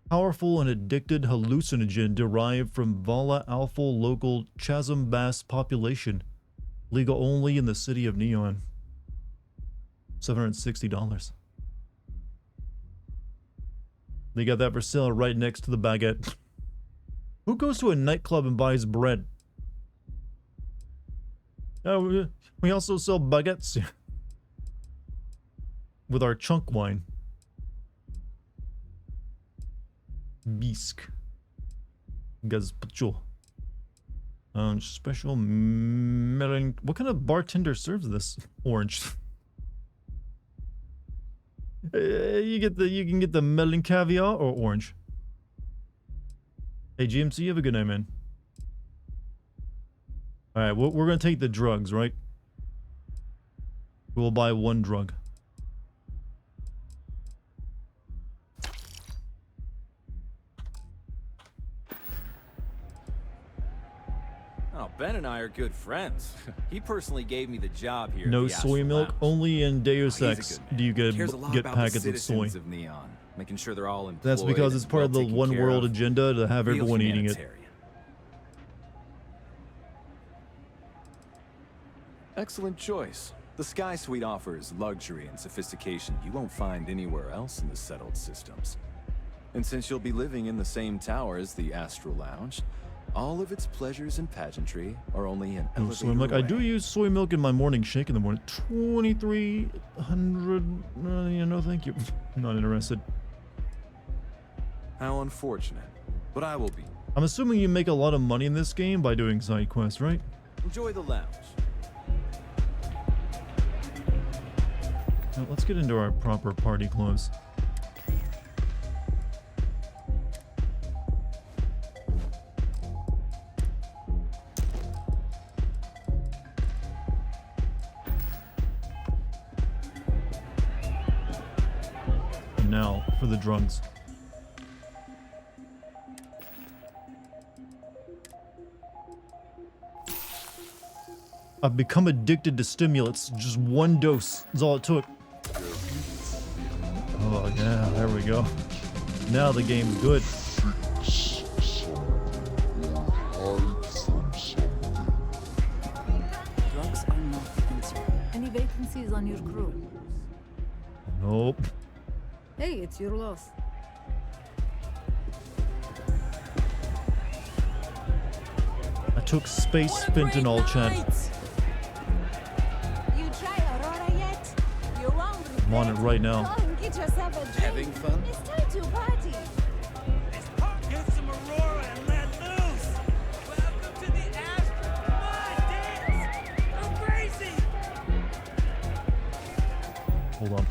Powerful and addicted hallucinogen derived from Vala Alpha local Chasm Bass population. Legal only in the city of Neon. $760. They got that for sale right next to the baguette. Who goes to a nightclub and buys bread? We also sell baguettes with our chunk wine. Bisque. Gazpacho. Special melon. What kind of bartender serves this? Orange. You can get the melon caviar or orange. Hey GMC, you have a good night, man. All right, we're gonna take the drugs, right? We'll buy one drug.
Oh, Ben and I are good friends. He personally gave me the job here.
No
at the
soy
Astral
milk.
Lounge.
Only in Deus
He's a
Ex
good man.
do you
Cares a lot
get
about
packets
the
of soy.
citizens of Neon, making sure they're all employed.
That's because it's
and
part
well
of the
taken
one
care
world
of.
agenda to have
Real
everyone eating it.
humanitarian. Excellent choice. The Sky Suite offers luxury and sophistication you won't find anywhere else in the settled systems. And since you'll be living in the same tower as the Astral Lounge, all of its pleasures and pageantry are only an
No
elevator
soy milk. I do
away.
use soy milk in my morning shake in the morning. 2,300. Yeah, no, thank you. Not interested.
How unfortunate. But I will be.
I'm assuming you make a lot of money in this game by doing side quests, right?
Enjoy the lounge.
Now, let's get into our proper party clothes. Now for the drugs. I've become addicted to stimulants. Just one dose is all it took. Oh yeah, there we go. Now the game's good.
Drugs are not the concern. Any vacancies on your crew?
Nope.
Hey, it's your loss.
I took space fentanyl, chat.
You try Aurora yet? You won't
I'm on it right now.
Go and get yourself a drink.
Having fun?
It's time to party.
Get some Aurora and let loose! Welcome to the Astral! Come on, dance! Go crazy!
Hold on.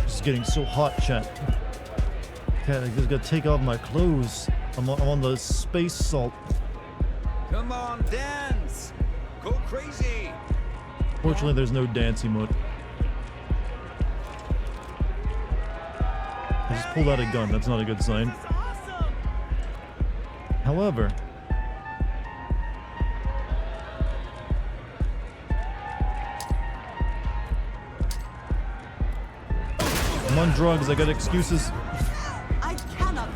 It's getting so hot, chat. Okay, I just gotta take off my clothes. I'm on the space salt.
Come on, dance! Go crazy!
Fortunately, there's no dancing mode. I just pulled out a gun. That's not a good sign. I'm on drugs, I got excuses.
I cannot.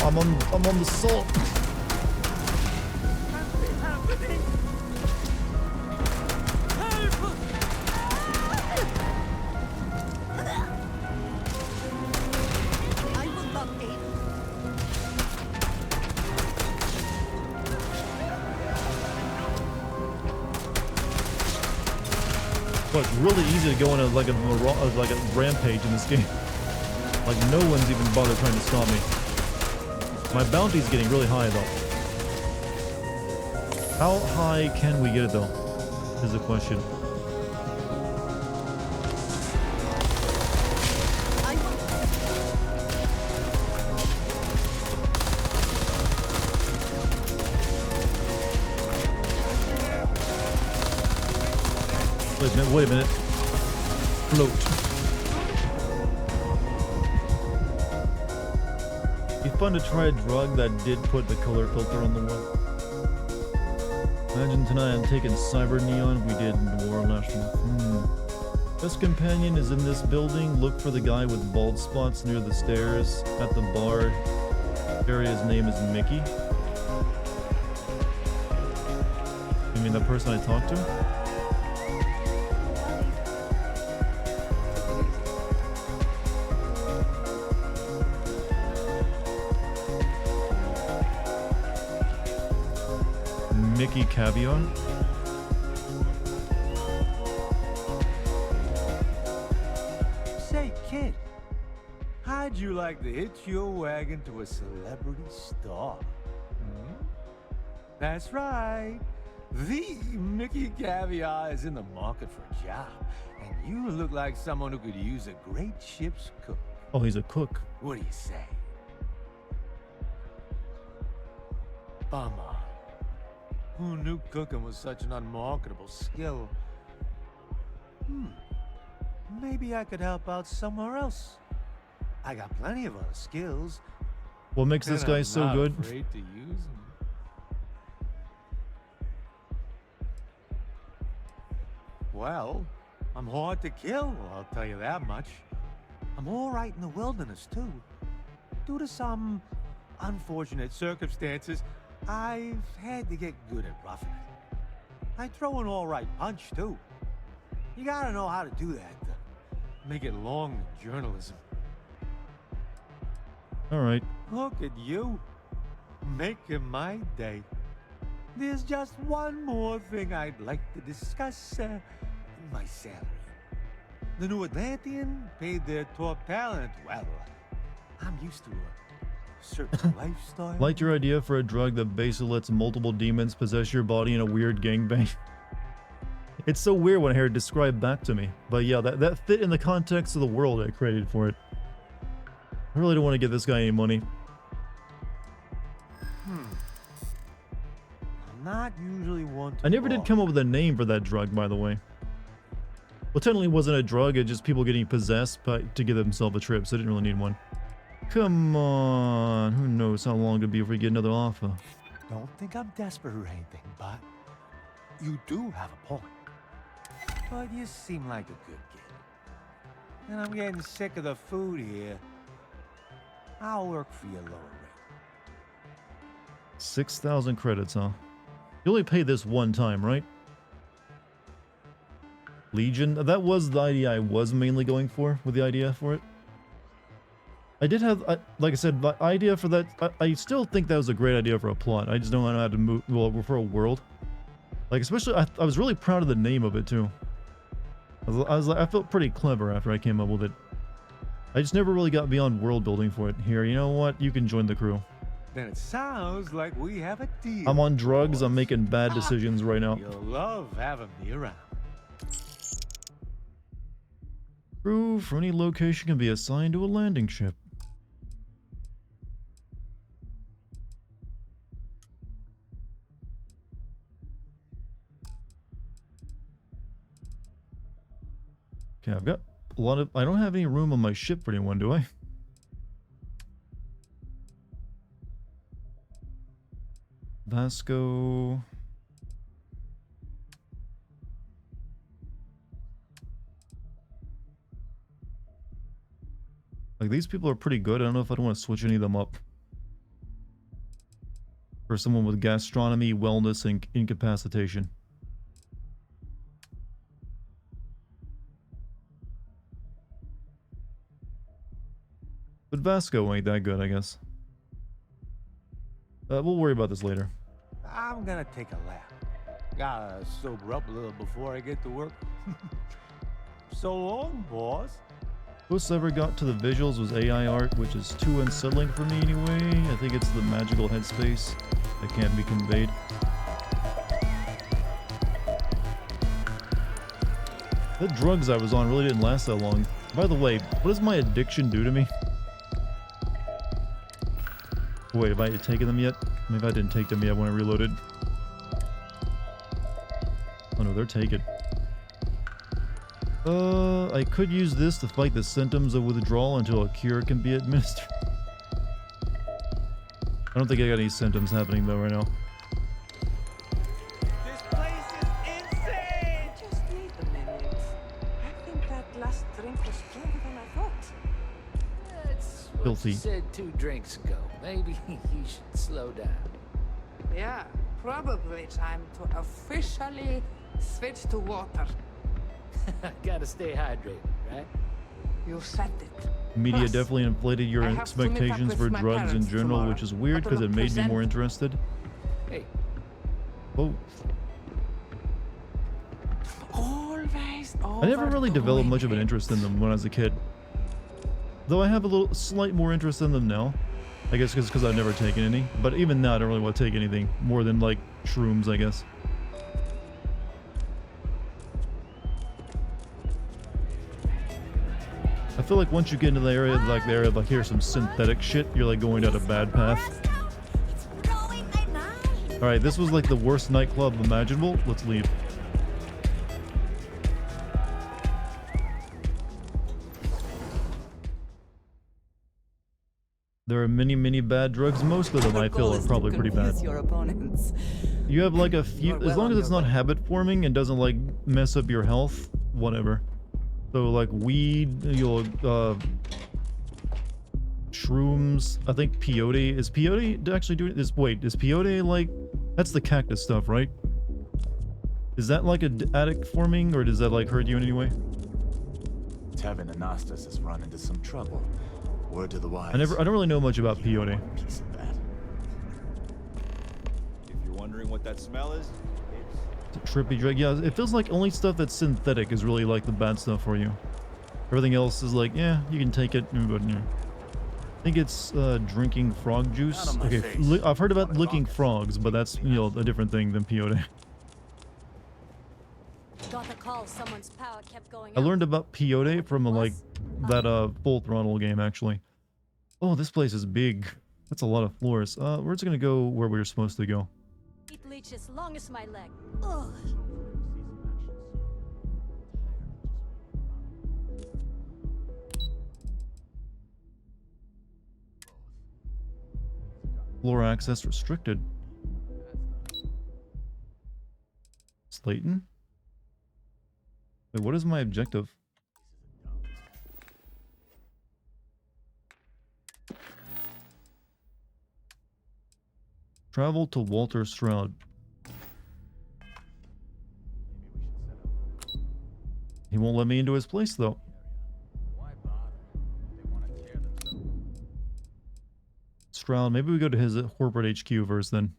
I'm on the salt.
I will not aid.
Well, it's really easy to go on a rampage in this game. Like no one's even bothered trying to stop me. My bounty's getting really high though. How high can we get it though? Is the question. Wait a minute. Float. It'd be fun to try a drug that did put the color filter on the one. Imagine tonight I'm taking cyber neon we did in War last month. Best companion is in this building. Look for the guy with bald spots near the stairs at the bar. Area's name is Mickey. You mean the person I talked to? Mickey Caviar?
Say, kid, how'd you like to hitch your wagon to a celebrity star? Hmm? That's right. The Mickey Caviar is in the market for a job, and you look like someone who could use a great ship's cook.
Oh, he's a cook.
What do you say? Bummer. Who knew cooking was such an unmarketable skill? Maybe I could help out somewhere else. I got plenty of other skills.
What makes this guy so good?
Afraid to use them. Well, I'm hard to kill, I'll tell you that much. I'm all right in the wilderness, too. Due to some unfortunate circumstances, I've had to get good at roughing it. I throw an all right punch, too. You gotta know how to do that to make it long in journalism.
All right.
Look at you, making my day. There's just one more thing I'd like to discuss, my salary. The New Atlantean paid their top talent well. I'm used to a certain lifestyle.
Like your idea for a drug that basically lets multiple demons possess your body in a weird gangbang. It's so weird when I hear it described back to me. But yeah, that fit in the context of the world I created for it. I really don't want to give this guy any money.
I'm not usually one to
I never did come up with a name for that drug, by the way. Well, technically it wasn't a drug, it's just people getting possessed to give themselves a trip, so I didn't really need one. Come on, who knows how long it'll be if we get another offer.
Don't think I'm desperate or anything, but you do have a point. But you seem like a good kid. And I'm getting sick of the food here. I'll work for your lower rate.
6,000 credits, huh? You only pay this one time, right? Legion? That was the idea I was mainly going for, with the idea for it. I did have, like I said, the idea for that, I still think that was a great idea for a plot. I just don't know how to move, well, for a world. Like, especially, I was really proud of the name of it, too. I felt pretty clever after I came up with it. I just never really got beyond world building for it. Here, you know what? You can join the crew.
Then it sounds like we have a deal.
I'm on drugs, I'm making bad decisions right now.
You'll love having me around.
Crew for any location can be assigned to a landing ship. Okay, I've got a lot of... I don't have any room on my ship for anyone, do I? Vasco... Like, these people are pretty good. I don't know if I'd want to switch any of them up. For someone with gastronomy, wellness, and incapacitation. But Vasco ain't that good, I guess. We'll worry about this later.
I'm gonna take a lap. Gotta sober up a little before I get to work. So long, boss.
Closest I ever got to the visuals was AI art, which is too unsettling for me anyway. I think it's the magical headspace that can't be conveyed. The drugs I was on really didn't last that long. By the way, what does my addiction do to me? Wait, have I taken them yet? Maybe I didn't take them yet when I reloaded. Oh no, they're taken. I could use this to fight the symptoms of withdrawal until a cure can be administered. I don't think I got any symptoms happening though right now.
This place is insane! Just need a minute. I think that last drink was stronger than I thought.
That's what
Filthy.
you said 2 drinks ago. Maybe you should slow down.
Yeah, probably time to officially switch to water.
Gotta stay hydrated, right?
You said it.
Media
Plus,
definitely inflated your
I have to meet up
expectations
with
for
my
drugs in
parents
general,
tomorrow.
which is weird
But
because it made me more
present-
interested.
Hey.
Oh.
Always
I never really developed much of an interest in them when I was a kid. Though I have a slight more interest in them now. I guess because I've never taken any. But even now, I don't really want to take anything more than, like, shrooms, I guess. I feel like once you get into the area, like here's some synthetic shit, you're like going down a bad path. Alright, this was like the worst nightclub imaginable. Let's leave. There are many bad drugs. Most of them I feel are probably pretty bad.
Your opponents.
You have like a few, as long as it's not habit forming and doesn't like mess up your health, whatever. So like weed, shrooms, I think peyote. Is peyote actually doing this? Wait, is peyote like, that's the cactus stuff, right? Is that like a addict forming, or does that like hurt you in any way?
Tevin Anastas has run into some trouble. Word to the wise.
I don't really know much about peyote.
Piece of that.
If you're wondering what that smell is,
It's a trippy drug. Yeah, it feels like only stuff that's synthetic is really like the bad stuff for you. Everything else is like, yeah, you can take it, but yeah. I think it's drinking frog juice. Okay, I've heard about licking frogs, but that's, you know, a different thing than peyote.
Got a call. Someone's power kept going
I
out.
learned about peyote from like that Full Throttle game actually. Oh, this place is big. That's a lot of floors. We're just gonna go where we were supposed to go.
It reached as long as my leg. Ugh.
Floor access restricted. Slayton? Wait, what is my objective? Travel to Walter Stroud. He won't let me into his place though. Stroud, maybe we go to his corporate HQ first then.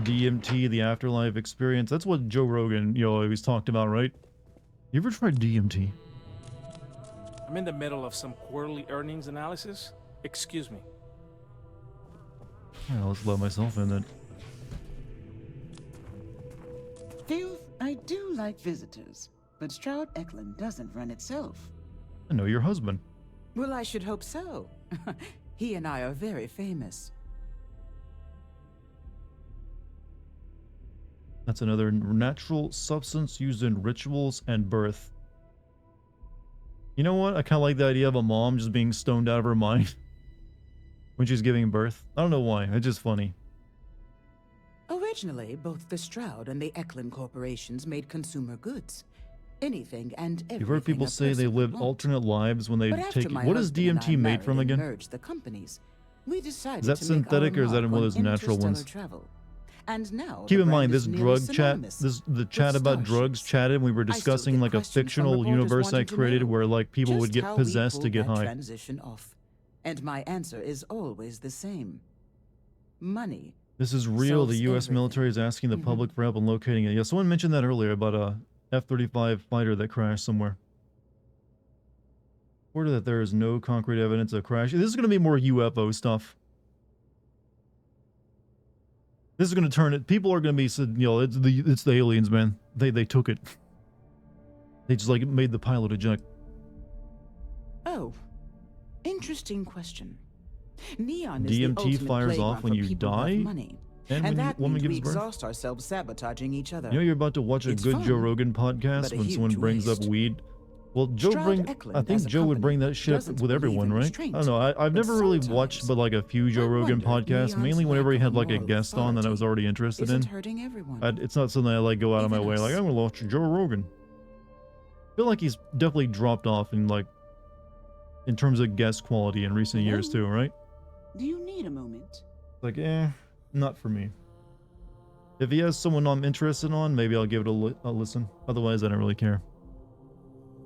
DMT, the afterlife experience. That's what Joe Rogan, you know, always talked about, right? You ever tried DMT?
I'm in the middle of some quarterly earnings analysis. Excuse me.
Yeah, let's let myself in then.
Filth, I do like visitors, but Stroud Eklund doesn't run itself.
I know your husband.
Well, I should hope so. He and I are very famous.
That's another natural substance used in rituals and birth. You know what? I kind of like the idea of a mom just being stoned out of her mind when she's giving birth. I don't know why. It's just funny.
Originally, both the Stroud and the Eklund corporations made consumer goods. Anything and everything.
You've heard people say they lived alternate lives when they take. What is DMT made from again?
Merged the companies. We decided
Is that synthetic or is that one of those natural ones?
Travel. And now
Keep in mind, this drug chat, the chat about drugs chatted. We were discussing like a fictional universe I created where like people would get possessed to get high.
Transition off. And my answer is always the same. Money.
This is real. The U.S. military is asking the public for help in locating it. Yeah, someone mentioned that earlier about a F-35 fighter that crashed somewhere. Order that there is no concrete evidence of crash. This is going to be more UFO stuff. This is going to turn it. People are going to be, you know, it's the aliens, man. They took it. They just like made the pilot eject.
Oh, interesting question. Neon is
DMT
the
fires off when you die,
money.
and when
that
a woman
means we
gives birth.
exhaust ourselves sabotaging each other.
You know you're about to watch a good
fun,
Joe Rogan podcast when someone brings up weed. Well, I think Joe would bring that shit up with everyone, right? I don't know. I've never really watched but like a few Joe Rogan podcasts, mainly whenever he had like a guest on that I was already interested in. It's not something I like go out of my way, like I'm gonna watch Joe Rogan. I feel like he's definitely dropped off in like, in terms of guest quality in recent years too, right?
Do you need a moment?
Like, not for me. If he has someone I'm interested on, maybe I'll give it a listen. Otherwise, I don't really care.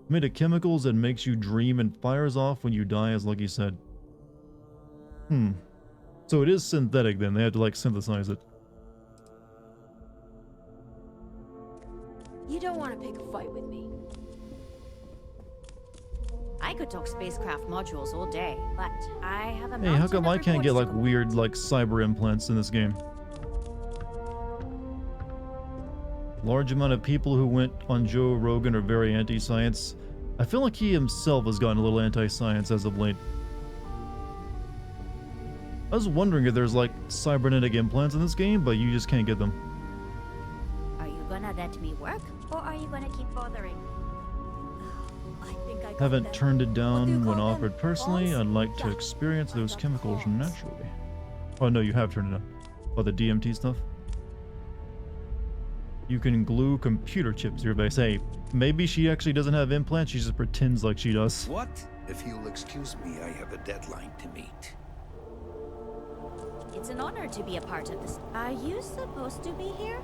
Made of chemicals that makes you dream and fires off when you die, as Lucky said. So it is synthetic then. They had to like synthesize it.
You don't want to pick a fight with me.
I could talk spacecraft modules all day, but I have a
Hey, how come I can't get like weird like cyber implants in this game? Large amount of people who went on Joe Rogan are very anti-science. I feel like he himself has gotten a little anti-science as of late. I was wondering if there's like cybernetic implants in this game, but you just can't get them.
Are you gonna let me work, or are you gonna keep bothering?
Haven't turned it down when offered personally. I'd like to experience those chemicals naturally. Oh no, you have turned it down. Oh, the DMT stuff? You can glue computer chips to your base. Hey, maybe she actually doesn't have implants, she just pretends like she does.
What? If you'll excuse me, I have a deadline to meet.
It's an honor to be a part of this. Are you supposed to be here?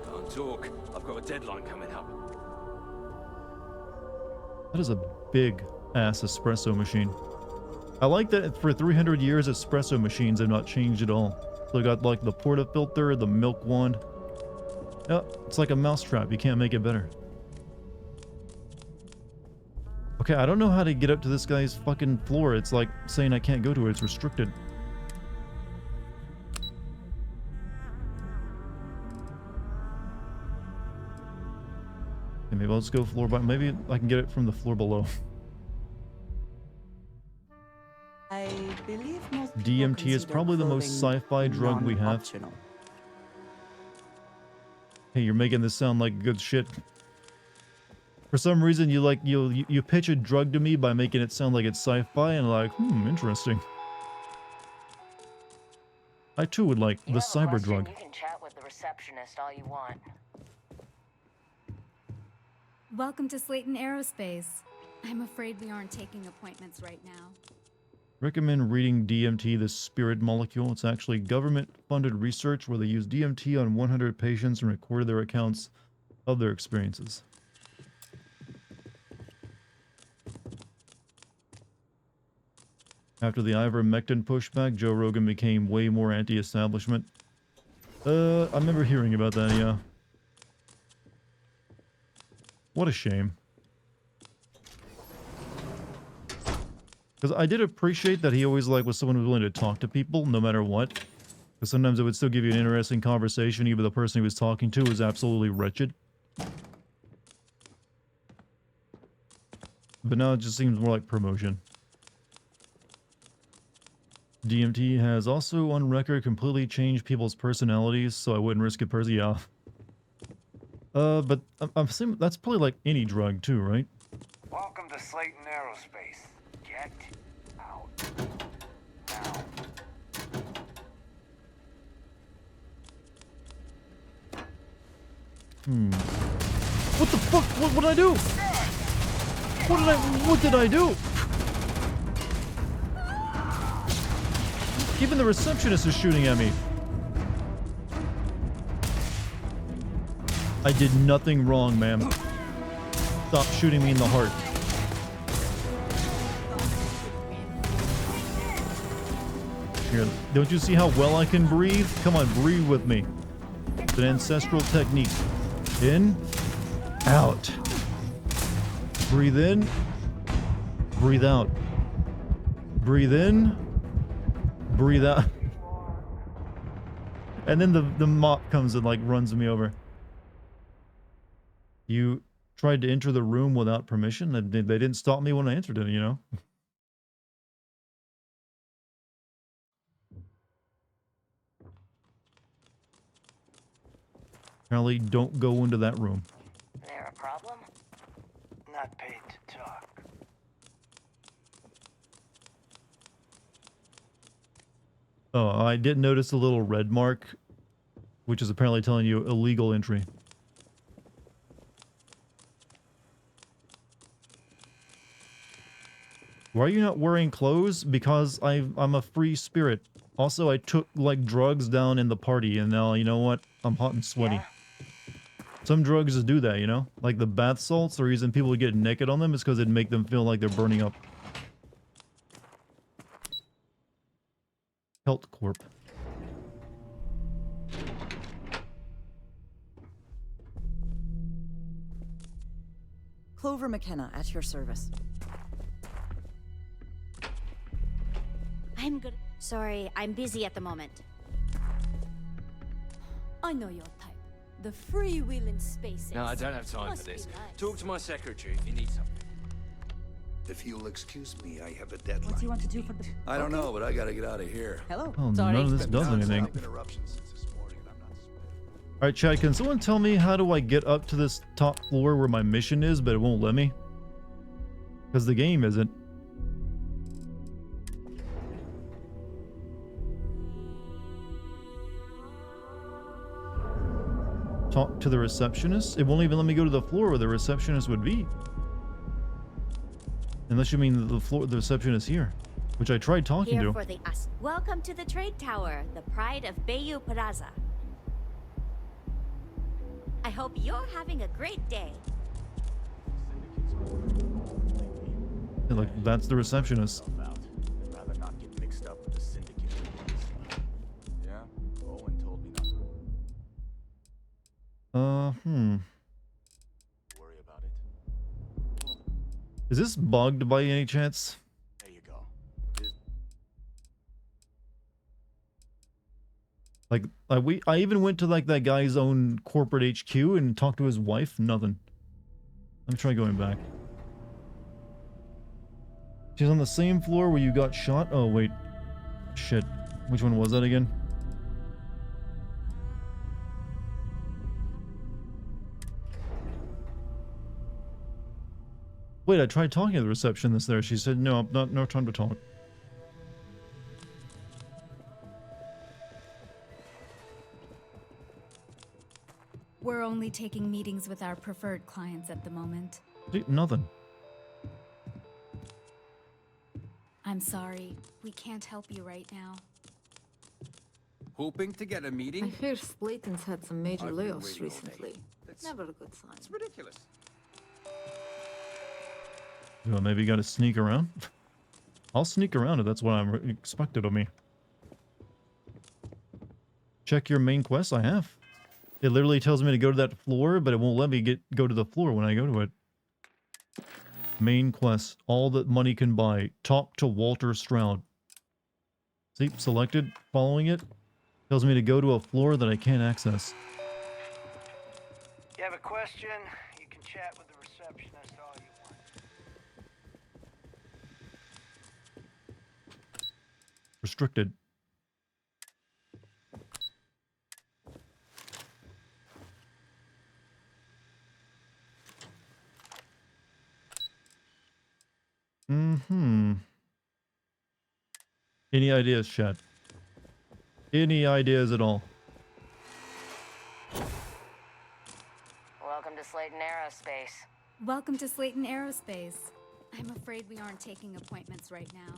Can't talk. I've got a deadline coming up.
That is a big ass espresso machine. I like that for 300 years espresso machines have not changed at all. So I got like the portafilter, the milk wand. Yeah, it's like a mousetrap. You can't make it better. Okay, I don't know how to get up to this guy's fucking floor. It's like saying I can't go to it. It's restricted. Okay, maybe I'll just go floor by. Maybe I can get it from the floor below.
I believe most
DMT is probably the most sci-fi drug we have. Hey, you're making this sound like good shit. For some reason, you pitch a drug to me by making it sound like it's sci-fi, and like, interesting. I too would like the cyber drug.
You can chat with the receptionist all you want.
Welcome to Slayton Aerospace. I'm afraid we aren't taking appointments right now.
Recommend reading DMT, the spirit molecule. It's actually government-funded research where they used DMT on 100 patients and recorded their accounts of their experiences. After the ivermectin pushback, Joe Rogan became way more anti-establishment. I remember hearing about that, yeah. What a shame. Because I did appreciate that he always was someone who was willing to talk to people, no matter what. Because sometimes it would still give you an interesting conversation, even the person he was talking to was absolutely wretched. But now it just seems more like promotion. DMT has also on record completely changed people's personalities, so I wouldn't risk it personally. Yeah. But I'm assuming that's probably like any drug too, right?
Welcome to Slayton Aerospace. Get out. Now.
What the fuck? What did I do? What did I do? Even the receptionist is shooting at me. I did nothing wrong, ma'am. Stop shooting me in the heart. Here, don't you see how well I can breathe? Come on, breathe with me. It's an ancestral technique. In, out. Breathe in, breathe out. Breathe in, breathe out. And then the mop comes and like runs me over. You tried to enter the room without permission? They didn't stop me when I entered it, you know? Apparently, don't go into that room.
There a problem?
Not paid to talk.
Oh, I did notice a little red mark, which is apparently telling you illegal entry. Why are you not wearing clothes? Because I'm a free spirit. Also, I took, like, drugs down in the party, and now, you know what? I'm hot and sweaty. Some drugs just do that, you know? Like the bath salts, the reason people would get naked on them is because it'd make them feel like they're burning up. Health Corp.
Clover McKenna, at your service.
I'm good. Sorry, I'm busy at the moment.
I know your type. The freewheeling spaces.
No, I don't have time
Must
for this.
be nice.
Talk to my secretary if you need something.
If you'll excuse me, I have a deadline.
What do you want to do for the...
I don't know, but I gotta get out of here.
Hello.
Oh,
Sorry.
none of this does anything. Alright, Chad, can someone tell me how do I get up to this top floor where my mission is, but it won't let me? Because the game isn't. Talk to the receptionist? It won't even let me go to the floor where the receptionist would be. Unless you mean the receptionist here, which I tried talking
Here
to.
for the us. Welcome to the trade tower, the pride of Bayou Plaza. I hope you're having a great day.
Yeah, like, that's the receptionist.
Rather not get mixed up with the syndicate.
Yeah? Owen told me not to.
Worry about it.
Is this bugged by any chance?
There you go.
Like, I even went to like that guy's own corporate HQ and talked to his wife. Nothing. Let me try going back. She's on the same floor where you got shot. Oh wait, shit. Which one was that again? Wait, I tried talking to the receptionist there. She said no, no time to talk.
We're only taking meetings with our preferred clients at the moment.
Nothing.
I'm sorry, we can't help you right now.
Hoping to get a meeting?
I hear Slayton's had some major
I've been
layoffs
waiting all day.
recently. Never a good sign.
It's ridiculous.
Well, maybe you gotta sneak around? I'll sneak around if that's what I'm expected of me. Check your main quest. I have. It literally tells me to go to that floor, but it won't let me go to the floor when I go to it. Main quest. All that money can buy. Talk to Walter Stroud. See, selected. Following it. Tells me to go to a floor that I can't access.
You have a question? You can chat with the receptionist all you want.
Restricted. Mm-hmm. Any ideas, chat? Any ideas at all?
Welcome to Slayton Aerospace.
Welcome to Slayton Aerospace. I'm afraid we aren't taking appointments right now.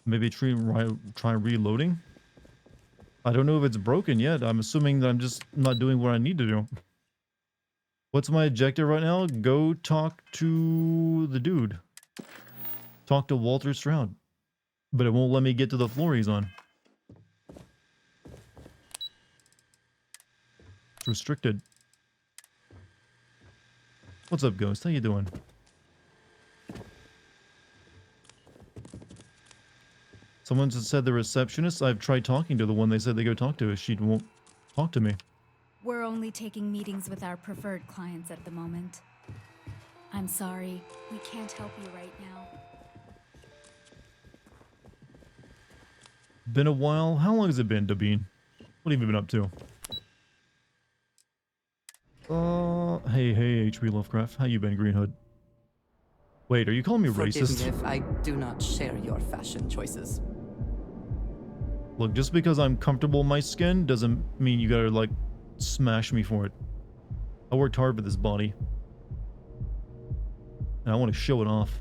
Maybe try reloading? I don't know if it's broken yet. I'm assuming that I'm just not doing what I need to do. What's my objective right now? Go talk to the dude. Talk to Walter Stroud. But it won't let me get to the floor he's on. It's restricted. What's up, Ghost? How you doing? Someone just said the receptionist. I've tried talking to the one they said they go talk to. She won't talk to me.
We're only taking meetings with our preferred clients at the moment. I'm sorry, we can't help you right now.
Been a while. How long has it been, Dabine? What have you been up to? Hey, H.P. Lovecraft. How you been, Green Hood? Wait, are you calling me
Forgive
racist?
me if I do not share your fashion choices.
Look, just because I'm comfortable in my skin doesn't mean you gotta, like, smash me for it. I worked hard for this body. And I want to show it off.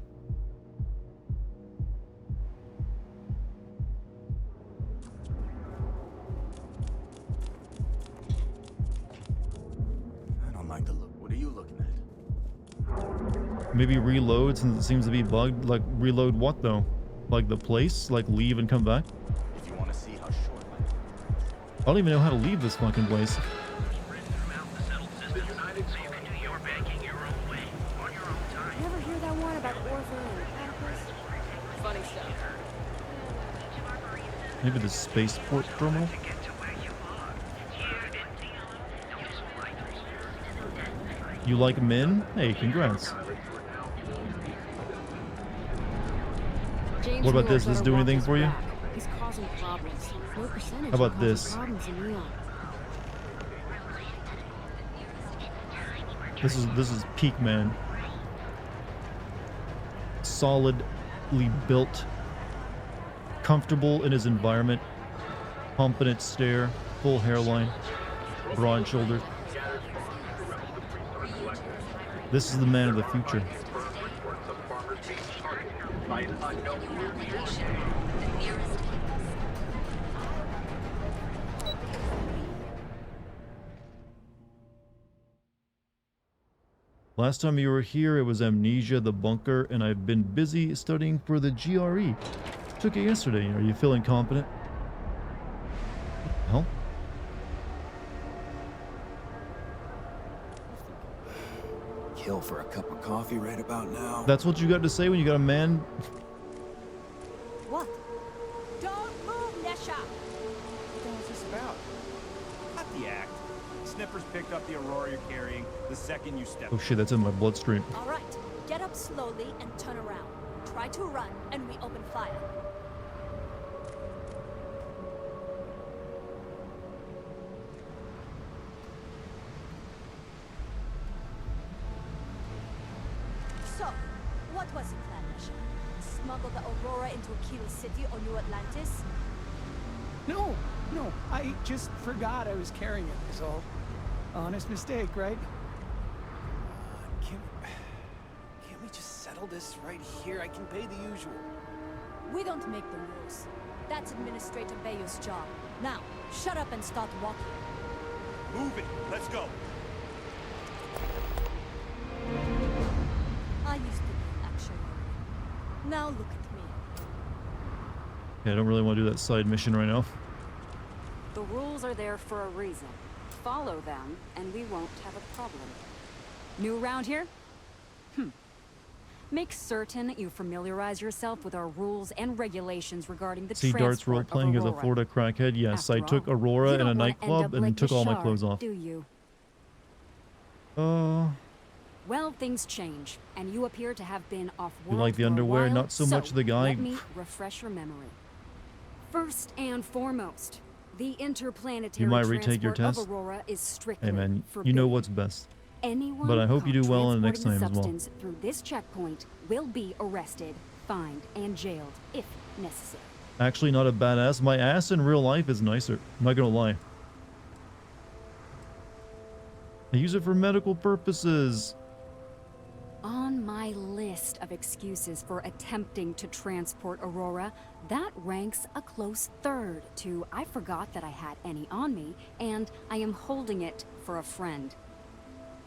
I don't like the look. What are you looking at?
Maybe reload since it seems to be bugged. Like, reload what though? Like the place? Like leave and come back?
If you want to see how short my...
I don't even know how to leave this fucking place.
You ever hear that one about Orphan and Platypus? Funny stuff.
Maybe the spaceport terminal? You like men? Hey, congrats.
James
What about this?
Mueller's
Does this
gotta
do
walk
anything
his
for you?
back. He's causing problems. No percentage
How about
causing
this?
problems in Neon.
This is peak man. Solidly built, comfortable in his environment, confident stare, full hairline, broad shoulders. This is the man of the future. Last time you were here, it was Amnesia, the bunker, and I've been busy studying for the GRE. Took it yesterday. Are you feeling confident? What the hell?
Kill for a cup of coffee right about now.
That's what you got to say when you got a man?
What? Don't move, Nesha!
What the hell is this about? Not the act. Snippers picked up the Aurora you're carrying the second you step.
Oh shit, that's in my bloodstream.
All right, get up slowly and turn around. Try to run, and we open fire. So, what was the plan, Nesha? Smuggle the Aurora into Aquila City or New Atlantis?
No, I just forgot I was carrying it, is all. Honest mistake, right?
Can't we just settle this right here? I can pay the usual.
We don't make the rules. That's Administrator Bayou's job. Now, shut up and start walking.
Move it. Let's go.
I used to be an action. Now look at me.
Yeah, I don't really want to do that side mission right now.
The rules are there for a reason. Follow them, and we won't have a problem. New around here? Make certain you familiarize yourself with our rules and regulations regarding the
See Dart's
transport
role-playing
of
as a
Aurora.
Florida crackhead? Yes, I took
After all,
Aurora
you
in a
don't wanna end
nightclub
up
and
like
took all my
Yashar,
clothes off.
Do you? Well, things change, and you appear to have been off-world.
You like the
for a
underwear,
while,
not so much the guy.
Let me refresh your memory. First and foremost, the interplanetary
You might retake your
transport
test.
of Aurora is strictly
Hey man, you
forbidden.
know what's best.
Anyone
But I hope you do
caught
well in the next
transporting
time as well.
substance through this checkpoint will be arrested, fined, and jailed if necessary.
Actually, not a badass. My ass in real life is nicer. I'm not gonna lie. I use it for medical purposes.
On my list of excuses for attempting to transport Aurora, that ranks a close third to I forgot that I had any on me, and I am holding it for a friend.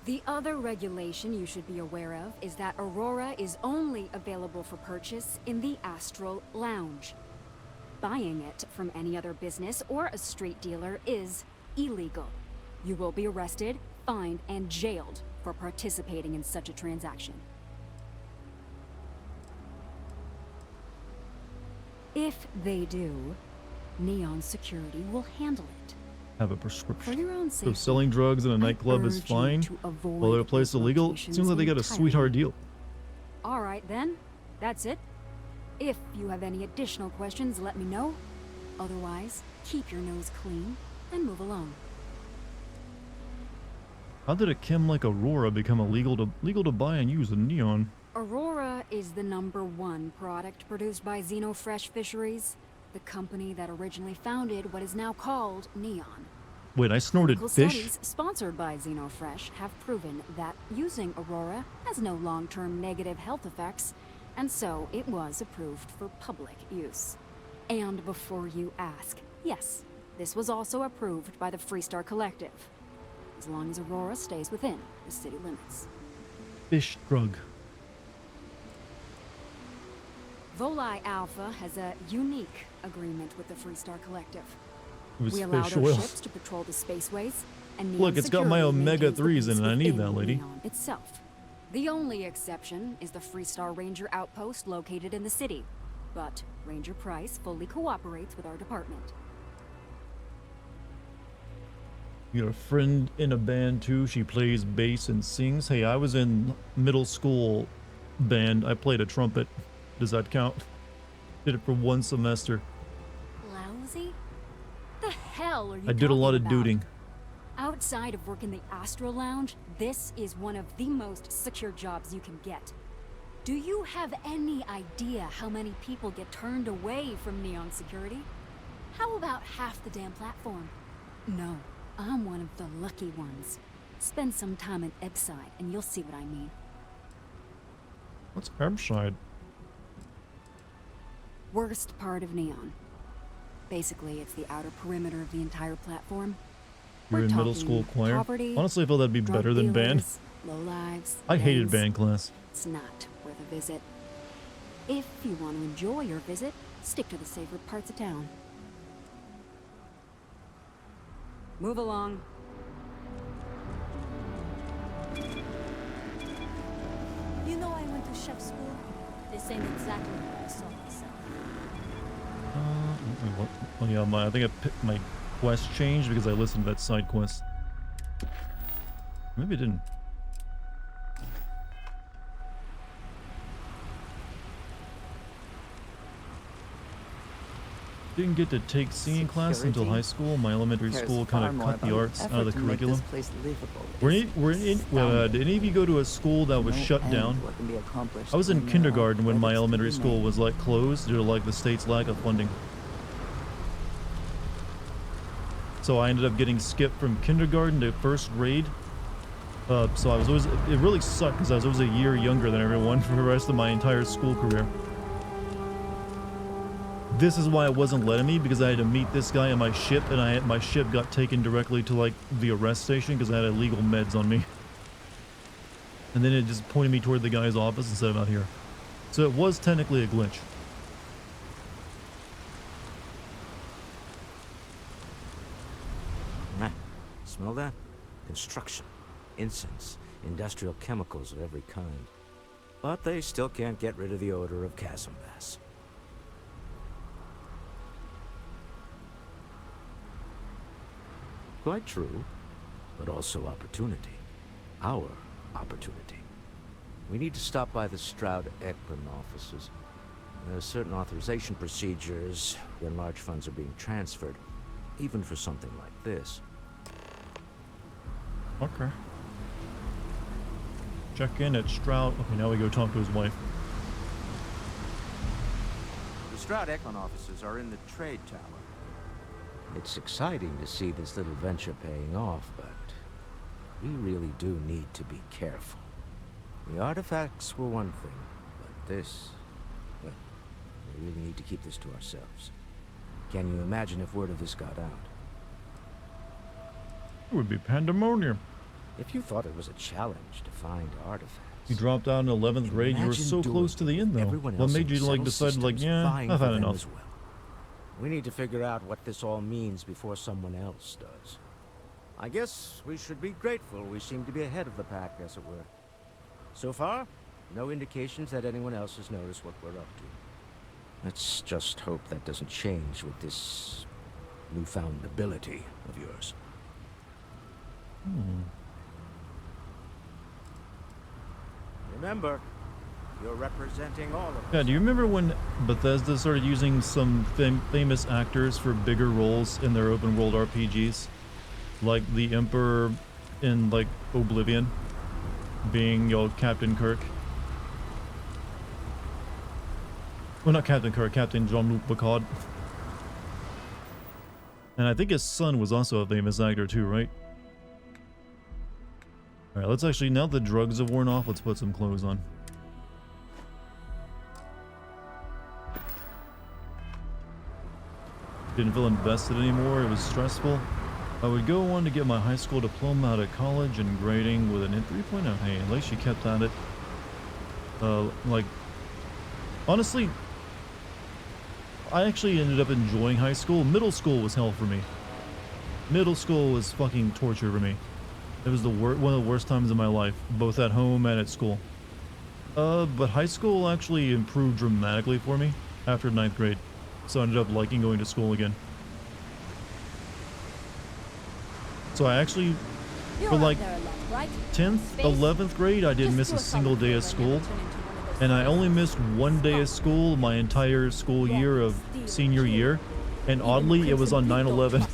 The other regulation you should be aware of is that Aurora is only available for purchase in the Astral Lounge. Buying it from any other business or a street dealer is illegal. You will be arrested, fined, and jailed for participating in such a transaction. If they do, Neon Security will handle it.
Have a prescription.
For your own
So
safety,
selling drugs in a nightclub is
urge you
fine,
to avoid
while their place
those
illegal.
locations
Seems like they got a
entirely.
sweetheart deal.
All right then, that's it. If you have any additional questions, let me know. Otherwise, keep your nose clean and move along.
How did a chem like Aurora become legal to buy and use in Neon?
Aurora is the #1 product produced by Xenofresh Fisheries, the company that originally founded what is now called Neon.
Wait, I snorted
Clinical
fish?
studies sponsored by Xenofresh have proven that using Aurora has no long-term negative health effects, and so it was approved for public use. And before you ask, yes, this was also approved by the Freestar Collective, as long as Aurora stays within the city limits.
Fish drug.
Volii Alpha has a unique agreement with the Freestar Collective.
It was
We allow
fish
our
oil.
ships to patrol the spaceways, and
Look,
Neon
it's got my
Security maintains the
omega-3s
peace
in it. I need that,
within
lady.
Neon itself. The only exception is the Freestar Ranger outpost located in the city, but Ranger Price fully cooperates with our department.
You got a friend in a band too. She plays bass and sings. Hey, I was in middle school band. I played a trumpet. Does that count? Did it for 1 semester.
Lousy? The hell are you
I did a lot of
talking about?
duding.
Outside of work in the Astro Lounge, this is one of the most secure jobs you can get. Do you have any idea how many people get turned away from Neon Security? How about half the damn platform? No, I'm one of the lucky ones. Spend some time in Ebside and you'll see what I mean.
What's Herbside?
Worst part of Neon. Basically, it's the outer perimeter of the entire platform.
You're
We're
in middle
talking
school choir?
poverty,
Honestly, I feel that'd be
drug
better than band.
dealers, low lives,
I hated
gangs.
band class.
It's not worth a visit. If you want to enjoy your visit, stick to the safer parts of town. Move along.
You know I went to chef school. This ain't exactly what I saw myself.
What? Oh yeah, I think I picked my quest changed because I listened to that side quest. Maybe it didn't. Didn't get to take singing class until high school. My elementary
Cares
school
far
kind of
more
cut the
about
arts out
effort
of the
to make
curriculum.
this place livable.
Did any of you go to a school that was
No
shut
end
down?
what can be accomplished
I was in
when
kindergarten when my
credits
elementary
to be
school
made.
was like closed due to like the state's lack of funding. So I ended up getting skipped from kindergarten to first grade. So I was always, it really sucked because I was always a year younger than everyone for the rest of my entire school career. This is why it wasn't letting me, because I had to meet this guy on my ship, and my ship got taken directly to like the arrest station because I had illegal meds on me. And then it just pointed me toward the guy's office instead of out here. So it was technically a glitch.
Nah, smell that? Construction, incense, industrial chemicals of every kind. But they still can't get rid of the odor of chasm bass. Quite true, but also opportunity. Our opportunity. We need to stop by the Stroud-Eklund offices. There are certain authorization procedures when large funds are being transferred, even for something like this.
Okay. Check in at Stroud. Okay, now we go talk to his wife.
The Stroud-Eklund offices are in the trade tower.
It's exciting to see this little venture paying off, but we really do need to be careful. The artifacts were one thing, but this... well, we really need to keep this to ourselves. Can you imagine if word of this got out?
It would be pandemonium.
If you thought it was a challenge to find artifacts...
You dropped out in 11th grade. You were so close to the end, though. What made you, like, decide, like, yeah, I've had enough?
Well. We need to figure out what this all means before someone else does. I guess we should be grateful we seem to be ahead of the pack, as it were. So far, no indications that anyone else has noticed what we're up to. Let's just hope that doesn't change with this newfound ability of yours. Remember, you're representing all of us.
Yeah, do you remember when Bethesda started using some famous actors for bigger roles in their open world RPGs? Like the Emperor in, like, Oblivion, being, Captain Kirk. Well, not Captain Kirk, Captain Jean-Luc Picard. And I think his son was also a famous actor too, right? Alright, let's actually, now the drugs have worn off, let's put some clothes on. Didn't feel invested anymore, it was stressful. I would go on to get my high school diploma out of college and grading with an 3.0. Hey, at least you kept at it. Like, honestly, I actually ended up enjoying high school. Middle school was hell for me. Middle school was fucking torture for me. It was one of the worst times of my life, both at home and at school. But high school actually improved dramatically for me after 9th grade. So I ended up liking going to school again. So I actually, for like 10th, 11th grade, I didn't miss a single day of school. And I only missed one day of school my entire school year of senior year. And oddly, it was on 9/11.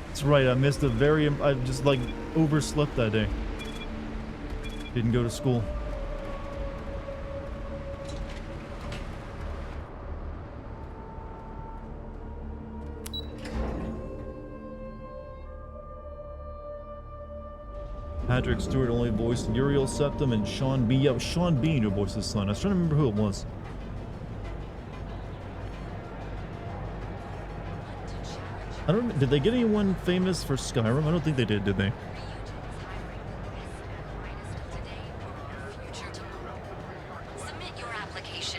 That's right, I missed I just like overslept that day. Didn't go to school. Patrick Stewart only voiced Uriel Septim and Sean Bean. Yeah, it was Sean Bean who voiced his son. I was trying to remember who it was. I don't. Did they get anyone famous for Skyrim? I don't think they did they?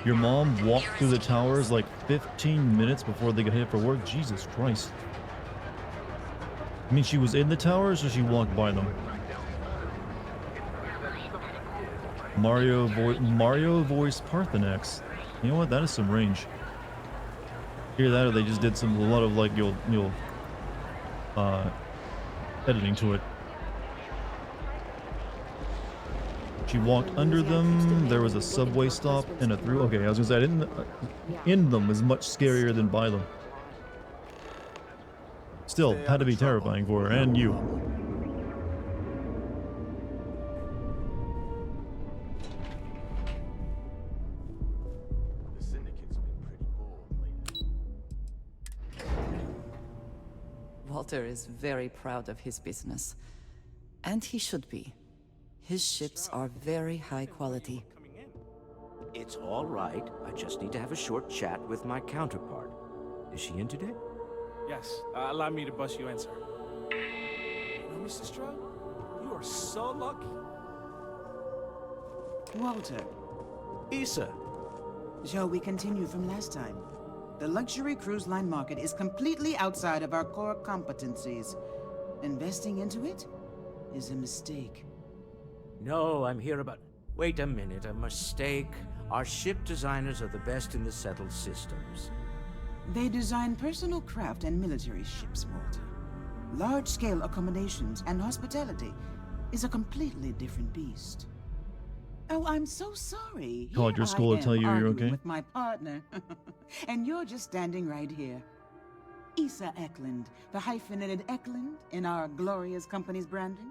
Your mom walked through the towers like 15 minutes before they got hit for work? Jesus Christ. I mean, she was in the towers or she walked by them? Mario voiced Parthenax. You know what? That is some range. Either that or they just did a lot of like editing to it. She walked under them. There was a subway stop and a through. Okay, I was gonna say in them is much scarier than by them. Still, had to be terrifying for her and you.
Walter is very proud of his business. And he should be. His ships are very high quality.
It's all right. I just need to have a short chat with my counterpart. Is she in today?
Yes. Allow me to bust you in, sir. You know, Mr. Stroud, you are so lucky.
Walter.
Issa.
Shall we continue from last time? The luxury cruise line market is completely outside of our core competencies. Investing into it is a mistake.
No, I'm here about... Wait a minute, a mistake? Our ship designers are the best in the settled systems.
They design personal craft and military ships, Walter. Large-scale accommodations and hospitality is a completely different beast. Oh, I'm so sorry.
Called your
Here
school
I
to tell
am
you you're
arguing
okay?
with my partner. And you're just standing right here. Issa Eklund, the hyphenated Eklund in our glorious company's branding.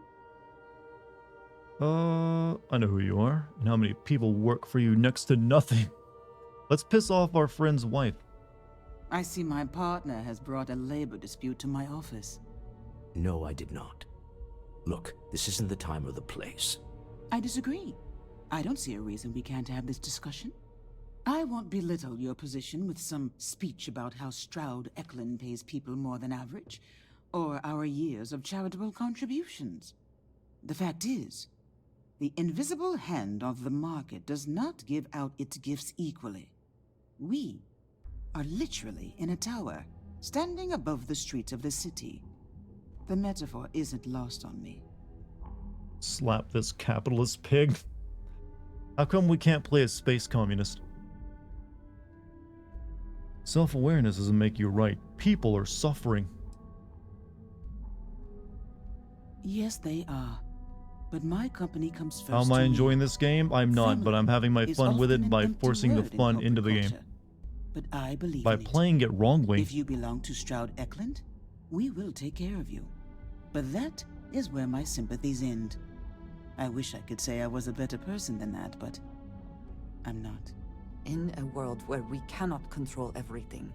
I know who you are and how many people work for you next to nothing. Let's piss off our friend's wife.
I see my partner has brought a labor dispute to my office.
No, I did not. Look, this isn't the time or the place.
I disagree. I don't see a reason we can't have this discussion. I won't belittle your position with some speech about how Stroud Eklund pays people more than average, or our years of charitable contributions. The fact is, the invisible hand of the market does not give out its gifts equally. We are literally in a tower, standing above the streets of the city. The metaphor isn't lost on me.
Slap this capitalist pig. How come we can't play a space communist? Self-awareness doesn't make you right. People are suffering.
Yes, they are. But my company comes first.
How am I enjoying this game? I'm not, but I'm having my fun with it by forcing the fun into the game.
But I believe
By playing it wrongly.
If you belong to Stroud Eklund, we will take care of you. But that is where my sympathies end. I wish I could say I was a better person than that, but I'm not.
In a world where we cannot control everything,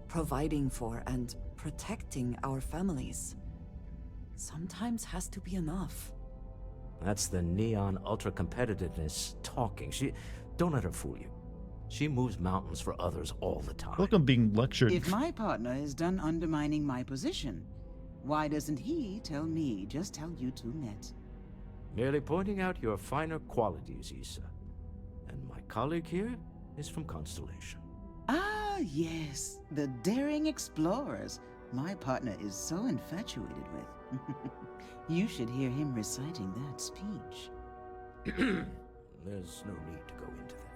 providing for and protecting our families sometimes has to be enough.
That's the neon ultra-competitiveness talking. Don't let her fool you. She moves mountains for others all the time.
Look, I'm being lectured.
If my partner is done undermining my position, why doesn't he tell me just how you two met?
Merely pointing out your finer qualities, Issa. And my colleague here is from Constellation.
Ah, yes, the daring explorers my partner is so infatuated with. You should hear him reciting that speech.
There's no need to go into that.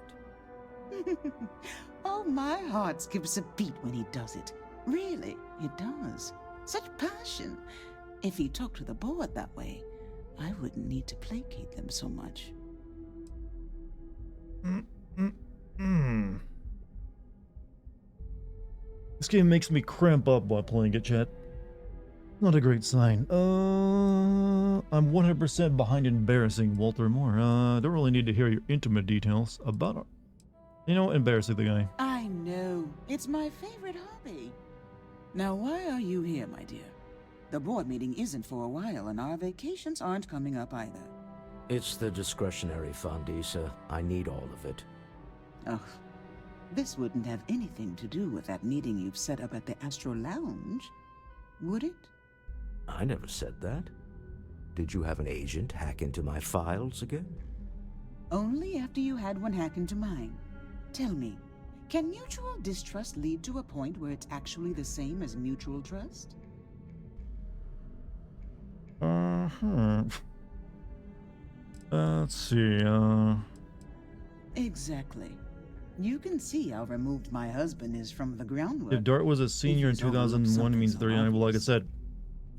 Oh, my heart skips a beat when he does it. Really, it does. Such passion. If he talked to the board that way, I wouldn't need to placate them so much.
This game makes me cramp up while playing it, chat. Not a great sign. I'm 100% behind embarrassing Walter Moore. Don't really need to hear your intimate details about it. You know, embarrassing the guy.
I know. It's my favorite hobby. Now, why are you here, my dear? The board meeting isn't for a while, and our vacations aren't coming up either.
It's the discretionary fund, Issa. I need all of it.
Oh, this wouldn't have anything to do with that meeting you've set up at the Astro Lounge, would it?
I never said that. Did you have an agent hack into my files again?
Only after you had one hack into mine. Tell me, can mutual distrust lead to a point where it's actually the same as mutual trust?
Let's see,
Exactly. You can see how removed my husband is from the groundwork.
If Dart was a senior in 2001, it means 39. Well, like I said,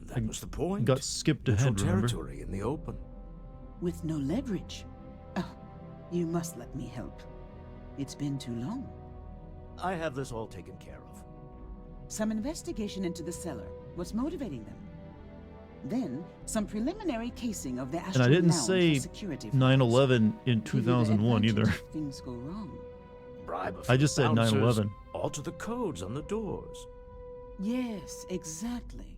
that was the point.
Got skipped ahead, remember?
Territory in the open.
With no leverage. Oh, you must let me help. It's been too long.
I have this all taken care of.
Some investigation into the cellar. What's motivating them? Then, some preliminary casing of the Astro
And I didn't
Lounge
say
for security
9/11 in 2001 either.
Things go wrong.
Bribe
I just said 9/11.
Alter the codes on the doors.
Yes, exactly.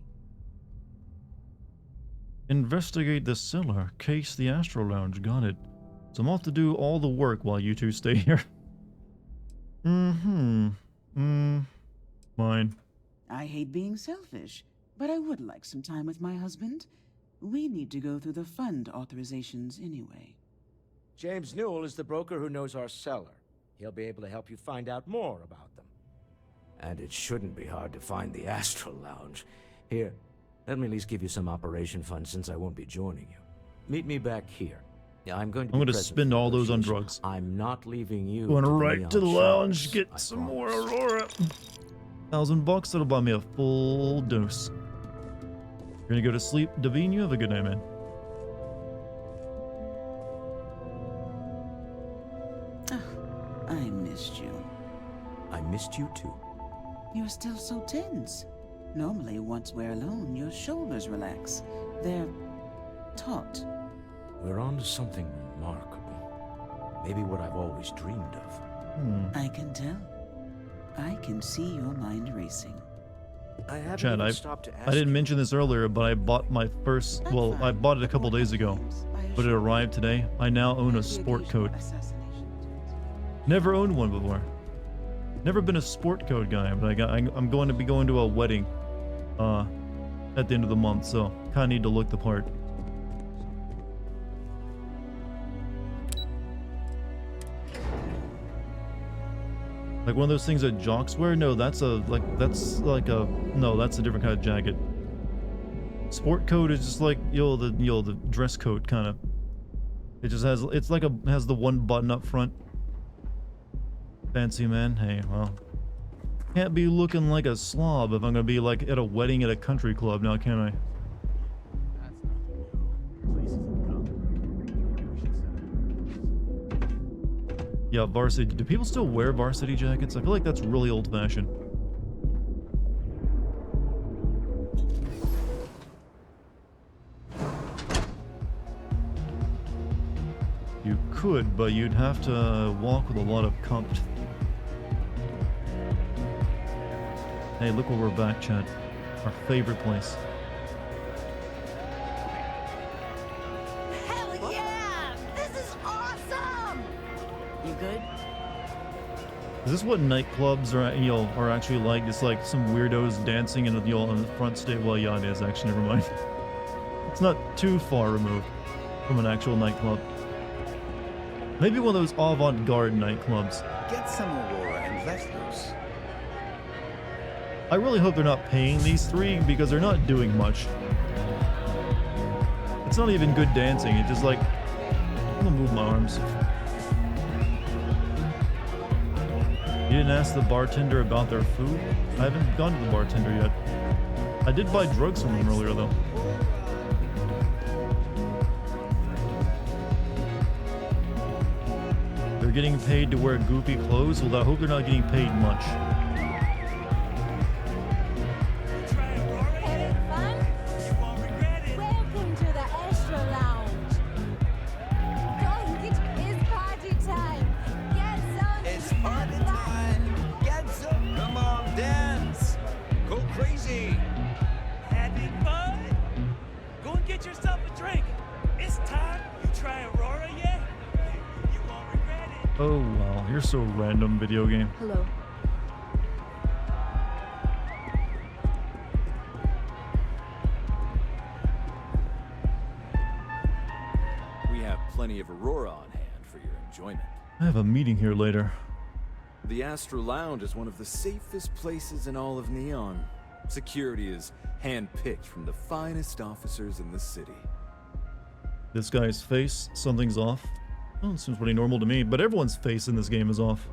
Investigate the cellar, case the Astro Lounge. Got it. So I'm off to do all the work while you two stay here. Fine.
I hate being selfish, but I would like some time with my husband. We need to go through the fund authorizations anyway.
James Newell is the broker who knows our cellar. He'll be able to help you find out more about them. And it shouldn't be hard to find the Astro Lounge. Here, let me at least give you some operation funds since I won't be joining you. Meet me back here. I'm going to
spend all those on drugs.
I'm not leaving you.
Going
to
right to the lounge, get some more Aurora. $1,000, that'll buy me a full dose. You're gonna go to sleep, Davine. You have a good night, man.
I missed you too.
You're still so tense. Normally, once we're alone, your shoulders relax. They're taut.
We're on to something remarkable. Maybe what I've always dreamed of.
I can tell. I can see your mind racing.
I haven't
Chad,
even
I
stopped to ask
didn't
you.
mention this earlier, but I bought my first, well, I bought it a couple days ago, but it arrived today. I now own a sport coat. Never owned one before. Never been a sport coat guy, but I'm going to be going to a wedding at the end of the month, so kind of need to look the part. Like one of those things that jocks wear? No, that's a different kind of jacket. Sport coat is just like the dress coat kind of. It just has has the one button up front. Fancy man. Hey, well, can't be looking like a slob if I'm gonna be like at a wedding at a country club now, can I? Yeah, varsity. Do people still wear varsity jackets? I feel like that's really old-fashioned. You could, but you'd have to walk with a lot of comfort. Hey, look where we're back, Chad. Our favorite place.
Hell yeah! This is awesome!
You good?
Is this what nightclubs are actually like? Just like some weirdos dancing in on the front stage. Well, yeah, it is actually. Never mind. It's not too far removed from an actual nightclub. Maybe one of those avant-garde nightclubs.
Get some Aurora and let loose.
I really hope they're not paying these three because they're not doing much. It's not even good dancing. It's just like I'm gonna move my arms. You didn't ask the bartender about their food? I haven't gone to the bartender yet. I did buy drugs from him earlier though. They're getting paid to wear goofy clothes? Well, I hope they're not getting paid much.
Welcome to the Astro Lounge. Don't it's party time. Get some.
It's party time. Get some. Come on, dance. Go crazy.
Having fun? Go and get yourself a drink. It's time. You try Aurora yet? You won't regret it.
Oh wow, you're so random, video game.
Hello.
We have plenty of Aurora on hand for your enjoyment.
I have a meeting here later.
The Astro Lounge is one of the safest places in all of Neon. Security is hand-picked from the finest officers in the city.
This guy's face, something's off. Oh, it seems pretty normal to me, but everyone's face in this game is off.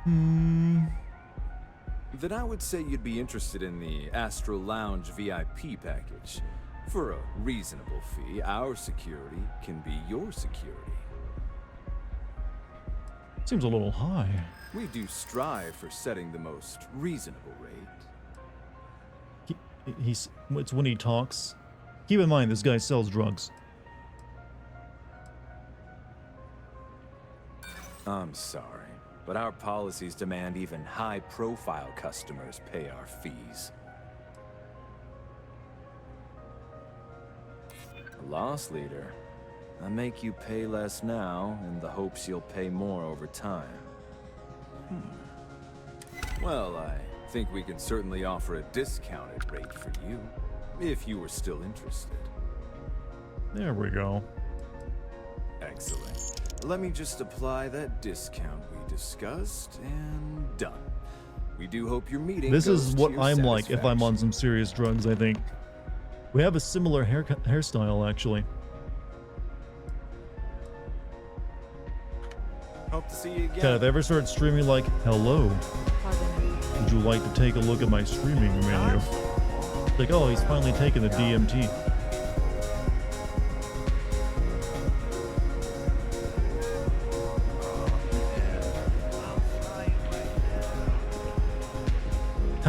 Then I would say you'd be interested in the Astro Lounge VIP package. For a reasonable fee, our security can be your security.
Seems a little high.
We do strive for setting the most reasonable rate.
It's when he talks. Keep in mind, this guy sells drugs.
I'm sorry, but our policies demand even high-profile customers pay our fees. A loss leader. I make you pay less now in the hopes you'll pay more over time. Well, I think we can certainly offer a discounted rate for you, if you were still interested.
There we go.
Excellent. Let me just apply that discount we discussed, and done. We do hope your meeting
This
goes
is
to
what
your
I'm like if I'm on
satisfaction.
some serious drugs, I think. We have a similar hairstyle, actually.
Hope to see you again.
Chad, if I ever start streaming like, hello, would you like to take a look at my streaming menu? It's like, oh, he's finally taken the DMT.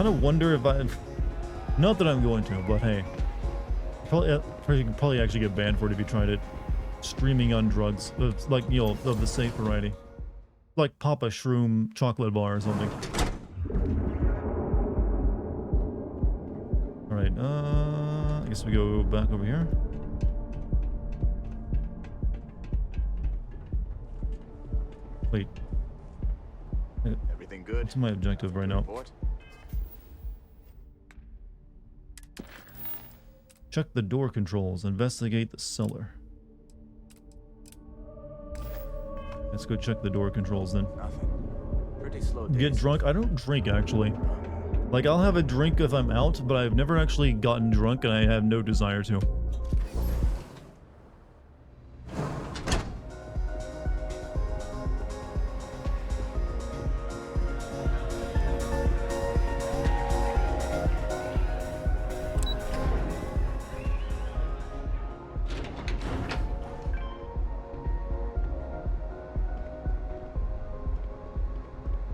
kind of wonder if I... Not that I'm going to, but hey. Probably actually get banned for it if you tried it. Streaming on drugs. Like, you know, of the safe variety. Like pop a shroom chocolate bar or something. Alright, I guess we go back over here. Wait.
Everything good?
What's my objective right now?
Report?
Check the door controls. Investigate the cellar. Let's go check the door controls then.
Nothing. Pretty slow
Get
days.
drunk? I don't drink actually. Like I'll have a drink if I'm out, but I've never actually gotten drunk and I have no desire to.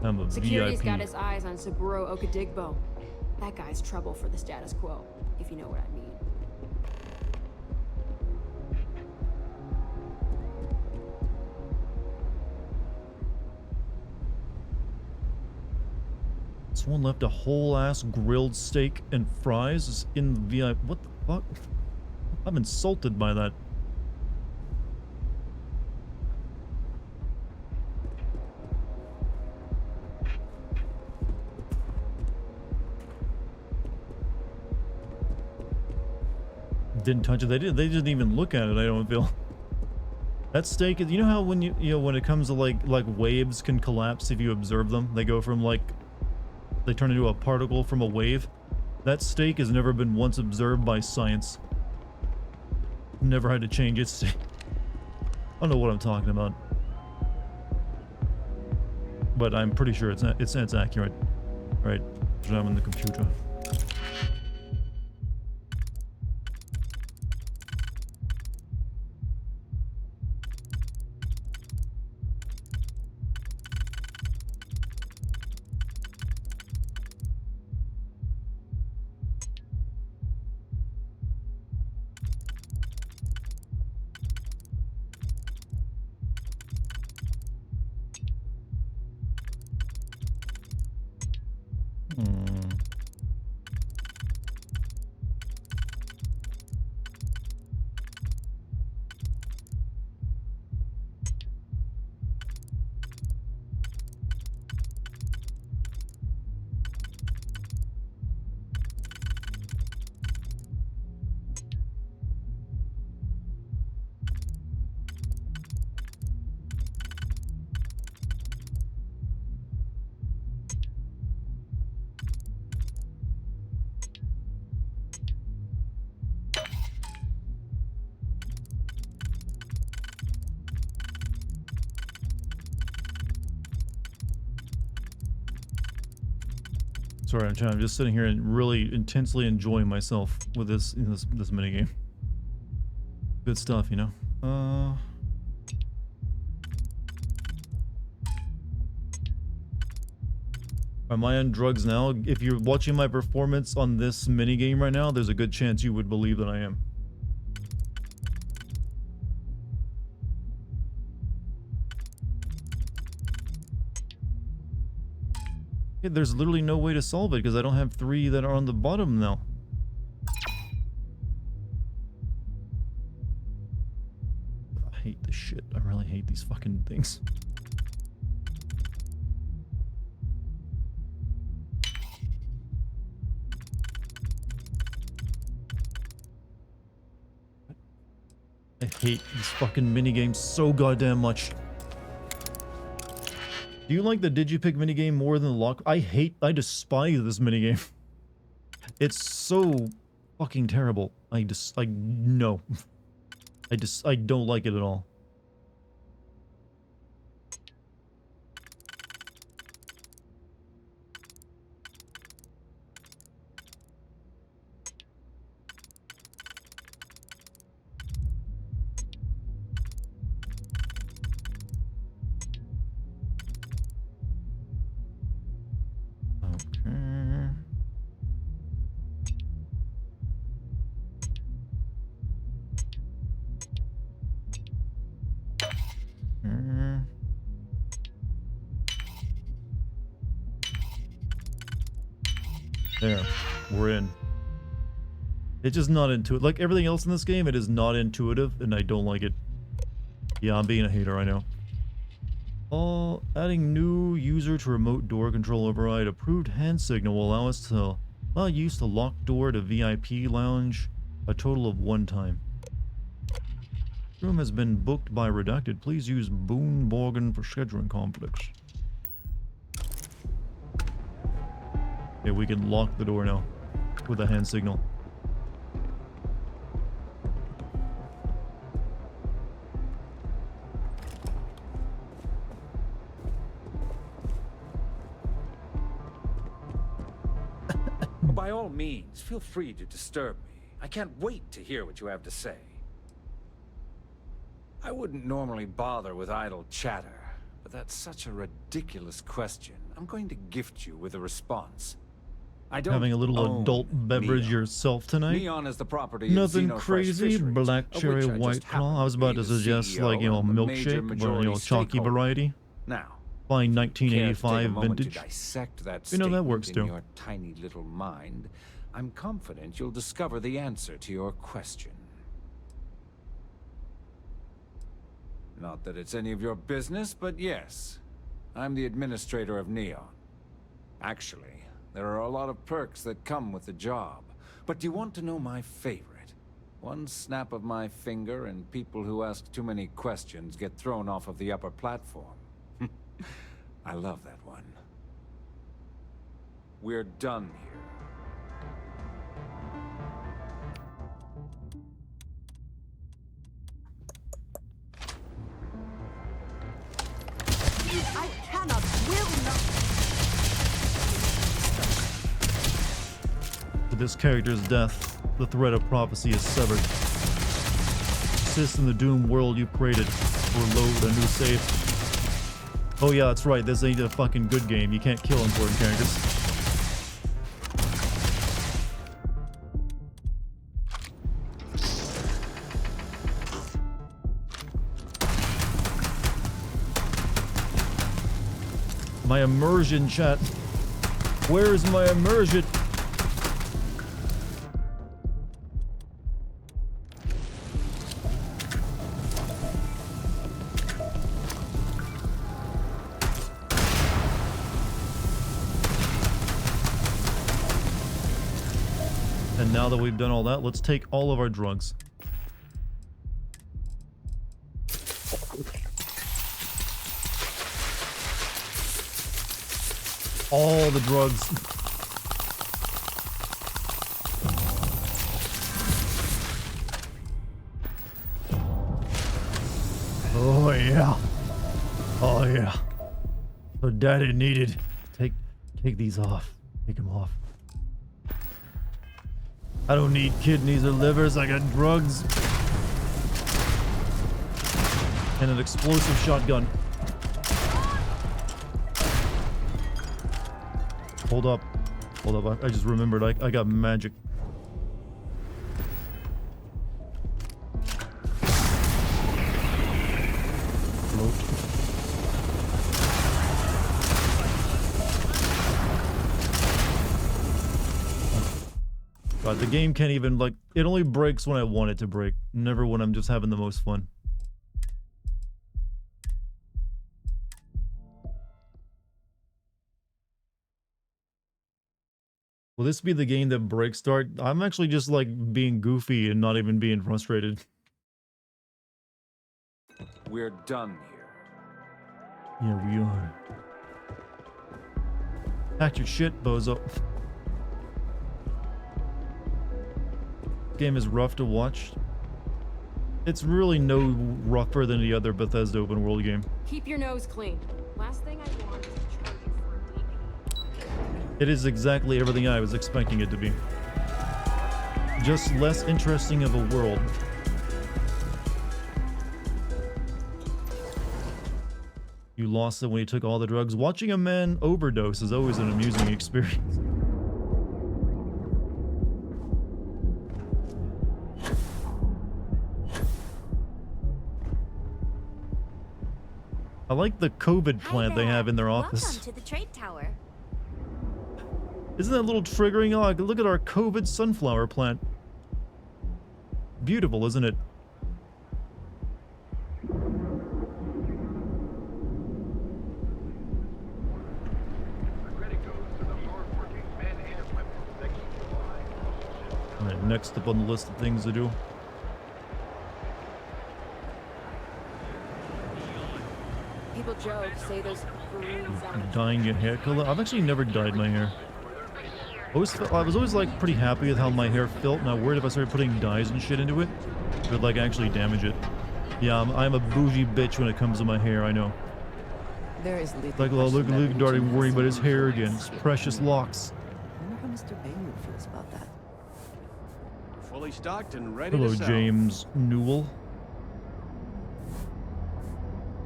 I'm a
Security's
VIP.
got his eyes on Saburo Okadigbo. That guy's trouble for the status quo, if you know what I mean.
Someone left a whole ass grilled steak and fries in the VIP. What the fuck? I'm insulted by that. Didn't touch it. They didn't even look at it. I don't feel. That steak is, you know how when you know when it comes to like waves can collapse if you observe them. They go from like, they turn into a particle from a wave. That steak has never been once observed by science. Never had to change its. I don't know what I'm talking about, but I'm pretty sure it's accurate. All right, I'm on the computer. Sorry, I'm just sitting here and really intensely enjoying myself with this minigame. Good stuff, you know. Am I on drugs now? If you're watching my performance on this minigame right now, there's a good chance you would believe that I am. Yeah, there's literally no way to solve it because I don't have 3 that are on the bottom now. I hate this shit. I really hate these fucking things. I hate these fucking minigames so goddamn much. Do you like the Digipick minigame more than the lock? I despise this minigame. It's so fucking terrible. No. I don't like it at all. There. We're in. It's just not intuitive. Like everything else in this game, it is not intuitive, and I don't like it. Yeah, I'm being a hater, I know. Adding new user to remote door control override. Approved hand signal will allow us to allow use to lock door to VIP lounge a total of 1 time. Room has been booked by Redacted. Please use Boone Borgen for scheduling conflicts. Okay, we can lock the door now with a hand signal.
By all means, feel free to disturb me. I can't wait to hear what you have to say. I wouldn't normally bother with idle chatter, but that's such a ridiculous question. I'm going to gift you with a response. I don't
Having a little adult beverage
Neon.
yourself tonight?
Neon is the property
Nothing
of Xenofresh
crazy.
Fisheries,
Black
of
cherry,
which I
white
just
claw. I was
happen
about
to
to
be the
suggest,
CEO
like, you know,
and the major
milkshake, or, you know,
majority
chalky
stakeholder.
variety.
Now,
Buying
care to take a
1985
moment
vintage.
to dissect that
You know, that
statement
works
in
too.
your tiny little mind, I'm confident you'll discover the answer to your question. Not that it's any of your business, but yes, I'm the administrator of Neon. Actually, there are a lot of perks that come with the job. But do you want to know my favorite? One snap of my finger and people who ask too many questions get thrown off of the upper platform. I love that one. We're done here.
I cannot, will not.
With this character's death, the thread of prophecy is severed. Persist in the doomed world you created, or load a new save. Oh yeah, that's right, this ain't a fucking good game. You can't kill important characters. My immersion, chat. Where is my immersion? And now that we've done all that, let's take all of our drugs. All the drugs. Oh yeah. Oh yeah. So daddy needed. Take these off. Take them off. I don't need kidneys or livers. I got drugs. And an explosive shotgun. Hold up. Hold up. I just remembered I got magic. Float. God, the game can't even, like, it only breaks when I want it to break. Never when I'm just having the most fun. Will this be the game that breaks start? I'm actually just like being goofy and not even being frustrated.
We're done here.
Yeah, we are. Pack your shit, bozo. Game is rough to watch. It's really no rougher than the other Bethesda open world game.
Keep your nose clean. Last thing I want is to charge you for a BP.
It is exactly everything I was expecting it to be. Just less interesting of a world. You lost it when you took all the drugs. Watching a man overdose is always an amusing experience. I like the COVID plant they have in their office.
Welcome to the trade tower.
Isn't that a little triggering? Oh, look at our COVID sunflower plant. Beautiful, isn't it? Alright, next up on the list of things to do.
People joke, say there's balloons out.
Dyeing your hair color? I've actually never dyed my hair. I was always like pretty happy with how my hair felt, and I worried if I started putting dyes and shit into it, it would like actually damage it. Yeah, I'm a bougie bitch when it comes to my hair, I know.
There is little
Like, oh, look, Dartigan worrying about his hair again. His precious locks.
I wonder how Mr. Bailey feels about that.
Fully stocked and ready
Hello,
to sell.
James Newell.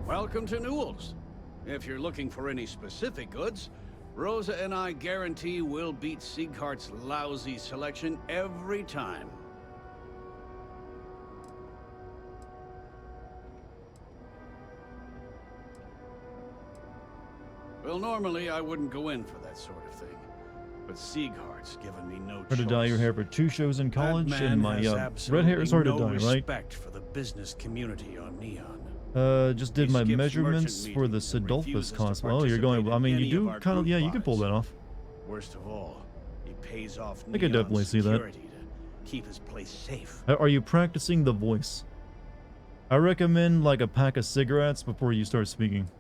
Welcome to Newell's. If you're looking for any specific goods, Rosa and I guarantee we'll beat Sieghart's lousy selection every time. Well, normally I wouldn't go in for that sort of thing, but Sieghart's given me no choice.
Had to dye your hair for 2 shows in college,
That
and
man
my
has
red hair is hard to
absolutely
dye, right?
respect for the business community on Neon.
Just did
He
my
skips
measurements
merchant
for the
meetings and
Sidolphus
refuses to
cosplay. Oh, you're going, I mean,
participate
you
in
do
any of our
kind of,
group
yeah, you can pull
buys.
that off.
Worst of all, he pays off
I could
Neon's
definitely see that.
security to keep his place safe.
Are you practicing the voice? I recommend like a pack of cigarettes before you start speaking.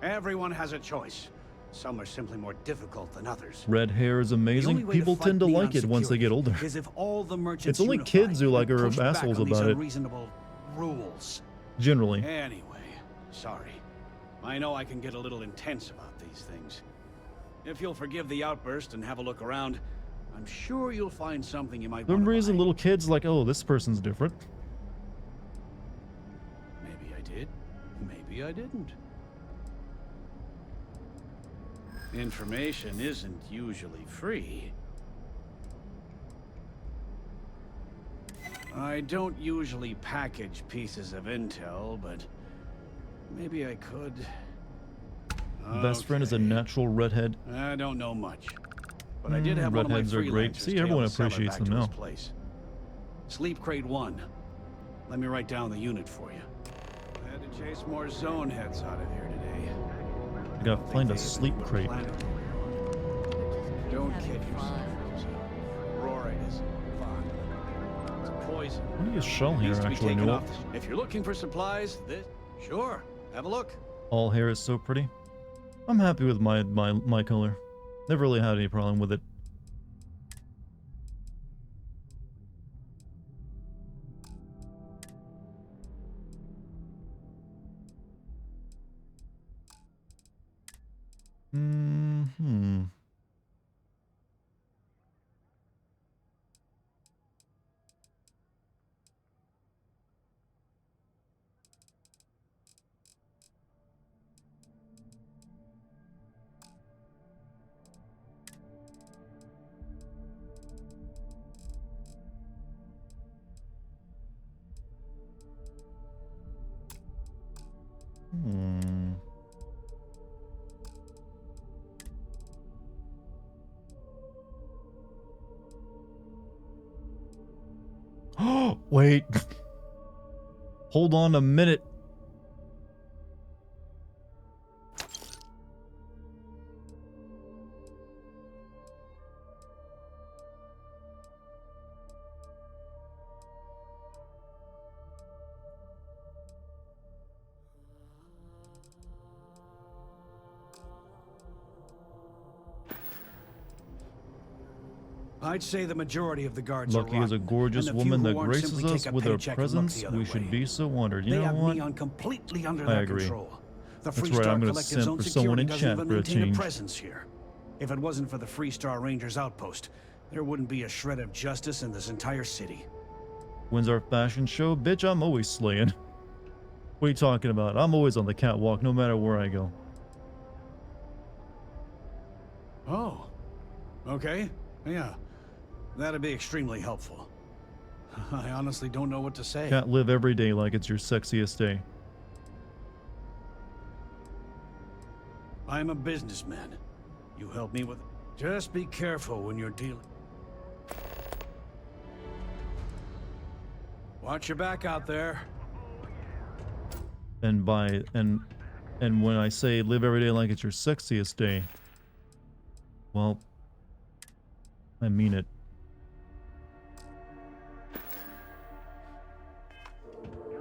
Everyone has a choice. Some are simply more difficult than others.
Red hair is
The only
amazing.
way
People
fight
tend to
Neon
like it once they get older.
is if all the merchants
It's only
unify
kids who like
and
are
push back
assholes
on these
about it.
unreasonable rules.
Generally.
Anyway, sorry. I know I can get a little intense about these things. If you'll forgive the outburst and have a look around, I'm sure you'll find something you might
For
want
some
to
reason, little kids like, oh, this person's different.
Maybe I did. Maybe I didn't. Information isn't usually free. I don't usually package pieces of intel, but maybe I could.
Best friend is a natural redhead.
I don't know much, but I did have one of my
Redheads are great.
freelancers
See,
tail
everyone
the seller
appreciates
back
them
to his
now.
place. Sleep crate 1. Let me write down the unit for you. I had to chase more zone heads out of here today.
I gotta find a sleep crate.
Don't kid yourself, Rosa. Aurora is fine. It's poison.
What do you shell here,
Needs to be
actually,
taken
Newell?
off. If you're looking for supplies, this... Sure, have a look.
All hair is so pretty. I'm happy with my color. Never really had any problem with it. Hmm. Oh, wait. Hold on a minute.
I'd say the majority of the guards
Lucky
are
is a
rotten,
gorgeous
and the few
woman
who
that
aren't
graces
simply
us
take a
with her
paycheck and look
presence.
the other
We should
way.
be so honored. You
They
know
have
what?
Neon completely under
I
their
agree.
control. The
That's right,
Freestar
I'm gonna
Collective's
simp
own
for someone
security
in
doesn't
chat
even
for a
maintain a
change.
presence here. If it wasn't for the Freestar Rangers outpost, there wouldn't be a shred of justice in this entire city.
When's our fashion show? Bitch, I'm always slaying. What are you talking about? I'm always on the catwalk, no matter where I go.
Oh. Okay. Yeah. That'd be extremely helpful. I honestly don't know what to say.
Can't live every day like it's your sexiest day.
I'm a businessman. You help me with it. Just be careful when you're dealing. Watch your back out there.
And when I say live every day like it's your sexiest day, well, I mean it.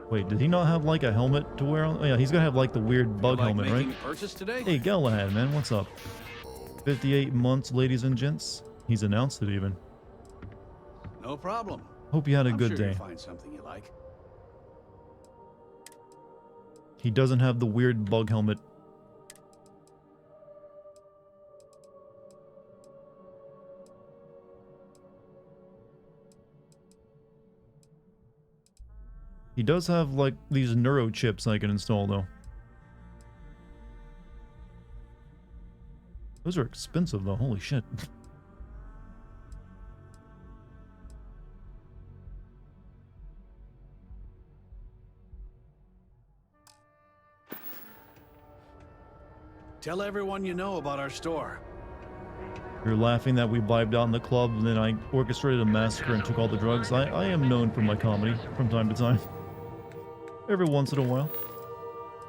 Wait, did he not have like a helmet to wear on? Oh yeah, he's gonna have like the weird bug helmet, right?
Purchase today?
Hey, Galahad, man, what's up? 58 months, ladies and gents. He's announced it even.
No problem.
Hope you had a
I'm
good
sure
day.
You'll find something you like.
He doesn't have the weird bug helmet. He does have like these neuro chips I can install though. Those are expensive though, holy shit.
Tell everyone you know about our store.
You're laughing that we vibed out in the club and then I orchestrated a massacre and took all the drugs. I am known for my comedy from time to time. Every once in a while.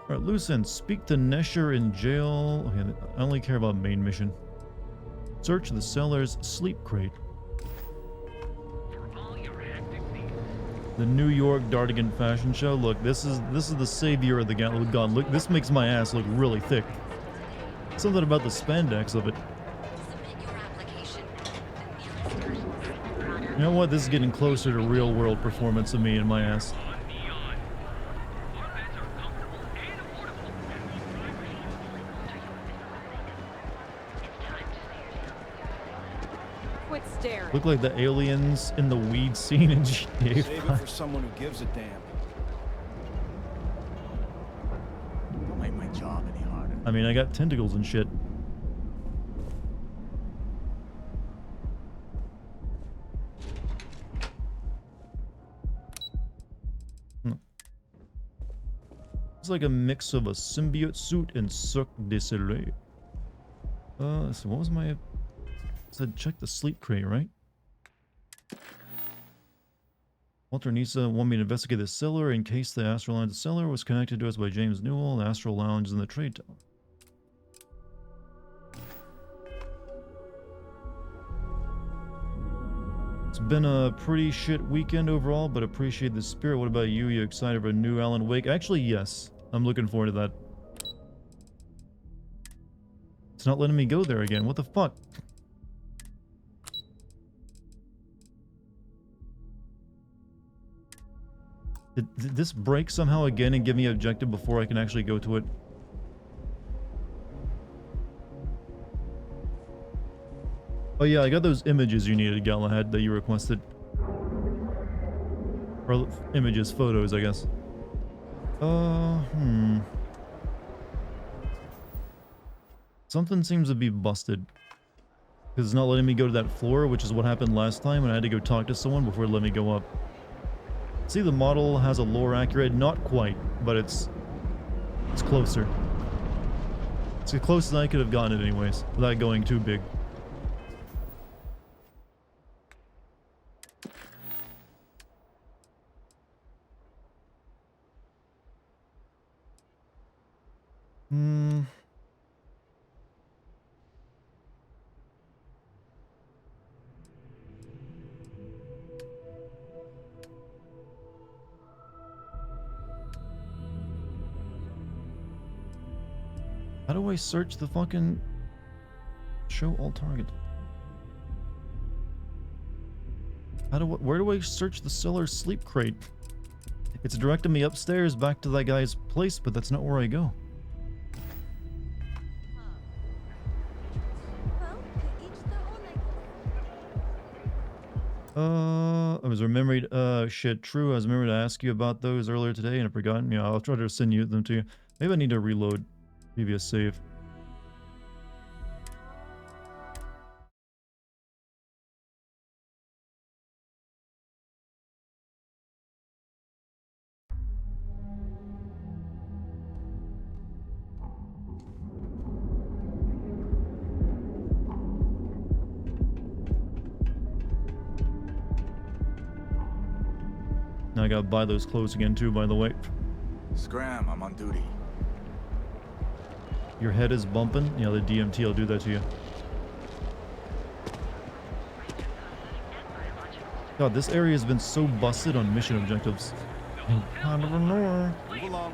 Alright, loose ends. Speak to Nesher in jail. Okay, I only care about main mission. Search the cellar's sleep crate. The New York Dartigan fashion show. Look, this is the savior of the god. Look, this makes my ass look really thick. Something about the spandex of it. You know what? This is getting closer to real world performance of me and my ass.
Quit staring.
Look like the aliens in the weed scene in GTA 5.
Save it for someone who gives a damn. Don't make my job any harder.
I mean, I got tentacles and shit. It's like a mix of a symbiote suit and Cirque du Soleil. So what was my... I said check the sleep crate, right? Walter Nisa wanted me to investigate the cellar in case the Astral Lounge cellar was connected to us by James Newell. The Astral Lounge is in the trade tower. It's been a pretty shit weekend overall, but appreciate the spirit. What about you? You excited for a new Alan Wake? Actually, yes. I'm looking forward to that. It's not letting me go there again. What the fuck? Did this break somehow again and give me an objective before I can actually go to it? Oh yeah, I got those images you needed, Galahad, that you requested. Or images, photos, I guess. Something seems to be busted. Because it's not letting me go to that floor, which is what happened last time, and I had to go talk to someone before it let me go up. See, the model has a lore accurate, not quite, but it's closer. It's as close as I could have gotten it anyways, without going too big. How do I search the fucking... Show all target? Where do I search the cellar sleep crate? It's directing me upstairs back to that guy's place, but that's not where I go. I was remembering, shit, true, I was remembering to ask you about those earlier today and I've forgotten. Yeah, I'll try to send them to you. Maybe I need to reload previous save. I gotta buy those clothes again too, by the way.
Scram, I'm on duty.
Your head is bumping? Yeah, the DMT will do that to you. God, this area has been so busted on mission objectives. I don't know.
Move along.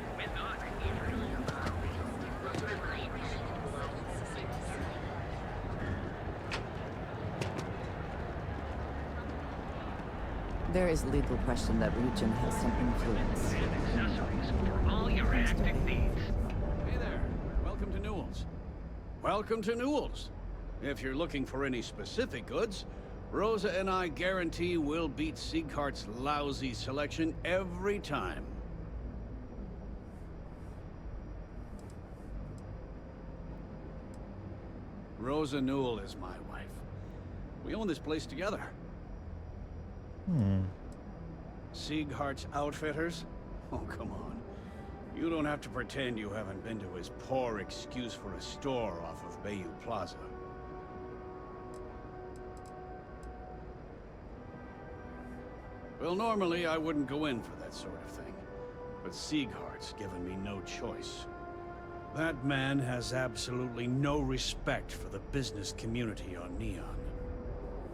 There is little question that region has some influence.
Hey there. Welcome to Newell's. Welcome to Newell's. If you're looking for any specific goods, Rosa and I guarantee we'll beat Sieghart's lousy selection every time. Rosa Newell is my wife. We own this place together. Sieghart's Outfitters? Oh, come on. You don't have to pretend you haven't been to his poor excuse for a store off of Bayou Plaza. Well, normally I wouldn't go in for that sort of thing. But Sieghart's given me no choice. That man has absolutely no respect for the business community on Neon.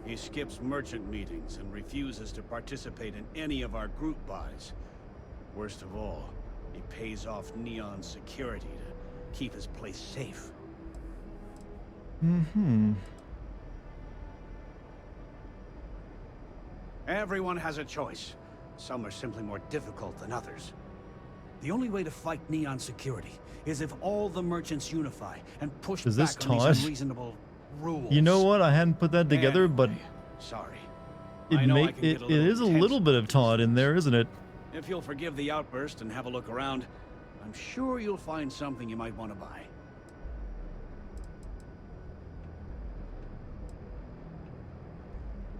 He skips merchant meetings and refuses to participate in any of our group buys. Worst of all, he pays off Neon security to keep his place safe. Everyone has a choice. Some are simply more difficult than others. The only way to fight Neon security is if all the merchants unify and push
Is this
back on
Todd?
these unreasonable rules.
You know what? I hadn't put that together, but
Sorry.
it is a little bit of Todd in there, isn't it?
If you'll forgive the outburst and have a look around, I'm sure you'll find something you might want to buy.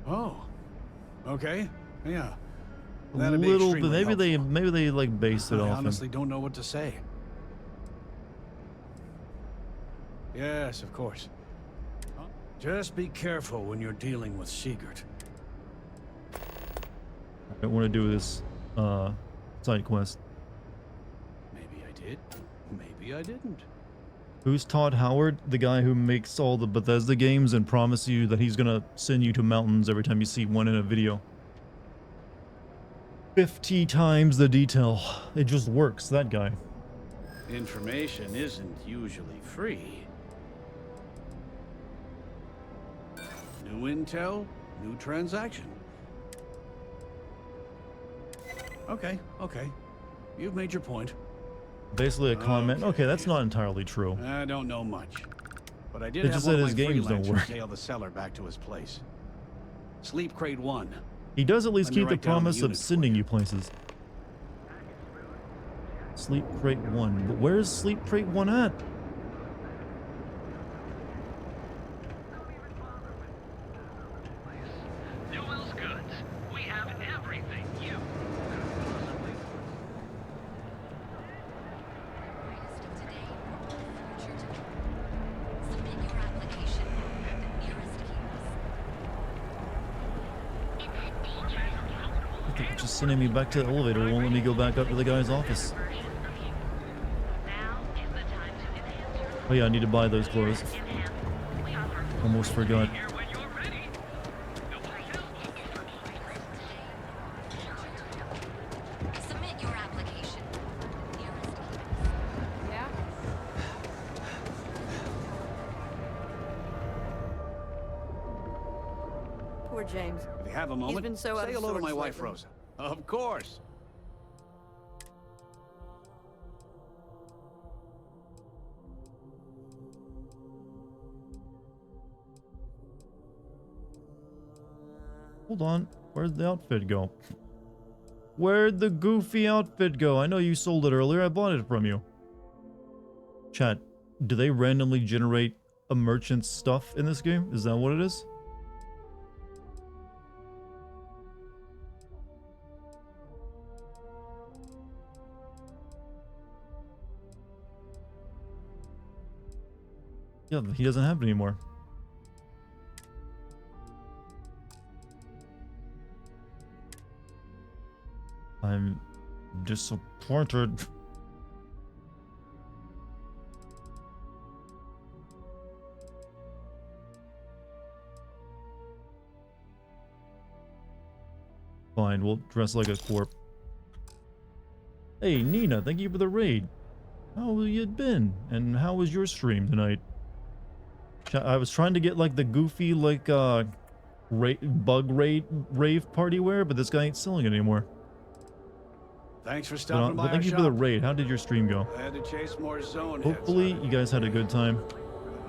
Oh. Okay. Yeah.
A
That'd be
little bit.
extremely
Maybe they like based it
I
off.
honestly don't know what to say. Yes, of course. Just be careful when you're dealing with Siegert.
I don't want to do this side quest.
Maybe I did. Maybe I didn't.
Who's Todd Howard? The guy who makes all the Bethesda games and promises you that he's gonna send you to mountains every time you see one in a video. 50 times the detail. It just works, that guy.
Information isn't usually free. New intel, new transaction. Okay. You've made your point.
Basically a comment. Okay, that's not entirely true.
I don't know much. But I did
It
have
just
one
said
of
his
my
games don't
freelancers
work.
tail the seller back to his place. Sleep Crate 1.
He does at least
Let me
keep the
write down the
promise of
unit for
sending you places. Sleep Crate 1. But where's Sleep Crate 1 at?
Newell's Goods. We have everything you
I think it's just sending me back to the elevator. It won't let me go back up to the guy's office. Oh yeah, I need to buy those clothes. Almost forgot.
Submit your application.
Yeah?
Poor James.
If you have a moment,
been so out
say
of
hello to my
sorts
wife,
lately.
Rosa. Of course.
Hold on. Where'd the outfit go? Where'd the goofy outfit go? I know you sold it earlier. I bought it from you. Chat, do they randomly generate a merchant's stuff in this game? Is that what it is? Yeah, he doesn't have it anymore. disappointed. Fine, we'll dress like a corp. Hey, Nina, thank you for the raid. How have you been? And how was your stream tonight? I was trying to get like the goofy like bug rave party wear, but this guy ain't selling it anymore.
Thanks for stopping by.
But thank you for the raid. How did your stream go?
I had to chase more zone
Hopefully you guys had a good time.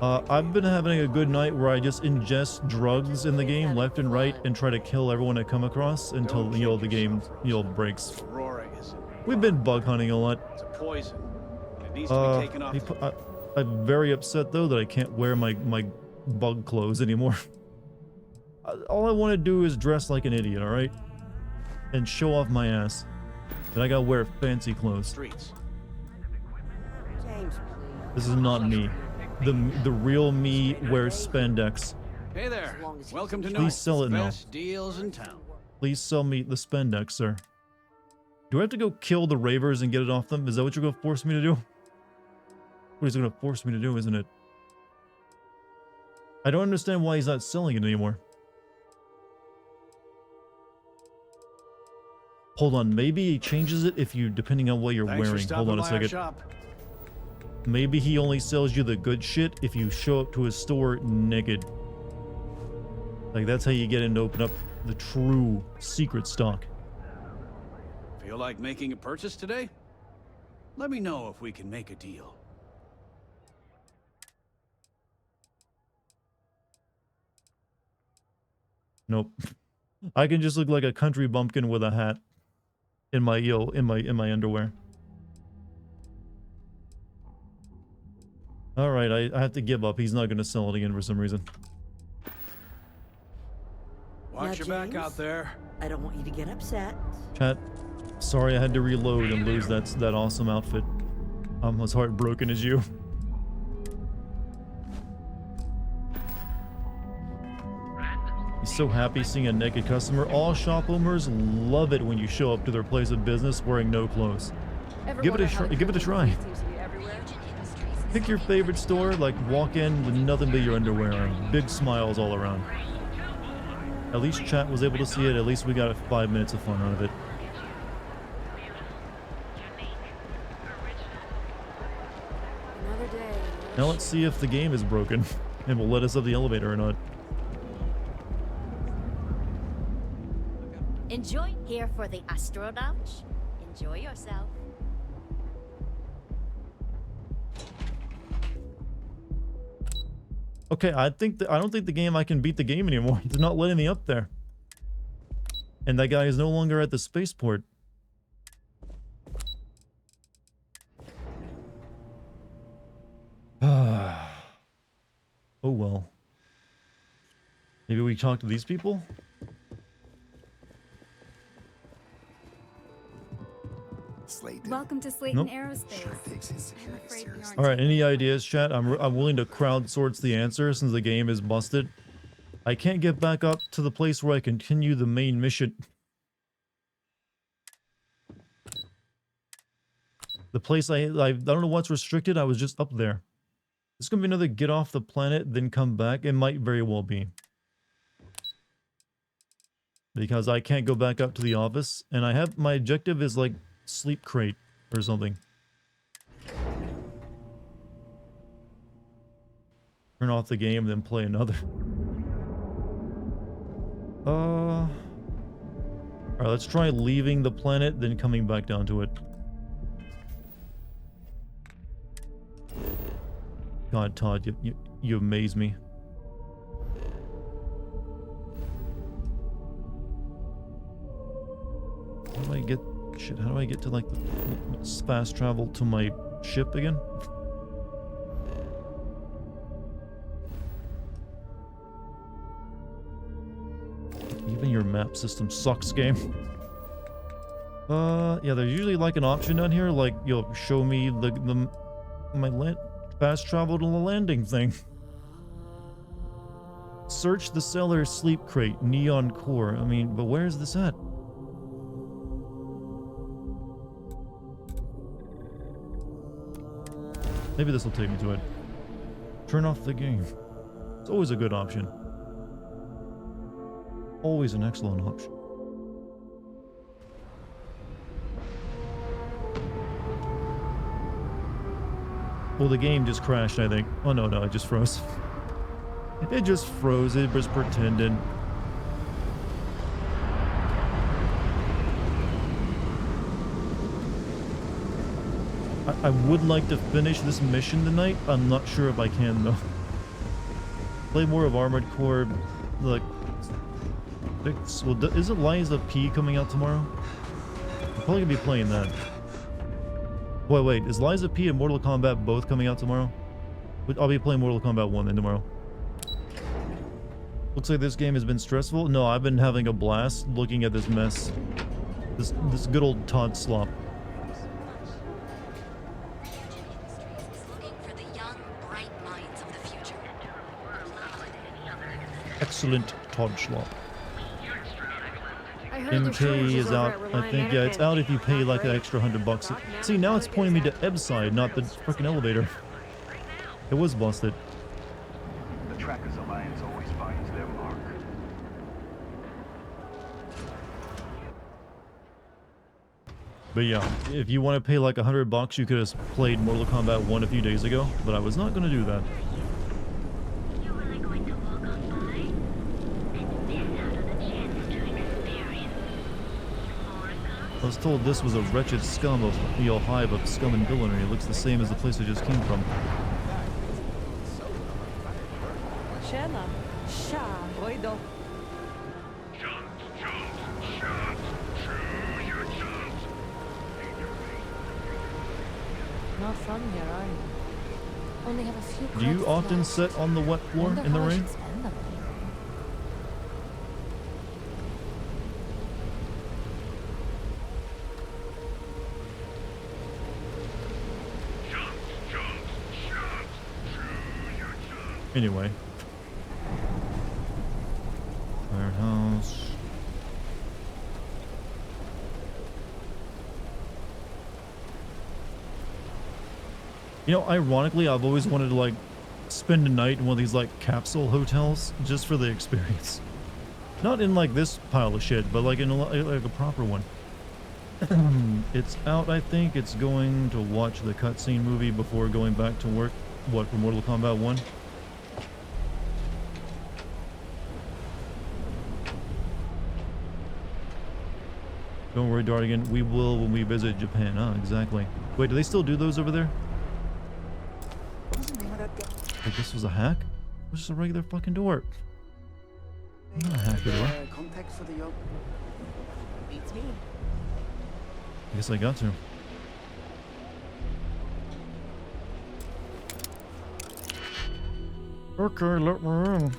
I've been having a good night where I just ingest drugs in the game left and right and try to kill everyone I come across until, you know, the game, you know, breaks. We've been bug hunting a lot.
It's a poison. It needs to be taken off.
I'm very upset though that I can't wear my bug clothes anymore. All I want to do is dress like an idiot, all right? And show off my ass. Then I gotta wear fancy clothes. This is not me. The real me wears spandex.
Hey there. Welcome to
Please sell it now.
Best deals in town.
Please sell me the spandex, sir. Do I have to go kill the ravers and get it off them? Is that what you're gonna force me to do? What he's gonna force me to do, isn't it? I don't understand why he's not selling it anymore. Hold on, maybe he changes it if you, depending on what you're wearing. Hold on a second. Maybe he only sells you the good shit if you show up to his store naked. Like, that's how you get him to open up the true secret stock.
Feel like making a purchase today? Let me know if we can make a deal.
Nope. I can just look like a country bumpkin with a hat in my my underwear. All right, I have to give up. He's not going to sell it again for some reason.
Watch your back out there.
I don't want you to get upset.
Chat, sorry I had to reload and lose that awesome outfit. I'm as heartbroken as you. He's so happy seeing a naked customer. All shop owners love it when you show up to their place of business wearing no clothes. Give it a try. Pick your favorite store, like walk in with nothing but your underwear on. Big smiles all around. At least chat was able to see it. At least we got 5 minutes of fun out of it. Now let's see if the game is broken and will let us up the elevator or not.
Enjoy here for the Astro Lounge. Enjoy yourself.
Okay, I don't think the game I can beat the game anymore. It's not letting me up there. And that guy is no longer at the spaceport. Oh well. Maybe we talk to these people?
Welcome to Slayton Aerospace. I'm afraid we aren't.
All right, any ideas, chat? I'm willing to crowdsource the answer since the game is busted. I can't get back up to the place where I continue the main mission. The place I don't know what's restricted. I was just up there. It's gonna be another get off the planet, then come back. It might very well be. Because I can't go back up to the office, and I have my objective is like sleep crate or something. Turn off the game, then play another. Alright, let's try leaving the planet, then coming back down to it. God, Todd, you amaze me. How do I get... Shit, how do I get to, like, the fast travel to my ship again? Even your map system sucks, game. Yeah, there's usually, like, an option down here, like, you'll show me my fast travel to the landing thing. Search the cellar sleep crate, neon core. I mean, but where is this at? Maybe this will take me to it. Turn off the game. It's always a good option. Always an excellent option. Well, the game just crashed, I think. Oh, no, it just froze. It just froze. It was pretending. I would like to finish this mission tonight. I'm not sure if I can, though. Play more of Armored Core, like... Well, isn't Liza P coming out tomorrow? I'm probably gonna be playing that. Wait, is Liza P and Mortal Kombat both coming out tomorrow? I'll be playing Mortal Kombat 1 then tomorrow. Looks like this game has been stressful. No, I've been having a blast looking at this mess. This good old Todd slop. Excellent Todd slop. MK is out, I think. Yeah, it's out if you pay like an extra $100. See, now it's pointing me to Ebside, not the freaking elevator. It was busted.
The Trackers Alliance always finds their mark.
But yeah, if you want to pay like $100, you could have played Mortal Kombat 1 a few days ago, but I was not going to do that. I was told this was a wretched scum of hive of scum and villainy. It looks the same as the place I just came from.
Not from here, are you? Only have a few.
Do you often sit on the wet floor in the rain? Anyway. Firehouse. You know, ironically, I've always wanted to, like, spend a night in one of these, like, capsule hotels just for the experience. Not in, like, this pile of shit, but, like, in like a proper one. It's out, I think. It's going to watch the cutscene movie before going back to work. What, for Mortal Kombat 1? Don't worry, Dartigan. We will when we visit Japan. Ah, exactly. Wait, do they still do those over there? Like this was a hack? It was just a regular fucking door. I'm not a hacker, door.
Contact for the yoke. Beats me.
I guess I got to. Okay, let me in.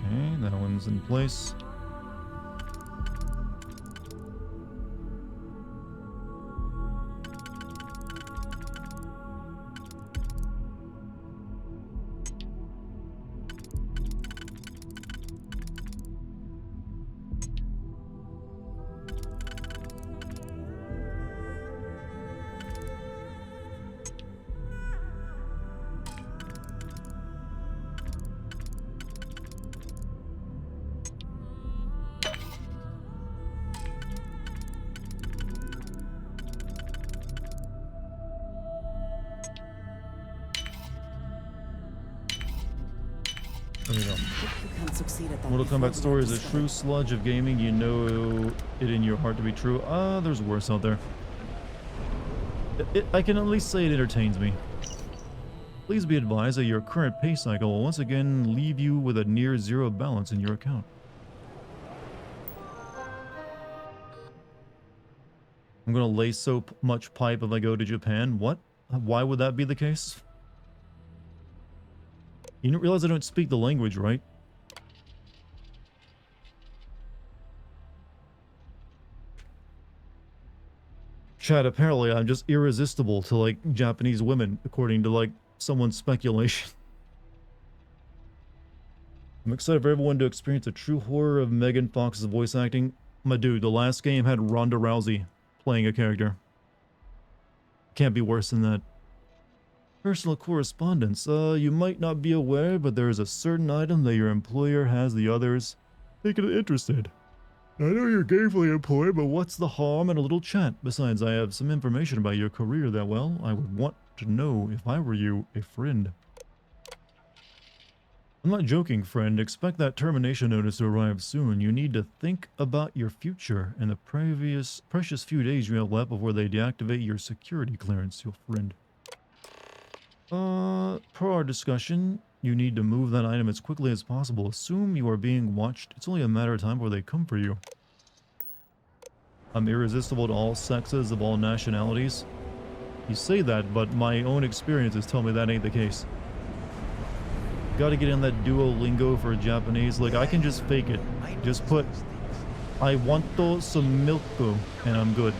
Okay, that one's in place. There we go. Mortal Kombat story is a true sludge of gaming. You know it in your heart to be true. There's worse out there. I can at least say it entertains me. Please be advised that your current pay cycle will once again leave you with a near zero balance in your account. I'm gonna lay so much pipe if I go to Japan. What? Why would that be the case? You don't realize I don't speak the language, right? Chad, apparently I'm just irresistible to, like, Japanese women, according to, like, someone's speculation. I'm excited for everyone to experience a true horror of Megan Fox's voice acting. My dude, the last game had Ronda Rousey playing a character. Can't be worse than that. Personal correspondence. You might not be aware, but there is a certain item that your employer has the others taken interested. I know you're gainfully employed, but what's the harm in a little chat? Besides, I have some information about your career that, well, I would want to know if I were you, a friend. I'm not joking, friend. Expect that termination notice to arrive soon. You need to think about your future and the precious few days you have left before they deactivate your security clearance, your friend. Per our discussion, you need to move that item as quickly as possible. Assume you are being watched. It's only a matter of time before they come for you. I'm irresistible to all sexes of all nationalities. You say that, but my own experiences tell me that ain't the case. Gotta get in that Duolingo for Japanese. Like, I can just fake it. Just put, I want some milk, and I'm good.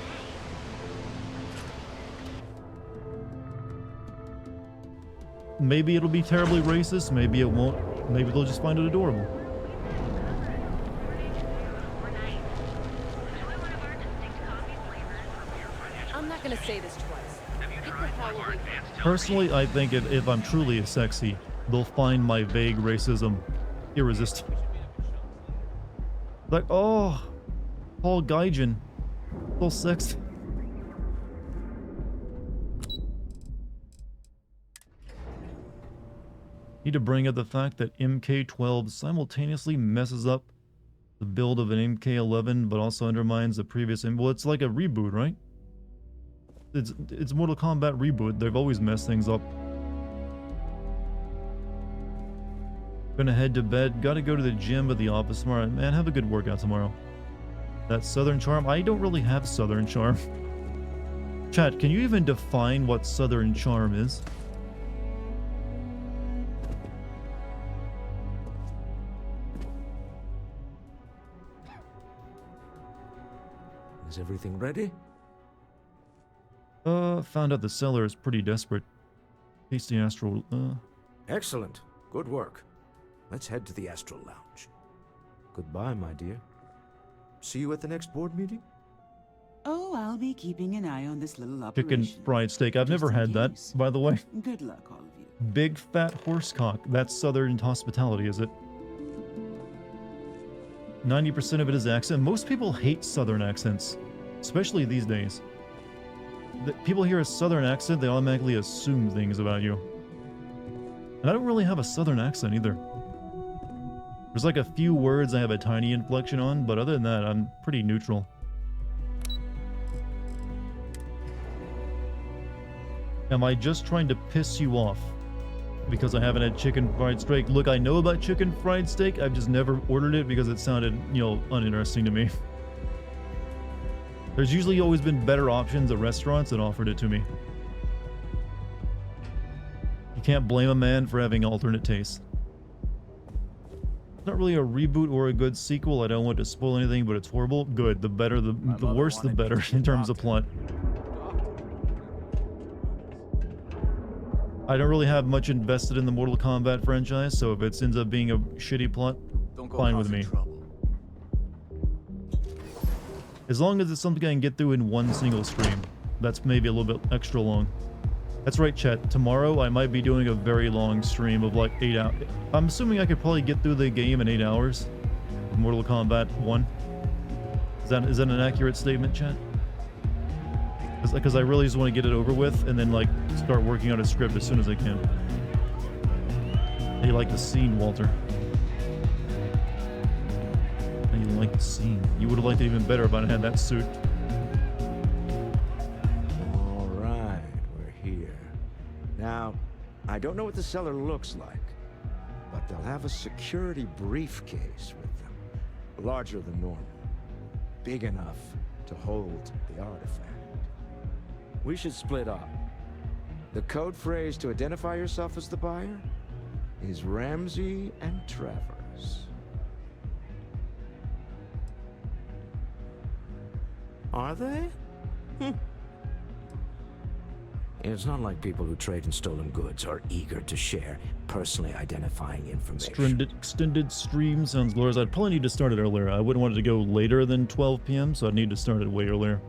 Maybe it'll be terribly racist, maybe it won't. Maybe they'll just find it adorable.
I'm not gonna say this twice. Get the hell away from me.
Personally, I think if I'm truly sexy, they'll find my vague racism irresistible. Like, oh, Paul Gaijin, so sexy. Need to bring up the fact that MK12 simultaneously messes up the build of an MK11, but also undermines the previous. Well, it's like a reboot, right? It's Mortal Kombat reboot. They've always messed things up. Gonna head to bed. Gotta go to the gym at the office tomorrow. Man, have a good workout tomorrow. That Southern Charm. I don't really have Southern Charm. Chat, can you even define what Southern Charm is?
Is everything ready?
Found out the seller is pretty desperate. Tasty Astral,
Excellent. Good work. Let's head to the Astral Lounge. Goodbye, my dear. See you at the next board meeting?
Oh, I'll be keeping an eye on this little operation.
Chicken fried steak. I've never had that, by the way.
Good luck, all of you.
Big fat horsecock. That's Southern hospitality, is it? 90% of it is accent. Most people hate Southern accents, especially these days. People hear a Southern accent, they automatically assume things about you. And I don't really have a Southern accent either. There's like a few words I have a tiny inflection on, but other than that, I'm pretty neutral. Am I just trying to piss you off because I haven't had chicken fried steak? Look, I know about chicken fried steak. I've just never ordered it because it sounded, you know, uninteresting to me. There's usually always been better options at restaurants that offered it to me. You can't blame a man for having alternate tastes. It's not really a reboot or a good sequel. I don't want to spoil anything, but it's horrible. Good. The better, the worse, the better in terms of plot. I don't really have much invested in the Mortal Kombat franchise, so if it ends up being a shitty plot, fine with me. As long as it's something I can get through in one single stream. That's maybe a little bit extra long. That's right, chat. Tomorrow I might be doing a very long stream of like 8 hours. I'm assuming I could probably get through the game in 8 hours. Mortal Kombat 1. Is that an accurate statement, chat? Because I really just want to get it over with and then like start working on a script as soon as I can. How you like the scene, Walter? How you like the scene? You would have liked it even better if I had that suit.
All right, we're here. Now, I don't know what the cellar looks like, but they'll have a security briefcase with them. Larger than normal. Big enough to hold the artifact. We should split up. The code phrase to identify yourself as the buyer is Ramsey and Travers. Are they? It's not like people who trade in stolen goods are eager to share personally identifying information.
Extended stream sounds glorious. I'd probably need to start it earlier. I wouldn't want it to go later than 12 p.m., so I'd need to start it way earlier.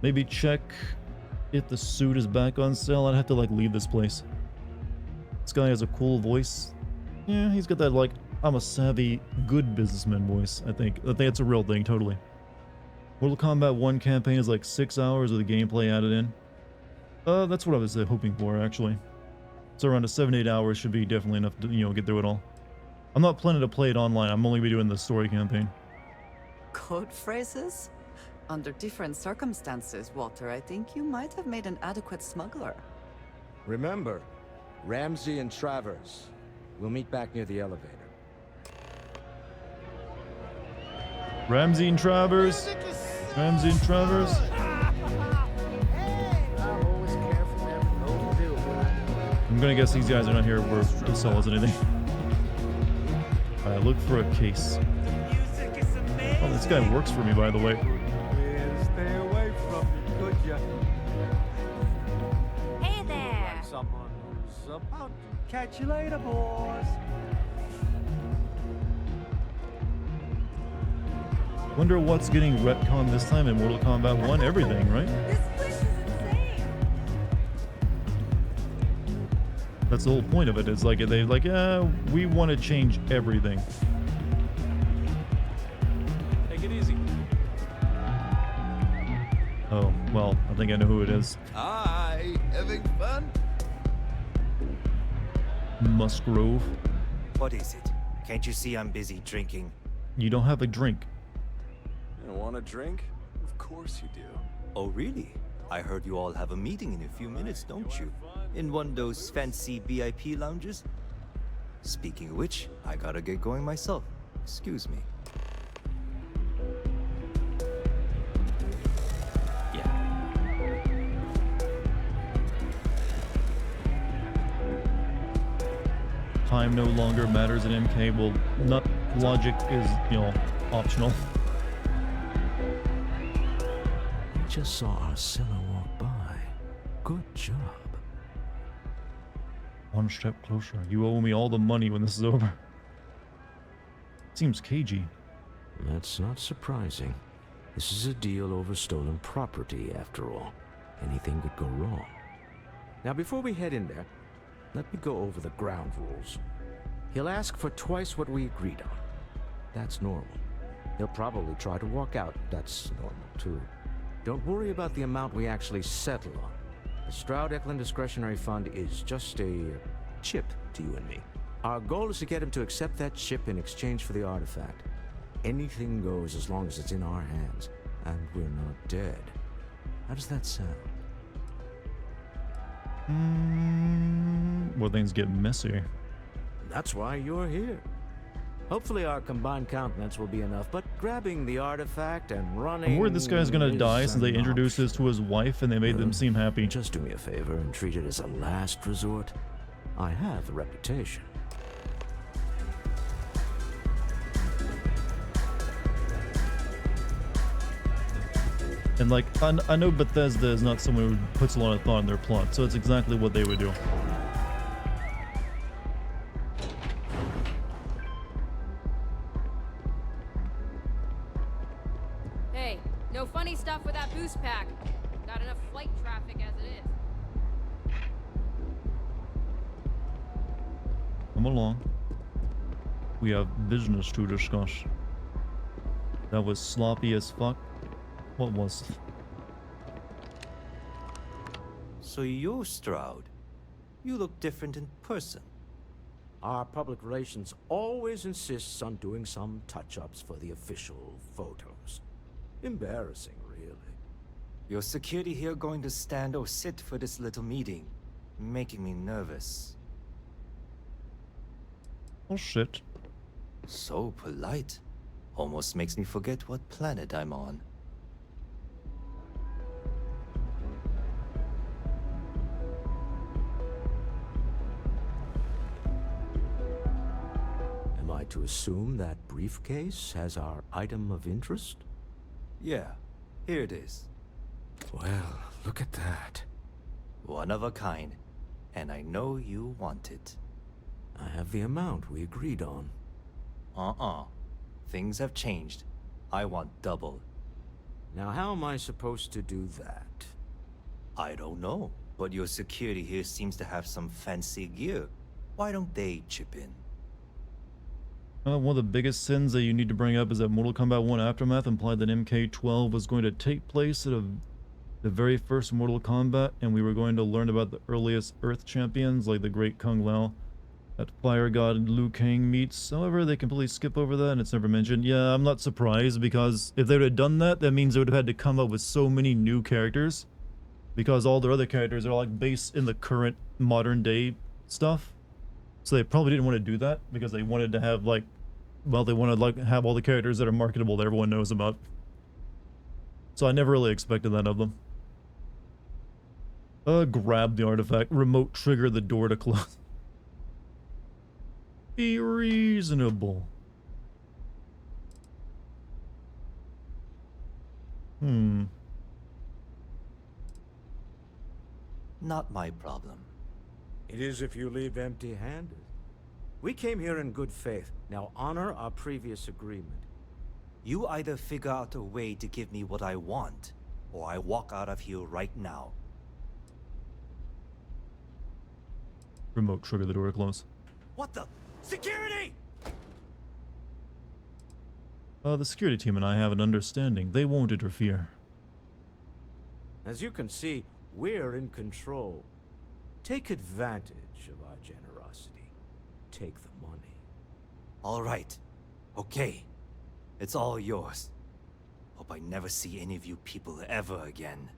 Maybe check if the suit is back on sale. I'd have to, like, leave this place. This guy has a cool voice. Yeah, he's got that, like, I'm a savvy, good businessman voice, I think. I think it's a real thing, totally. Mortal Kombat 1 campaign is like 6 hours of the gameplay added in. That's what I was hoping for, actually. So around 7-8 hours should be definitely enough to, you know, get through it all. I'm not planning to play it online. I'm only be doing the story campaign.
Code phrases? Under different circumstances, Walter, I think you might have made an adequate smuggler.
Remember, Ramsey and Travers. We'll meet back near the elevator.
Ramsey and Travers. Ramsey and Travers. I'm gonna guess these guys are not here to sell us anything. Alright, look for a case. Oh, this guy works for me, by the way.
Yeah, stay away from me, could ya?
Hey there!
Like someone who's about to catch you later, boys.
Wonder what's getting retconned this time in Mortal Kombat 1. Everything, right? That's the whole point of it. It's like they like, we want to change everything.
Take it easy.
Oh, well, I think I know who it is.
Hi, having fun?
Musgrove.
What is it? Can't you see I'm busy drinking?
You don't have a drink.
You want a drink? Of course you do.
Oh, really? I heard you all have a meeting in a few minutes, don't you? In one of those fancy VIP lounges? Speaking of which, I gotta get going myself. Excuse me.
Time no longer matters in MK. Well, not logic is, you know, optional.
Just saw Arcella walk by. Good job.
One step closer. You owe me all the money when this is over. Seems cagey.
That's not surprising. This is a deal over stolen property, after all. Anything could go wrong. Now, before we head in there, let me go over the ground rules. He'll ask for twice what we agreed on. That's normal. He'll probably try to walk out. That's normal, too. Don't worry about the amount we actually settle on. The Stroud-Eklund Discretionary Fund is just a chip to you and me. Our goal is to get him to accept that chip in exchange for the artifact. Anything goes as long as it's in our hands, and we're not dead. How does that sound?
Well, things get messy.
That's why you're here. Hopefully our combined countenance will be enough, but grabbing the artifact and running...
I'm worried this guy's gonna die since they introduced this to his wife and they made them seem happy.
Just do me a favor and treat it as a last resort. I have a reputation.
And like, I know Bethesda is not someone who puts a lot of thought in their plot, so it's exactly what they would do.
Hey, no funny stuff with that boost pack. Got enough flight traffic as it is.
Come along. We have business to discuss. That was sloppy as fuck. What was?
So you're Stroud. You look different in person.
Our public relations always insists on doing some touch-ups for the official photos. Embarrassing, really.
Your security here going to stand or sit for this little meeting, making me nervous.
Oh shit.
So polite. Almost makes me forget what planet I'm on.
Am I to assume that briefcase has our item of interest?
Yeah, here it is.
Well, look at that.
One of a kind. And I know you want it.
I have the amount we agreed on.
Things have changed. I want double.
Now how am I supposed to do that?
I don't know, but your security here seems to have some fancy gear. Why don't they chip in?
One of the biggest sins that you need to bring up is that Mortal Kombat 1 Aftermath implied that MK12 was going to take place at the very first Mortal Kombat, and we were going to learn about the earliest Earth champions, like the Great Kung Lao, that Fire God Liu Kang meets. However, they completely skip over that, and it's never mentioned. Yeah, I'm not surprised, because if they would have done that, that means they would have had to come up with so many new characters, because all their other characters are like based in the current modern day stuff. So they probably didn't want to do that, because they wanted to have like, well, they wanted like have all the characters that are marketable that everyone knows about. So I never really expected that of them. Grab the artifact, remote trigger the door to close. Be reasonable.
Not my problem.
It is if you leave empty-handed. We came here in good faith. Now honor our previous agreement.
You either figure out a way to give me what I want, or I walk out of here right now.
Remote trigger the door to close.
What the? Security!
The security team and I have an understanding. They won't interfere.
As you can see, we're in control. Take advantage of our generosity. Take the money.
All right. Okay. It's all yours. Hope I never see any of you people ever again.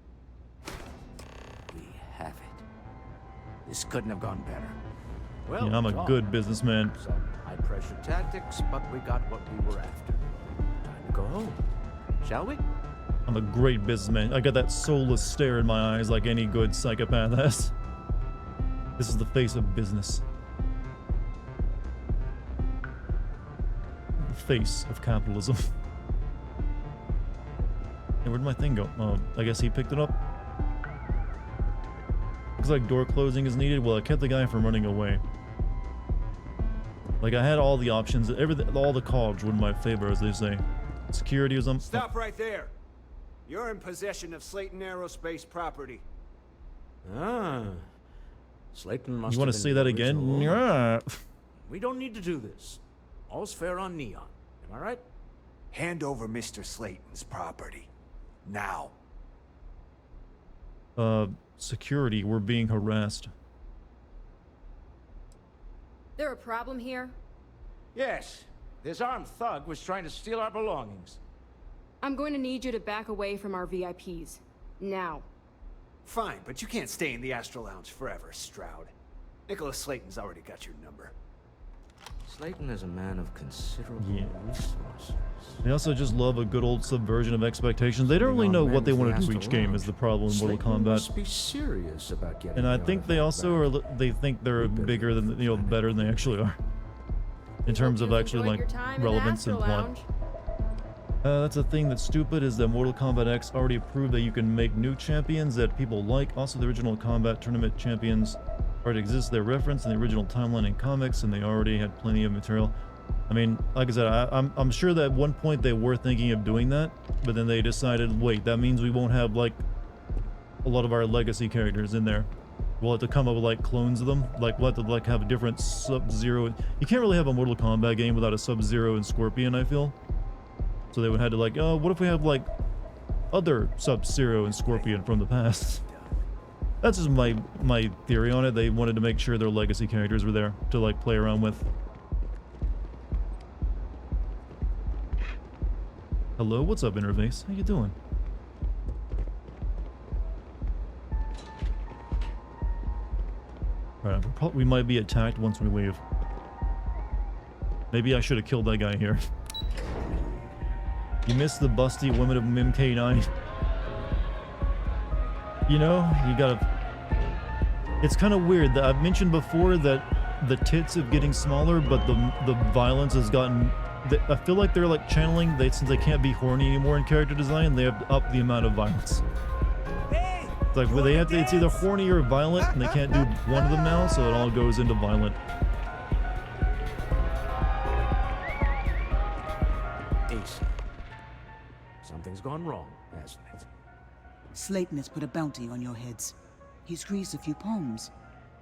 We have it. This couldn't have gone better. Well,
yeah, I'm a good businessman.
Some high-pressure tactics, but we got what we were after. Time to go home. Shall we?
I'm a great businessman. I got that soulless stare in my eyes like any good psychopath has. This is the face of business. The face of capitalism. Hey, where'd my thing go? Oh, I guess he picked it up. Looks like door closing is needed. Well, I kept the guy from running away. Like, I had all the options. Everything, all the cogs were in my favor, as they say. Security was on.
Stop right there. You're in possession of Slayton Aerospace property.
Ah. Slayton must
You
have
want
been
to say
the
that again?
original owner.
Yeah.
We don't need to do this. All's fair on Neon. Am I right?
Hand over Mr. Slayton's property. Now.
Security, we're being harassed.
There a problem here?
Yes. This armed thug was trying to steal our belongings.
I'm going to need you to back away from our VIPs. Now.
Fine, but you can't stay in the Astro Lounge forever, Stroud. Nicholas Slayton's already got your number.
Slayton is a man of considerable resources.
They also just love a good old subversion of expectations. They don't really know what they want to do each game is the problem in Mortal Kombat.
Must be serious about getting.
And I think they also are. They think they're bigger than better than they actually are. In terms of actually like relevance and plot. That's a thing that's stupid, is that Mortal Kombat X already proved that you can make new champions that people like. Also, the original combat tournament champions already exist. They're referenced in the original timeline in comics, and they already had plenty of material. I mean, like I said, I'm sure that at one point they were thinking of doing that, but then they decided, wait, that means we won't have like a lot of our legacy characters in there. We'll have to come up with like clones of them. Like we'll have to like have a different Sub-Zero. You can't really have a Mortal Kombat game without a Sub-Zero and Scorpion, I feel. So they would have to like, oh, what if we have like other Sub-Zero and Scorpion from the past? That's just my theory on it. They wanted to make sure their legacy characters were there to like play around with. Hello, what's up, interface? How you doing? Alright, we might be attacked once we leave. Maybe I should have killed that guy here. You missed the busty women of MK9. You know, you gotta... It's kind of weird that I've mentioned before that the tits are getting smaller, but the violence has gotten... I feel like they're like channeling, since they can't be horny anymore in character design, they have to up the amount of violence.
Hey,
It's like well, they have to, it's either horny or violent, and they can't do one of them now, so it all goes into violent.
Ace. Something's gone wrong, hasn't it?
Slayton has put a bounty on your heads. He's greased a few palms.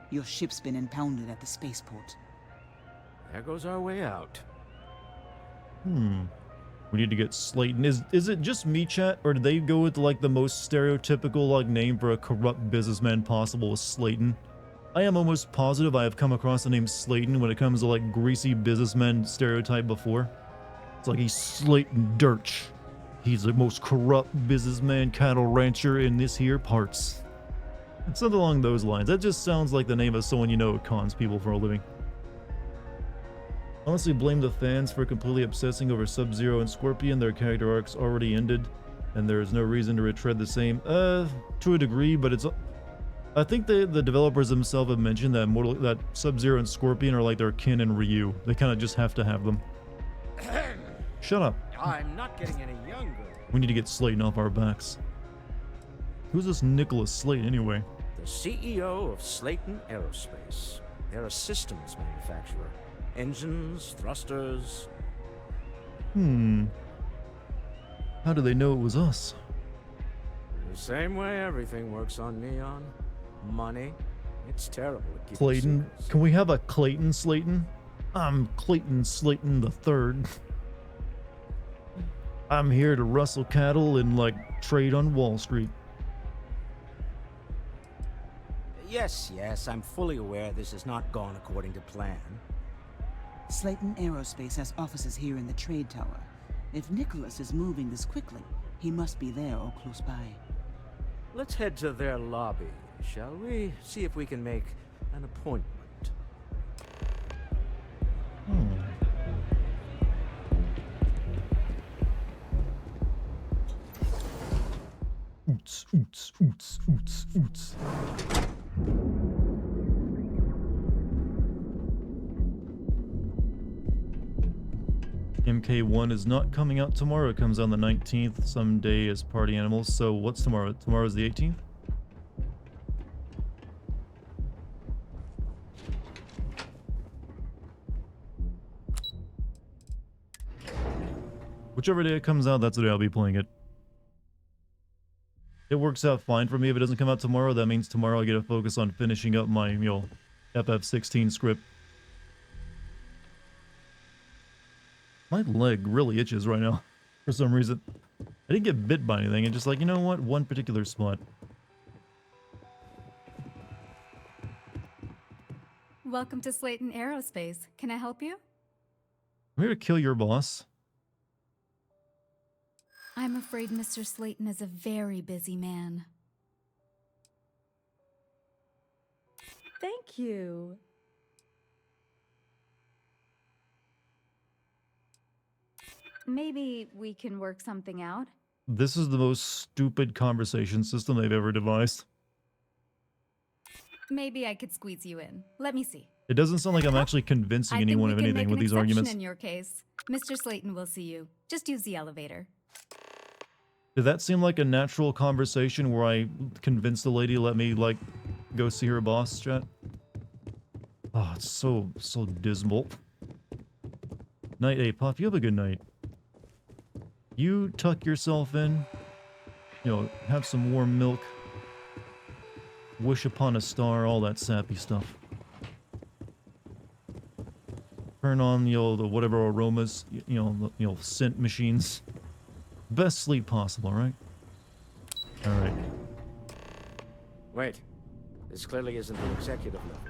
Your ship's been impounded at the spaceport.
There goes our way out.
We need to get Slayton. Is it just me, chat, or did they go with like the most stereotypical like name for a corrupt businessman possible with Slayton? I am almost positive I have come across the name Slayton when it comes to like greasy businessman stereotype before. It's like he's Slayton Dirch. He's the most corrupt businessman cattle rancher in this here parts. It's something along those lines. That just sounds like the name of someone you know who cons people for a living. Honestly, blame the fans for completely obsessing over Sub-Zero and Scorpion. Their character arcs already ended, and there is no reason to retread the same. To a degree, but it's... I think the developers themselves have mentioned that Sub-Zero and Scorpion are like their Kin and Ryu. They kind of just have to have them. Shut up.
I'm not getting any younger.
We need to get Slayton off our backs. Who's this Nicholas Slate anyway?
The CEO of Slayton Aerospace. They're a systems manufacturer. Engines, thrusters.
How do they know it was us?
The same way everything works on Neon. Money. It's terrible to keep
Clayton.
secrets.
Can we have a Clayton Slayton? I'm Clayton Slayton III. I'm here to rustle cattle and like trade on Wall Street.
Yes, I'm fully aware this has not gone according to plan.
Slayton Aerospace has offices here in the trade tower. If Nicholas is moving this quickly, he must be there or close by.
Let's head to their lobby, shall we? See if we can make an appointment.
Oots, oots, oots, oots, oots. MK1 is not coming out tomorrow. It comes out on the 19th, some day as Party Animals. So what's tomorrow? Tomorrow's the 18th? Whichever day it comes out, that's the day I'll be playing it. It works out fine for me if it doesn't come out tomorrow. That means tomorrow I get to focus on finishing up my, FF16 script. My leg really itches right now, for some reason. I didn't get bit by anything, and just like, you know what? One particular spot.
Welcome to Slayton Aerospace. Can I help you?
I'm here to kill your boss.
I'm afraid Mr. Slayton is a very busy man.
Thank you.
Maybe we can work something out.
This is the most stupid conversation system they've ever devised.
Maybe I could squeeze you in. Let me see.
It doesn't sound like I'm actually convincing anyone of anything with these arguments.
In your case, Mr. Slayton will see you. Just use the elevator.
Did that seem like a natural conversation where I convinced the lady to let me, like, go see her boss, chat? Oh, it's so dismal. Night, Puff. You have a good night. You tuck yourself in. Have some warm milk. Wish upon a star, all that sappy stuff. Turn on, the whatever aromas, scent machines. Best sleep possible, right? Alright.
Wait. This clearly isn't the executive level.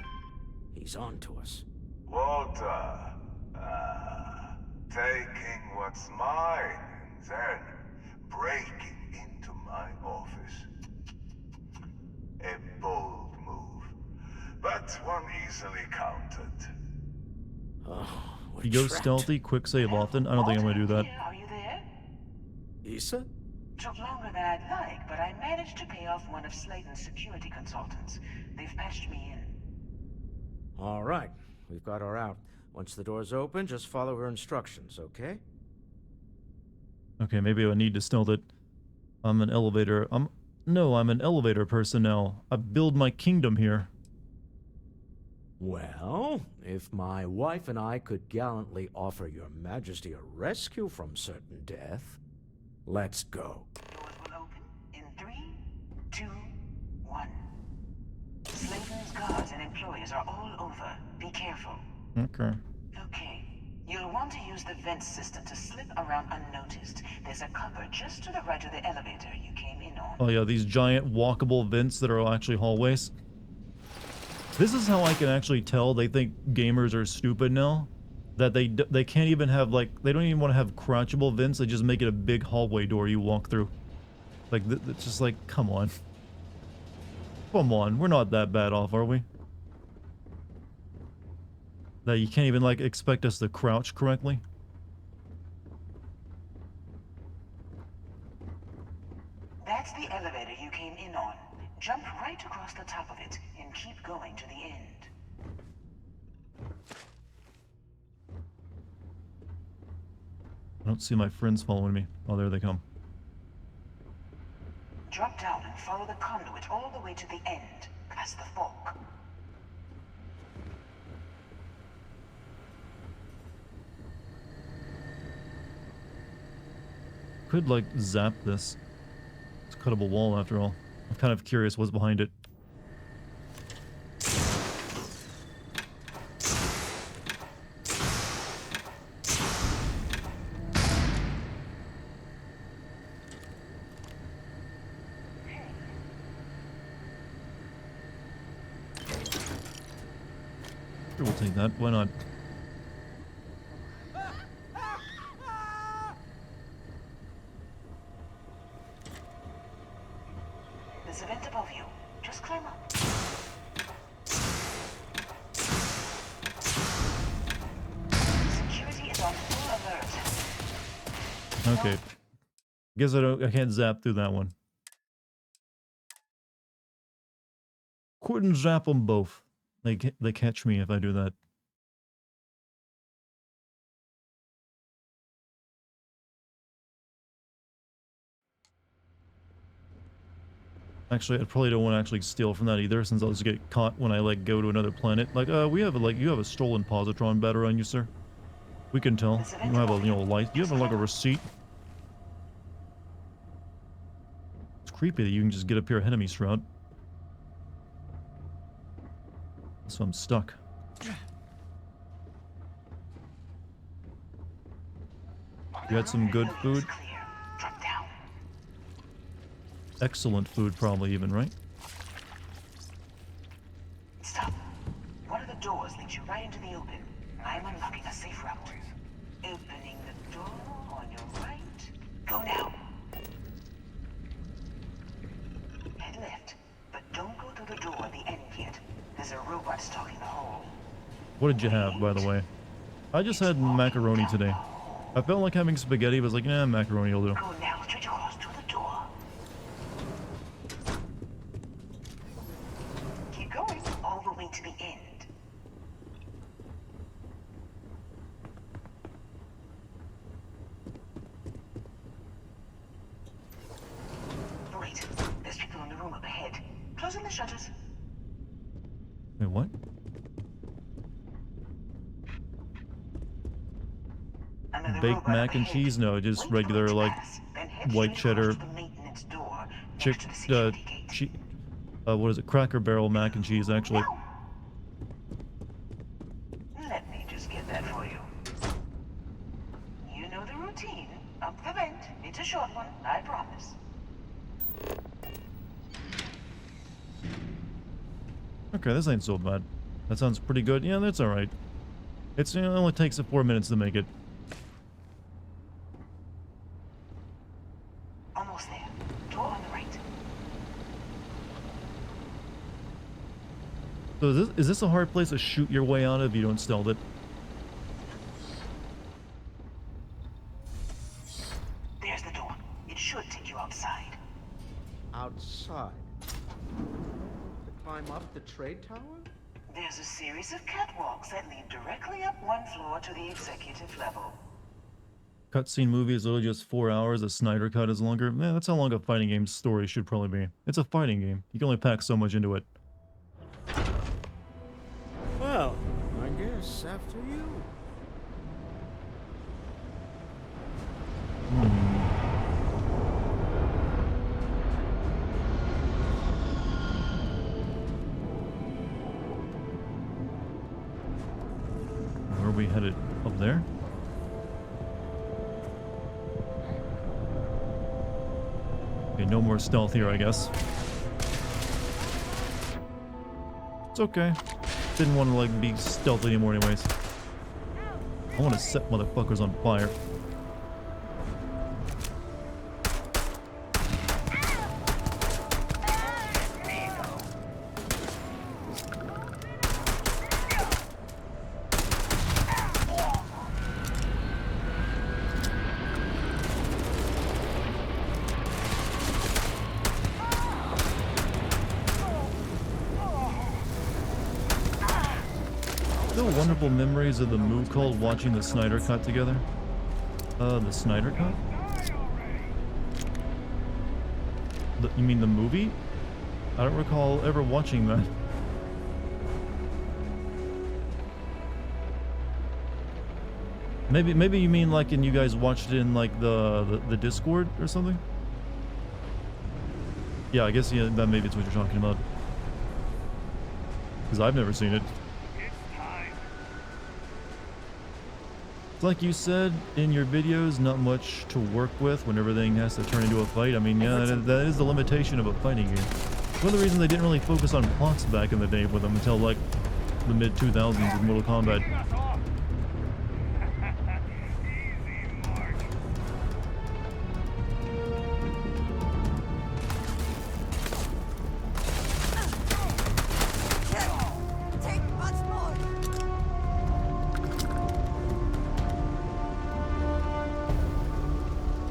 He's on to us.
Walter. Taking what's mine and then breaking into my office. A bold move, but one easily countered.
You go stealthy, quick save often. I don't think I'm gonna do that.
Are you there?
Issa?
Took longer than I'd like, but I managed to pay off one of Slayton's security consultants. They've patched me in.
All right. We've got her out. Once the door's open, just follow her instructions, okay?
Okay, maybe I need to stealth it. I'm an elevator. No, I'm an elevator person now. I build my kingdom here.
Well, if my wife and I could gallantly offer your majesty a rescue from certain death, let's go.
Doors will open in 3, 2, 1. Slaven's guards and employees are all over. Be careful.
Okay.
Okay. You'll want to use the vent system to slip around unnoticed. There's a cover just to the right of the elevator you came in on.
Oh yeah, these giant walkable vents that are actually hallways. This is how I can actually tell they think gamers are stupid now. That they can't even have, like, they don't even want to have crouchable vents. They just make it a big hallway door you walk through. Like, it's just like, come on. Come on, we're not that bad off, are we? That you can't even, like, expect us to crouch correctly?
That's the elevator you came in on. Jump right across the top of it and keep going to the end.
I don't see my friends following me. Oh, there they come.
Drop down and follow the conduit all the way to the end, past the fork.
Could, like, zap this. It's a cuttable wall after all. I'm kind of curious what's behind it. Sure, we'll take that. Why not?
There's a vent above you. Just climb up. Security is on full alert.
Okay. Guess I can't zap through that one. Couldn't zap them both. They catch me if I do that. Actually, I probably don't want to actually steal from that either, since I'll just get caught when I, like, go to another planet. Like, you have a stolen positron battery on you, sir. We can tell. You have a, light. You have, like, a receipt. It's creepy that you can just get up here ahead of me, Stroud. So I'm stuck. You had some good food? Excellent food, probably, even, right?
Stop. One of the doors leads you right into the open. I'm unlocking a safe route. Opening the door on your right. Go now. Head left, but don't go through the door at the end yet. There's a robot stalking the hole.
What did you have, by the way? I just had macaroni today. I felt like having spaghetti, but I was like, nah, macaroni will do.
Go now, straight across to the door. Keep going all the way to the end. Wait, there's people in the room up ahead. Closing the shutters.
Wait, what? Baked mac and cheese? No, just regular, like, white cheddar, what is it? Cracker Barrel mac and cheese, actually.
Let me just get that for you. You know the routine. Up the vent. It's a short one, I promise.
Okay, this ain't so bad. That sounds pretty good. Yeah, that's alright. It only takes 4 minutes to make it.
Almost there. Door on the right.
So is this a hard place to shoot your way out of if you don't stealth it?
There's the door. It should take you outside.
Outside? To climb up the trade tower?
There's a series of catwalks that lead directly up one floor to the executive level.
Cutscene movie is literally just 4 hours. A Snyder cut is longer. Man, that's how long a fighting game story should probably be. It's a fighting game. You can only pack so much into it.
Well, I guess after you.
Where are we headed? Up there? Okay, no more stealth here, I guess. It's okay. Didn't want to, like, be stealthy anymore anyways. I want to set motherfuckers on fire. Wonderful memories of the move called watching the Snyder cut together. The Snyder cut? You mean the movie? I don't recall ever watching that. Maybe you mean like, and you guys watched it in like the Discord or something? Yeah, I guess yeah, that maybe it's what you're talking about. Because I've never seen it. Like you said in your videos, not much to work with when everything has to turn into a fight. I mean, yeah, that is the limitation of a fighting game. One of the reasons they didn't really focus on plots back in the day with them until like the mid-2000s with Mortal Kombat.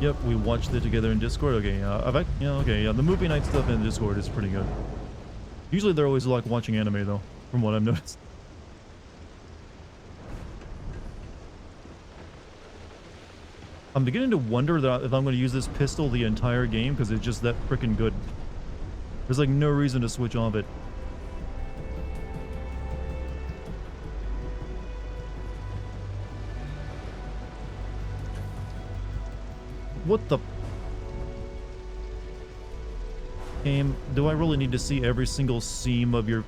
Yep, we watched it together in Discord. Okay, the movie night stuff in Discord is pretty good. Usually they're always like watching anime though, from what I've noticed. I'm beginning to wonder that if I'm going to use this pistol the entire game because it's just that freaking good. There's like no reason to switch off it. What the... Game, do I really need to see every single seam of your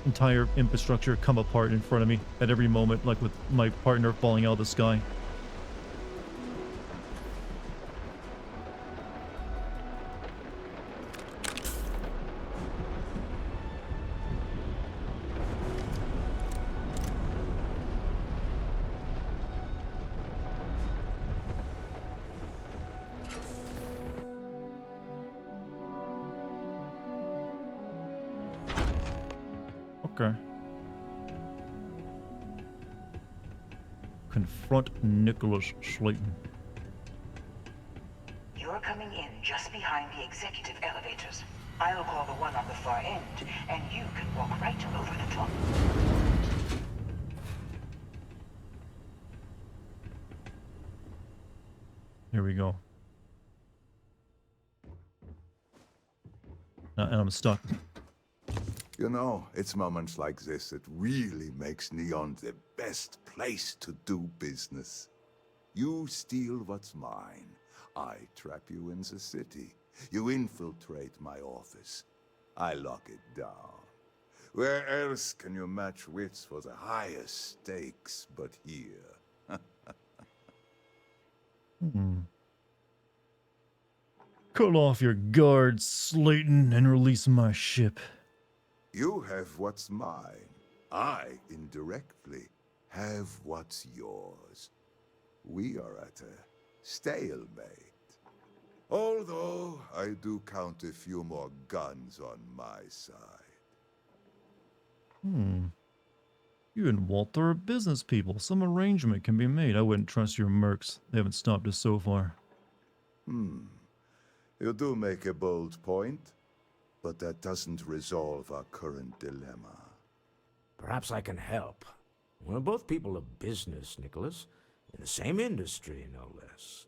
entire infrastructure come apart in front of me at every moment, like with my partner falling out of the sky? Okay. Confront Nicholas Slayton.
You're coming in just behind the executive elevators. I'll call the one on the far end, and you can walk right over the top.
Here we go. And I'm stuck.
You know, it's moments like this that really makes Neon the best place to do business. You steal what's mine. I trap you in the city. You infiltrate my office. I lock it down. Where else can you match wits for the highest stakes but here?
Cut off your guards, Slayton, and release my ship.
You have what's mine. I, indirectly, have what's yours. We are at a stalemate. Although, I do count a few more guns on my side.
You and Walter are business people. Some arrangement can be made. I wouldn't trust your mercs. They haven't stopped us so far.
You do make a bold point. But that doesn't resolve our current dilemma.
Perhaps I can help. We're both people of business, Nicholas. In the same industry, no less.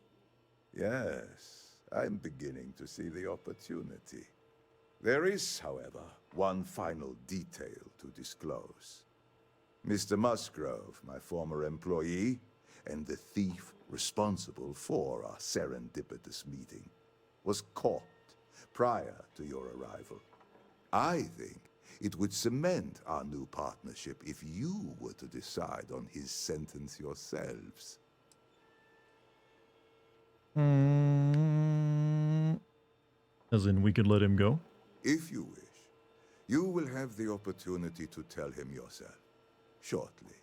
Yes, I'm beginning to see the opportunity. There is, however, one final detail to disclose. Mr. Musgrove, my former employee, and the thief responsible for our serendipitous meeting, was caught prior to your arrival. I think it would cement our new partnership if you were to decide on his sentence yourselves.
As in, we could let him go?
If you wish, you will have the opportunity to tell him yourself, shortly.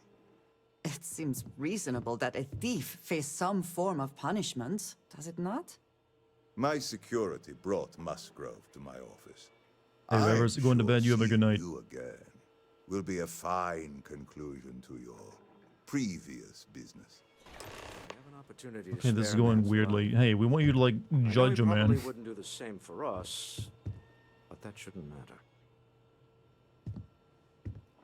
It seems reasonable that a thief face some form of punishment, does it not?
My security brought Musgrove to my office.
Hey, whoever's going to bed, you have a good night.
You again will be a fine conclusion to your previous business.
Okay, this is going weirdly. Hey, we want you to, like, judge a man.
Probably wouldn't do the same for us, but that shouldn't matter.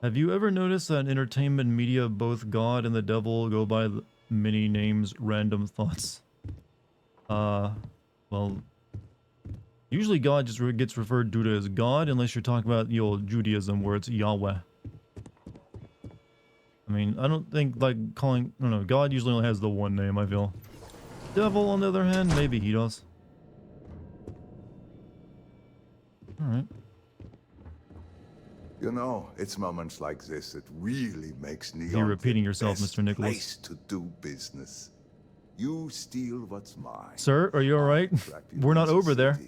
Have you ever noticed that in entertainment media, both God and the devil go by many names, random thoughts? Well, usually God just gets referred to as God, unless you're talking about the old Judaism where it's Yahweh. I mean, I don't think, like, I don't know, God usually only has the one name, I feel. Devil, on the other hand, maybe he does. Alright.
You know, it's moments like this that really makes Neon
You're repeating
the
yourself,
best
Mr. Nicholas.
place to do business. You steal what's mine.
Sir, are you alright? We're not over there.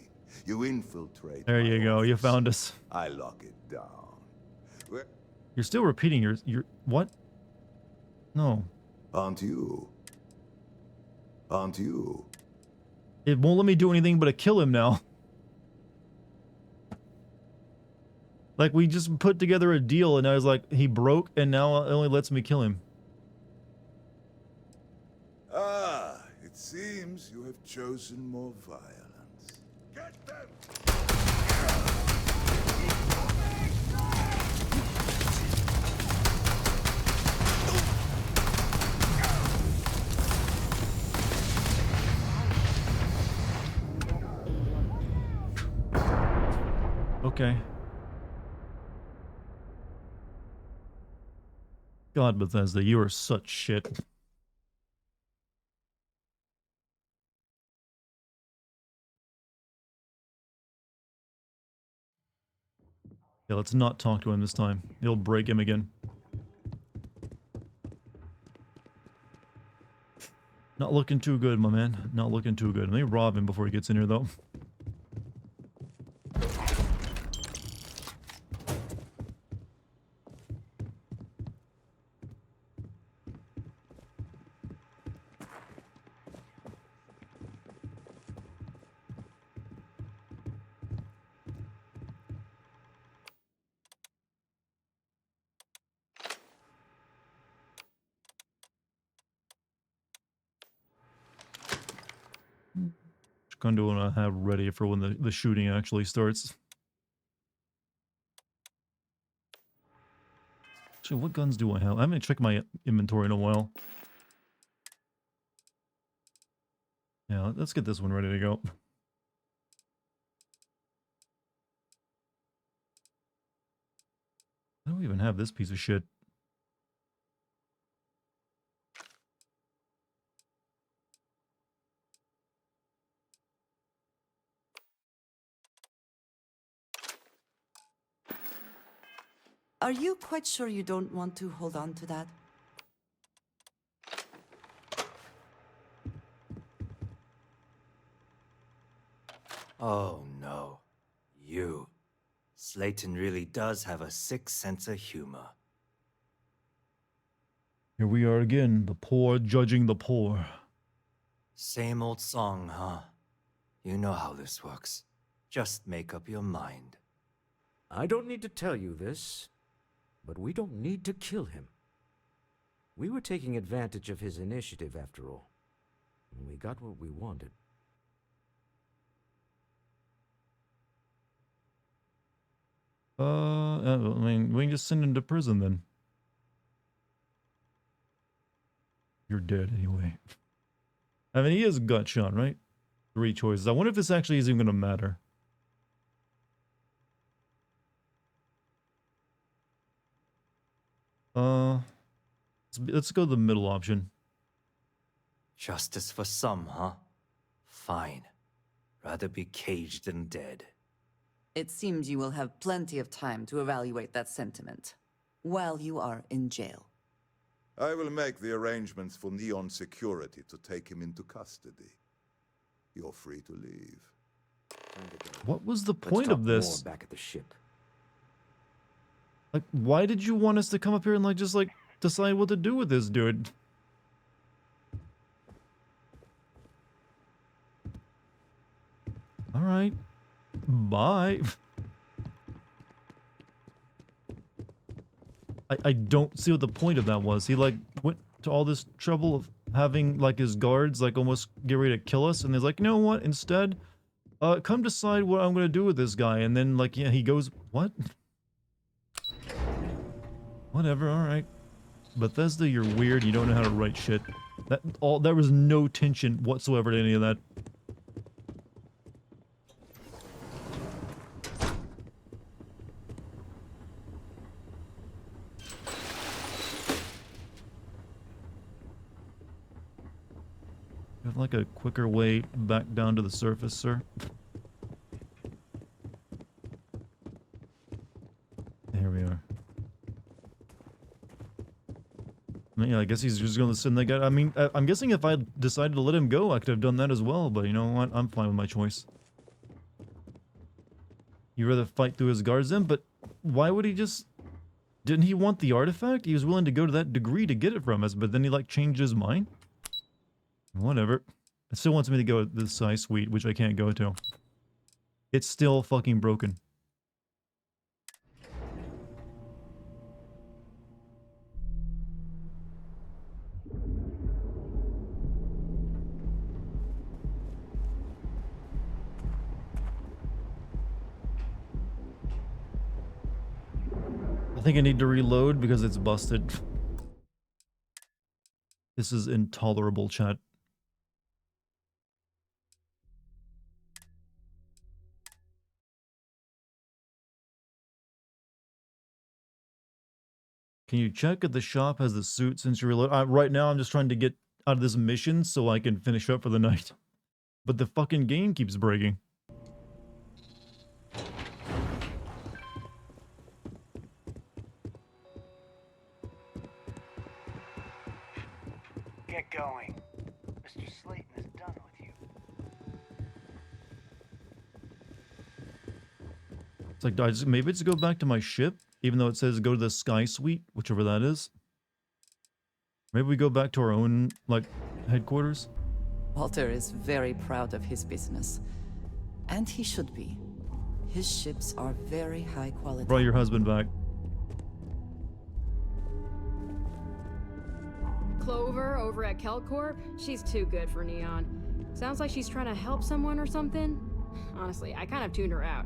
You infiltrate.
There you go, you found us.
I lock it down.
You're still repeating your what? No.
Aren't you? Aren't you?
It won't let me do anything but to kill him now. Like, we just put together a deal and I was like, he broke and now it only lets me kill him.
Ah, it seems you have chosen more violence. Get them!
Okay. God, Bethesda, you are such shit. Yeah, let's not talk to him this time. It'll break him again. Not looking too good, my man. Not looking too good. Let me rob him before he gets in here, though. Kind of want to have ready for when the shooting actually starts. Actually, what guns do I have? I haven't checked my inventory in a while. Yeah, let's get this one ready to go. I don't even have this piece of shit.
Are you quite sure you don't want to hold on to that?
Oh no. You. Slayton really does have a sick sense of humor.
Here we are again, the poor judging the poor.
Same old song, huh? You know how this works. Just make up your mind.
I don't need to tell you this, but we don't need to kill him. We were taking advantage of his initiative, after all. And we got what we wanted.
I mean, we can just send him to prison then. You're dead anyway. I mean, he is gut shot, right? 3 choices. I wonder if this actually is even going to matter. Let's go the middle option.
Justice for some, huh? Fine. Rather be caged than dead.
It seems you will have plenty of time to evaluate that sentiment while you are in jail.
I will make the arrangements for Neon security to take him into custody. You're free to leave.
What was the point of this?
Back at the ship.
Like, why did you want us to come up here and like just like decide what to do with this dude? All right. Bye. I don't see what the point of that was. He like went to all this trouble of having like his guards like almost get ready to kill us, and he's like, you know what? Instead, come decide what I'm gonna do with this guy. And then like, yeah, he goes, what? Whatever. All right. Bethesda, you're weird. You don't know how to write shit. There was no tension whatsoever to any of that. You have like a quicker way back down to the surface, sir? Here we are. I mean, yeah, I guess he's just gonna send that guy. I mean, I'm guessing if I decided to let him go, I could have done that as well, but you know what? I'm fine with my choice. You'd rather fight through his guards then, but why would he just... Didn't he want the artifact? He was willing to go to that degree to get it from us, but then he like changed his mind? Whatever. It still wants me to go to the Psi Suite, which I can't go to. It's still fucking broken. I think I need to reload because it's busted. This is intolerable, chat. Can you check if the shop has the suit since you reload? Right now, I'm just trying to get out of this mission so I can finish up for the night. But the fucking game keeps breaking.
Get going. Mr. Slayton is done with you.
It's like, maybe it's go back to my ship, even though it says go to the Sky Suite, whichever that is. Maybe we go back to our own, like, headquarters.
Walter is very proud of his business. And he should be. His ships are very high quality.
Brought your husband back.
Clover over at Kelcorp? She's too good for Neon. Sounds like she's trying to help someone or something. Honestly, I kind of tuned her out.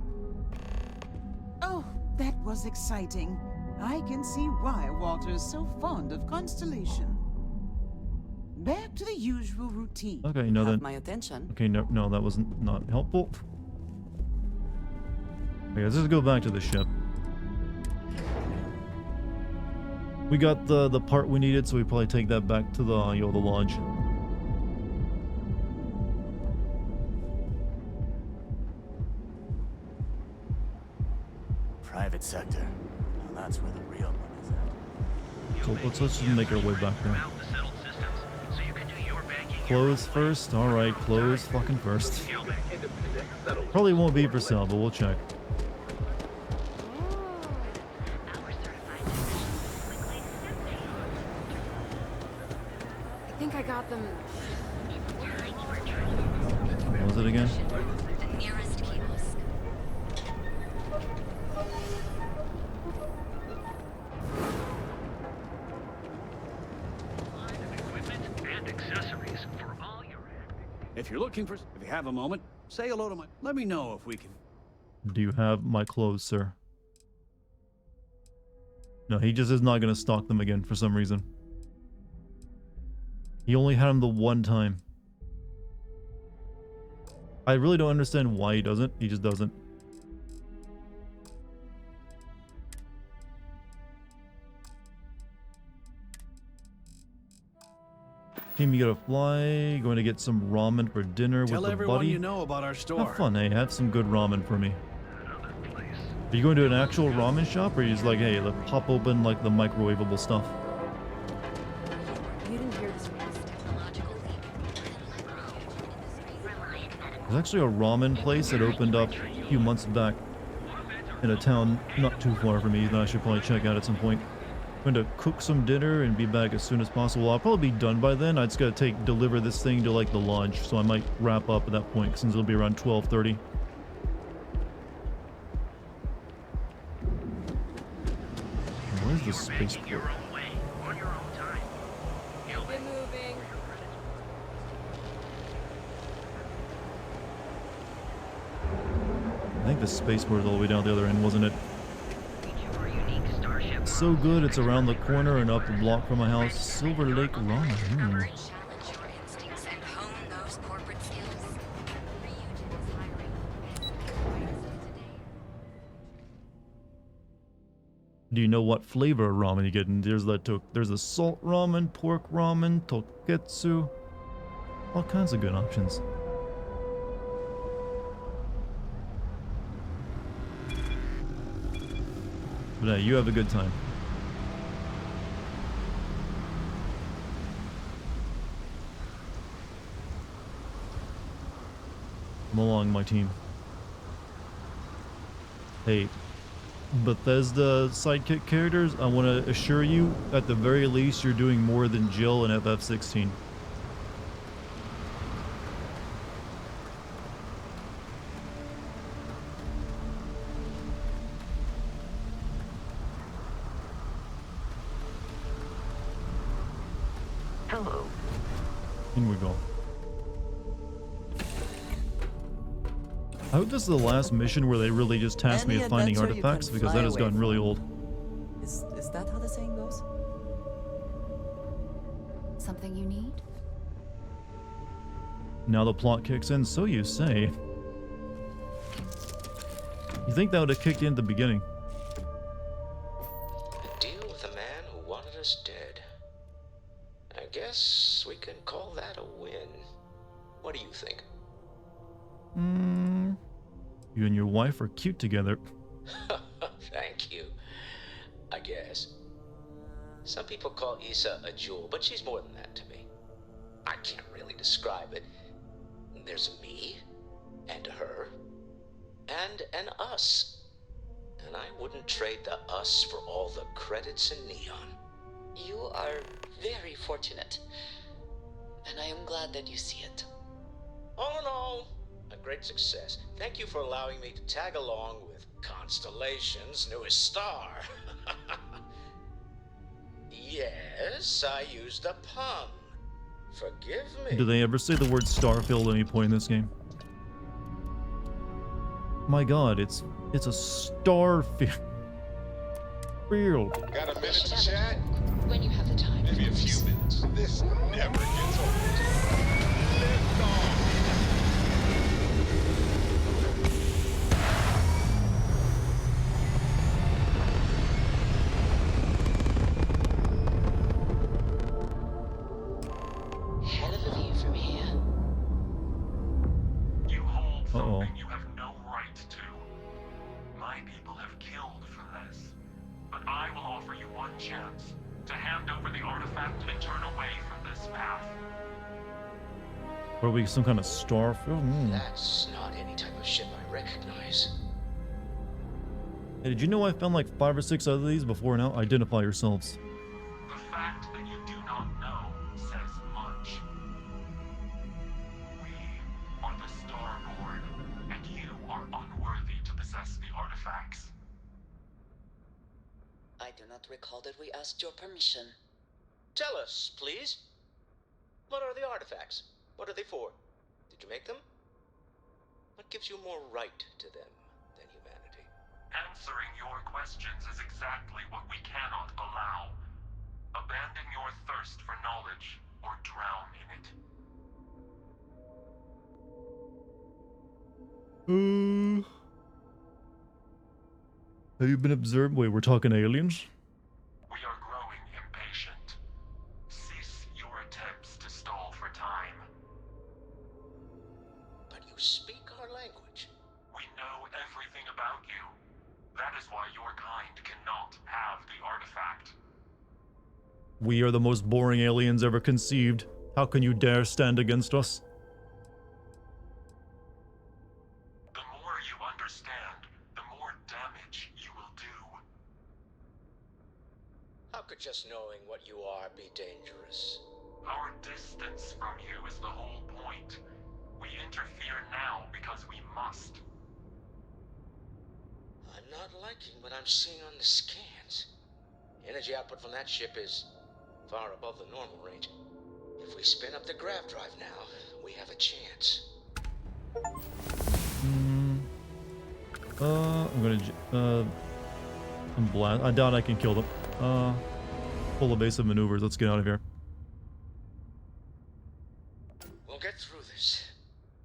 Oh, that was exciting. I can see why Walter's so fond of Constellation. Back to the usual routine.
Okay, no then.
My attention.
Okay, no, that was not helpful. Okay, let's just go back to the ship. We got the part we needed, so we probably take that back to the the lodge.
Private sector. Now that's where the real money's at.
So let's just make our way back there. Close first? Alright, close fucking first. Probably won't be for sale, but we'll check.
I think I got them.
What was it again?
If you're looking for, if you have a moment, say hello to my. Let me know if we can.
Do you have my clothes, sir? No, he just is not going to stock them again for some reason. He only had him the one time. I really don't understand why he doesn't. He just doesn't. Team, you gotta fly. Going to get some ramen for dinner
Tell
with the
everyone
buddy.
you know about our store.
Have fun, eh? Have some good ramen for me. Are you going to an actual ramen shop, or are you just like, hey, let's pop open like the microwavable stuff?
You didn't hear this
There's actually a ramen place that opened up a few months back in a town not too far from me that I should probably check out at some point. I'm going to cook some dinner and be back as soon as possible. I'll probably be done by then. I just got to deliver this thing to like the lodge, so I might wrap up at that point since it'll be around 12:30. Where's the spaceport?
Get moving.
I think the spaceport is all the way down the other end, wasn't it? So good, it's around the corner and up the block from my house. Silver Lake Ramen. Do you know what flavor of ramen you get? And there's the salt ramen, pork ramen, toketsu. All kinds of good options. But hey, you have a good time. Come along, my team. Hey, Bethesda sidekick characters, I want to assure you, at the very least, you're doing more than Jill in FF16.
Hello.
In we go. I hope this is the last mission where they really just task me
Any
with finding
adventure you
artifacts,
can
because
fly
that has
away
gotten really
from.
old.
Is that how the saying goes?
Something you need?
Now the plot kicks in, so you say. You think that would have kicked in at the beginning?
A deal with a man who wanted us dead. I guess we can call that a win. What do you think?
You and your wife are cute together.
Thank you. I guess. Some people call Issa a jewel, but she's more than that to me. I can't really describe it. There's a me, and her, and an us. And I wouldn't trade the us for all the credits in Neon.
You are very fortunate, and I am glad that you see it.
All in all, a great success. Thank you for allowing me to tag along with Constellation's newest star. Yes, I used a pun. Forgive me.
Do they ever say the word Starfield at any point in this game? My god, it's a Starfield.
Got a minute to chat?
When you have the time.
Maybe a few minutes. This never gets old. Lift off.
Hell of a view from here.
You hold
Uh-oh.
something you have no right to. My people have killed for this. But I will offer you one chance to hand over the artifact and turn away from this path.
Are we some kind of Starfield?
That's not any type of ship I recognize.
Hey, did you know I found like 5 or 6 other of these before now? Identify yourselves.
The fact that you do not know says much. We are the Starborn, and you are unworthy to possess the artifacts.
I do not recall that we asked your permission.
Tell us, please. What are the artifacts? What are they for? Did you make them? What gives you more right to them than humanity?
Answering your questions is exactly what we cannot allow. Abandon your thirst for knowledge, or drown
Have you been observed? Wait, we're talking aliens?
We are growing impatient. Cease your attempts to stall for time.
But you speak our language.
We know everything about you. That is why your kind cannot have the artifact.
We are the most boring aliens ever conceived. How can you dare stand against us?
The more you understand, the more damage you will do.
How could just knowing what you are be dangerous?
Our distance from you is the whole point. We interfere now because we must.
I'm not liking what I'm seeing on the scans. Energy output from that ship is far above the normal range. If we spin up the grav drive now, we have a chance.
I'm gonna blast. I doubt I can kill them. Full evasive maneuvers. Let's get out of here.
We'll get through this.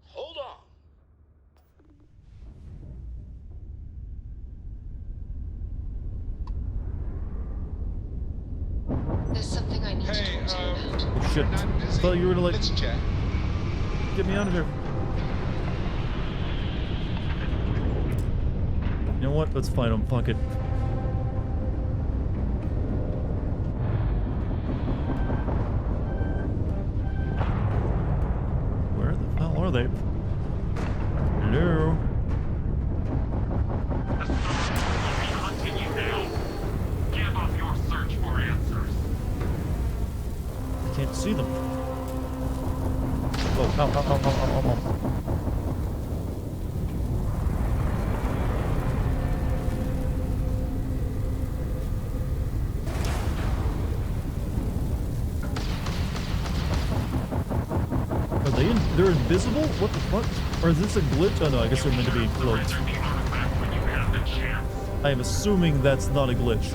Hold on.
There's something I need to talk to you about.
Oh, shit. I thought you were gonna like get me out of here. You know what? Let's fight them. Fuck it. Where the hell are they? Hello?
Hunting you now. Give up your search for answers.
I can't see them. Oh, ow, ow, ow, ow, ow, ow. They're invisible? What the fuck? Or is this a glitch? Oh no, I guess they're meant to be cloaked. I am assuming that's not a glitch.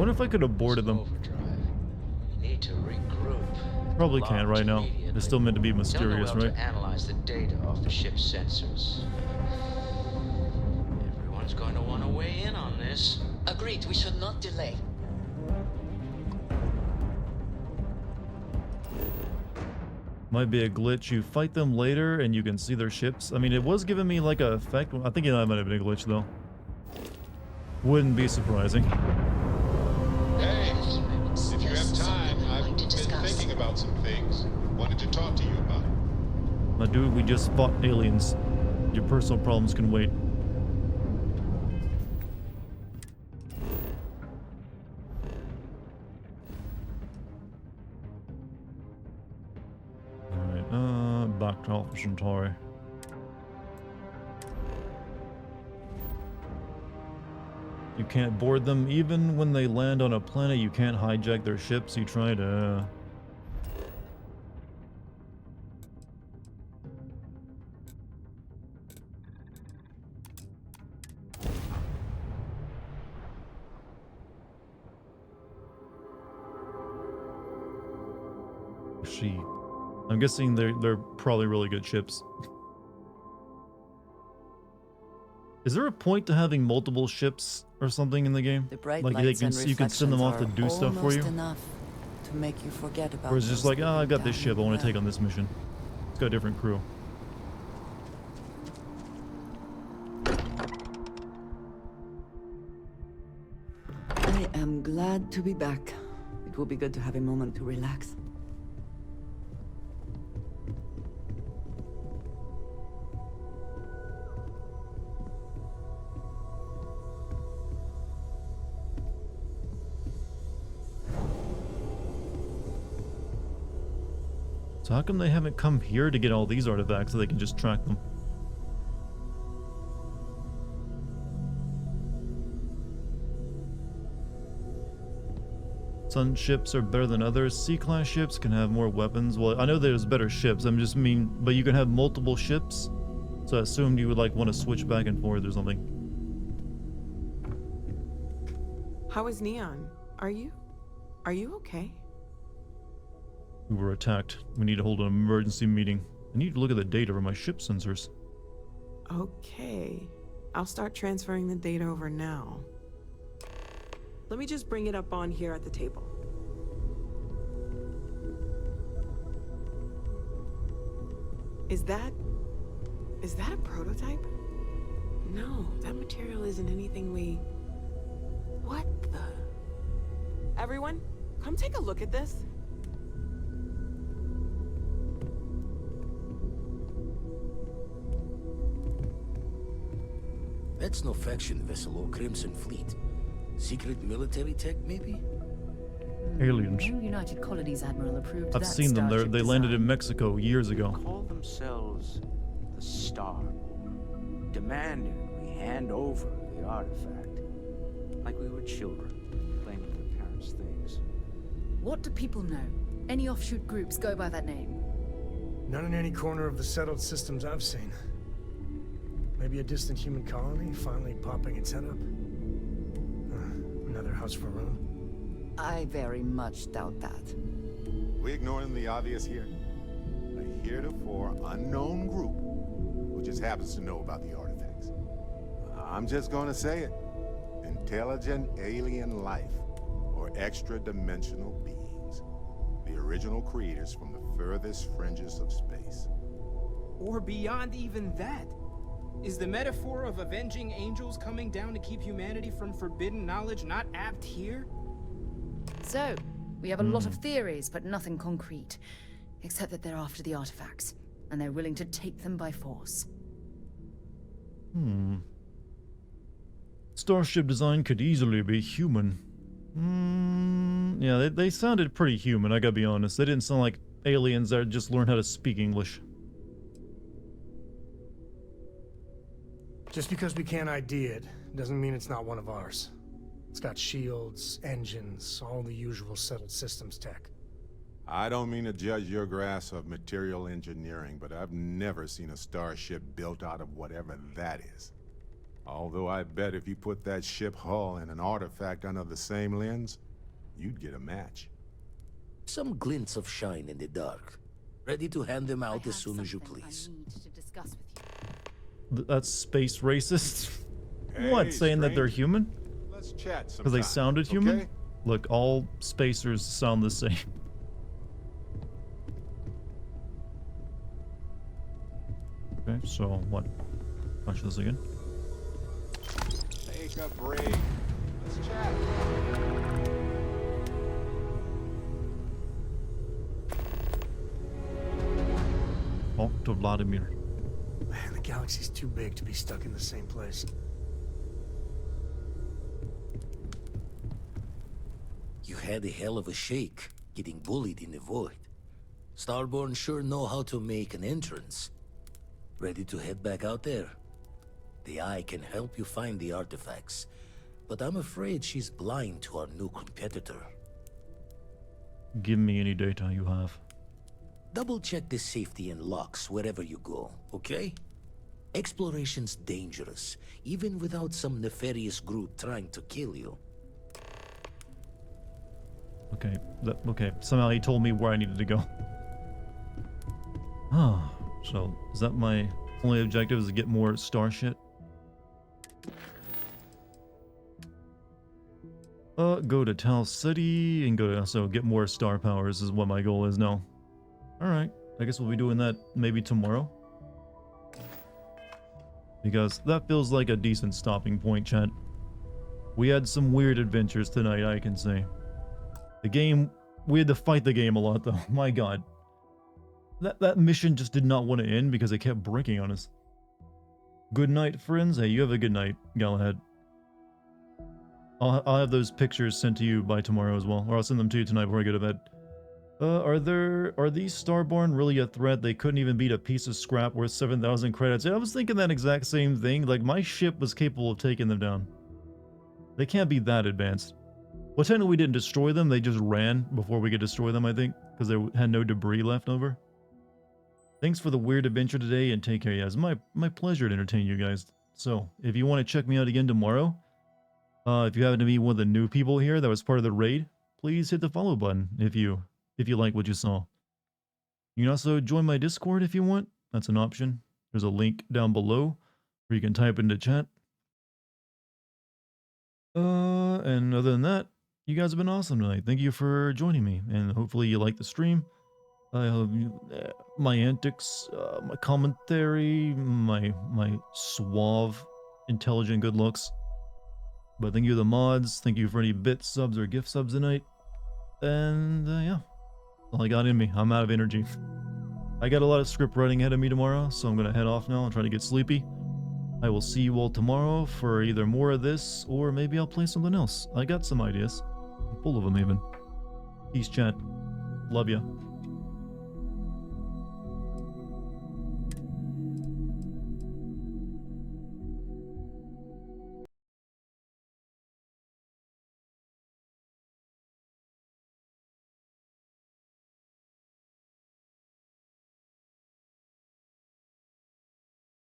If I could have boarded them.
Need to regroup.
Probably can't right now. They're still meant to be mysterious, right?
To analyze the data off the ship's sensors. Everyone's going to want to weigh in on this.
Agreed, we should not delay.
Might be a glitch. You fight them later and you can see their ships. I mean, it was giving me like a effect. I think it might have been a glitch though. Wouldn't be surprising.
Hey, if you have time, I've been thinking about some things. Wanted to talk to you about it.
My dude, we just fought aliens. Your personal problems can wait. Alright, back to Alpha Centauri. You can't board them even when they land on a planet. You can't hijack their ships. You try to... I'm guessing they're probably really good ships. Is there a point to having multiple ships or something in the game?
The bright
like
lights
you can send them off to do stuff for you?
Enough to make you forget about
or is it just like, oh, I've got this ship, I want to take on this mission. It's got a different crew.
I am glad to be back. It will be good to have a moment to relax.
So how come they haven't come here to get all these artifacts so they can just track them? Some ships are better than others. C-class ships can have more weapons. Well, I know there's better ships. I'm just mean, but you can have multiple ships. So I assumed you would like want to switch back and forth or something.
How is Neon? Are you okay?
We were attacked. We need to hold an emergency meeting. I need to look at the data for my ship sensors.
Okay. I'll start transferring the data over now. Let me just bring it up on here at the table. Is that a prototype? No, that material isn't anything we... What the... Everyone, come take a look at this.
That's no faction vessel or Crimson Fleet. Secret military tech, maybe?
Aliens.
No United Colonies Admiral approved
I've
that
seen them.
starship
They landed
design.
in Mexico years ago.
Call themselves the Star. Demanded we hand over the artifact. Like we were children, playing with their parents' things.
What do people know? Any offshoot groups go by that name?
None in any corner of the settled systems I've seen. Maybe a distant human colony finally popping its head up. Another house for Rome.
I very much doubt that.
We ignoring the obvious here? A heretofore unknown group who just happens to know about the artifacts. I'm just gonna say it. Intelligent alien life, or extra-dimensional beings. The original creators from the furthest fringes of space.
Or beyond even that. Is the metaphor of avenging angels coming down to keep humanity from forbidden knowledge not apt here?
So, we have a lot of theories, but nothing concrete. Except that they're after the artifacts, and they're willing to take them by force.
Starship design could easily be human. Yeah, they sounded pretty human, I gotta be honest. They didn't sound like aliens that just learned how to speak English.
Just because we can't ID it, doesn't mean it's not one of ours. It's got shields, engines, all the usual settled systems tech.
I don't mean to judge your grasp of material engineering, but I've never seen a starship built out of whatever that is. Although I bet if you put that ship hull and an artifact under the same lens, you'd get a match.
Some glints of shine in the dark. Ready to hand them out as soon as you please.
That's space racist?
Hey,
What, saying that they're human?
Let's chat
Because
sometime,
they sounded human?
okay?
Look, all spacers sound the same. Okay, so what? Watch this again.
Take a break. Let's chat.
Talk to Vladimir.
Man, the galaxy's too big to be stuck in the same place.
You had a hell of a shake, getting bullied in the void. Starborn sure know how to make an entrance. Ready to head back out there? The Eye can help you find the artifacts, but I'm afraid she's blind to our new competitor.
Give me any data you have.
Double check the safety and locks wherever you go, okay? Exploration's dangerous, even without some nefarious group trying to kill you.
Okay, okay. Somehow he told me where I needed to go. Ah, so is that my only objective? Is to get more star shit? Go to Tal City and go to also get more star powers is what my goal is now. All right, I guess we'll be doing that maybe tomorrow. Because that feels like a decent stopping point, chat. We had some weird adventures tonight, I can say. The game, we had to fight the game a lot though. My god. That mission just did not want to end because it kept breaking on us. Good night, friends. Hey, you have a good night, Galahad. I'll have those pictures sent to you by tomorrow as well, or I'll send them to you tonight before I go to bed. Are these Starborn really a threat? They couldn't even beat a piece of scrap worth 7,000 credits. Yeah, I was thinking that exact same thing. Like, my ship was capable of taking them down. They can't be that advanced. Well, technically we didn't destroy them. They just ran before we could destroy them, I think, because they had no debris left over. Thanks for the weird adventure today, and take care. Yeah, it's my pleasure to entertain you guys. So, if you want to check me out again tomorrow, if you happen to be one of the new people here that was part of the raid, please hit the follow button if you like what you saw. You can also join my Discord if you want. That's an option. There's a link down below where you can type into chat. And other than that, you guys have been awesome tonight. Thank you for joining me, and hopefully you like the stream. I hope my antics, my commentary, my suave, intelligent good looks. But thank you to the mods. Thank you for any bit subs or gift subs tonight. And yeah, all I got in me. I'm out of energy. I got a lot of script writing ahead of me tomorrow, so I'm gonna head off now and try to get sleepy. I will see you all tomorrow for either more of this, or maybe I'll play something else. I got some ideas. I'm full of them even. Peace, chat. Love ya.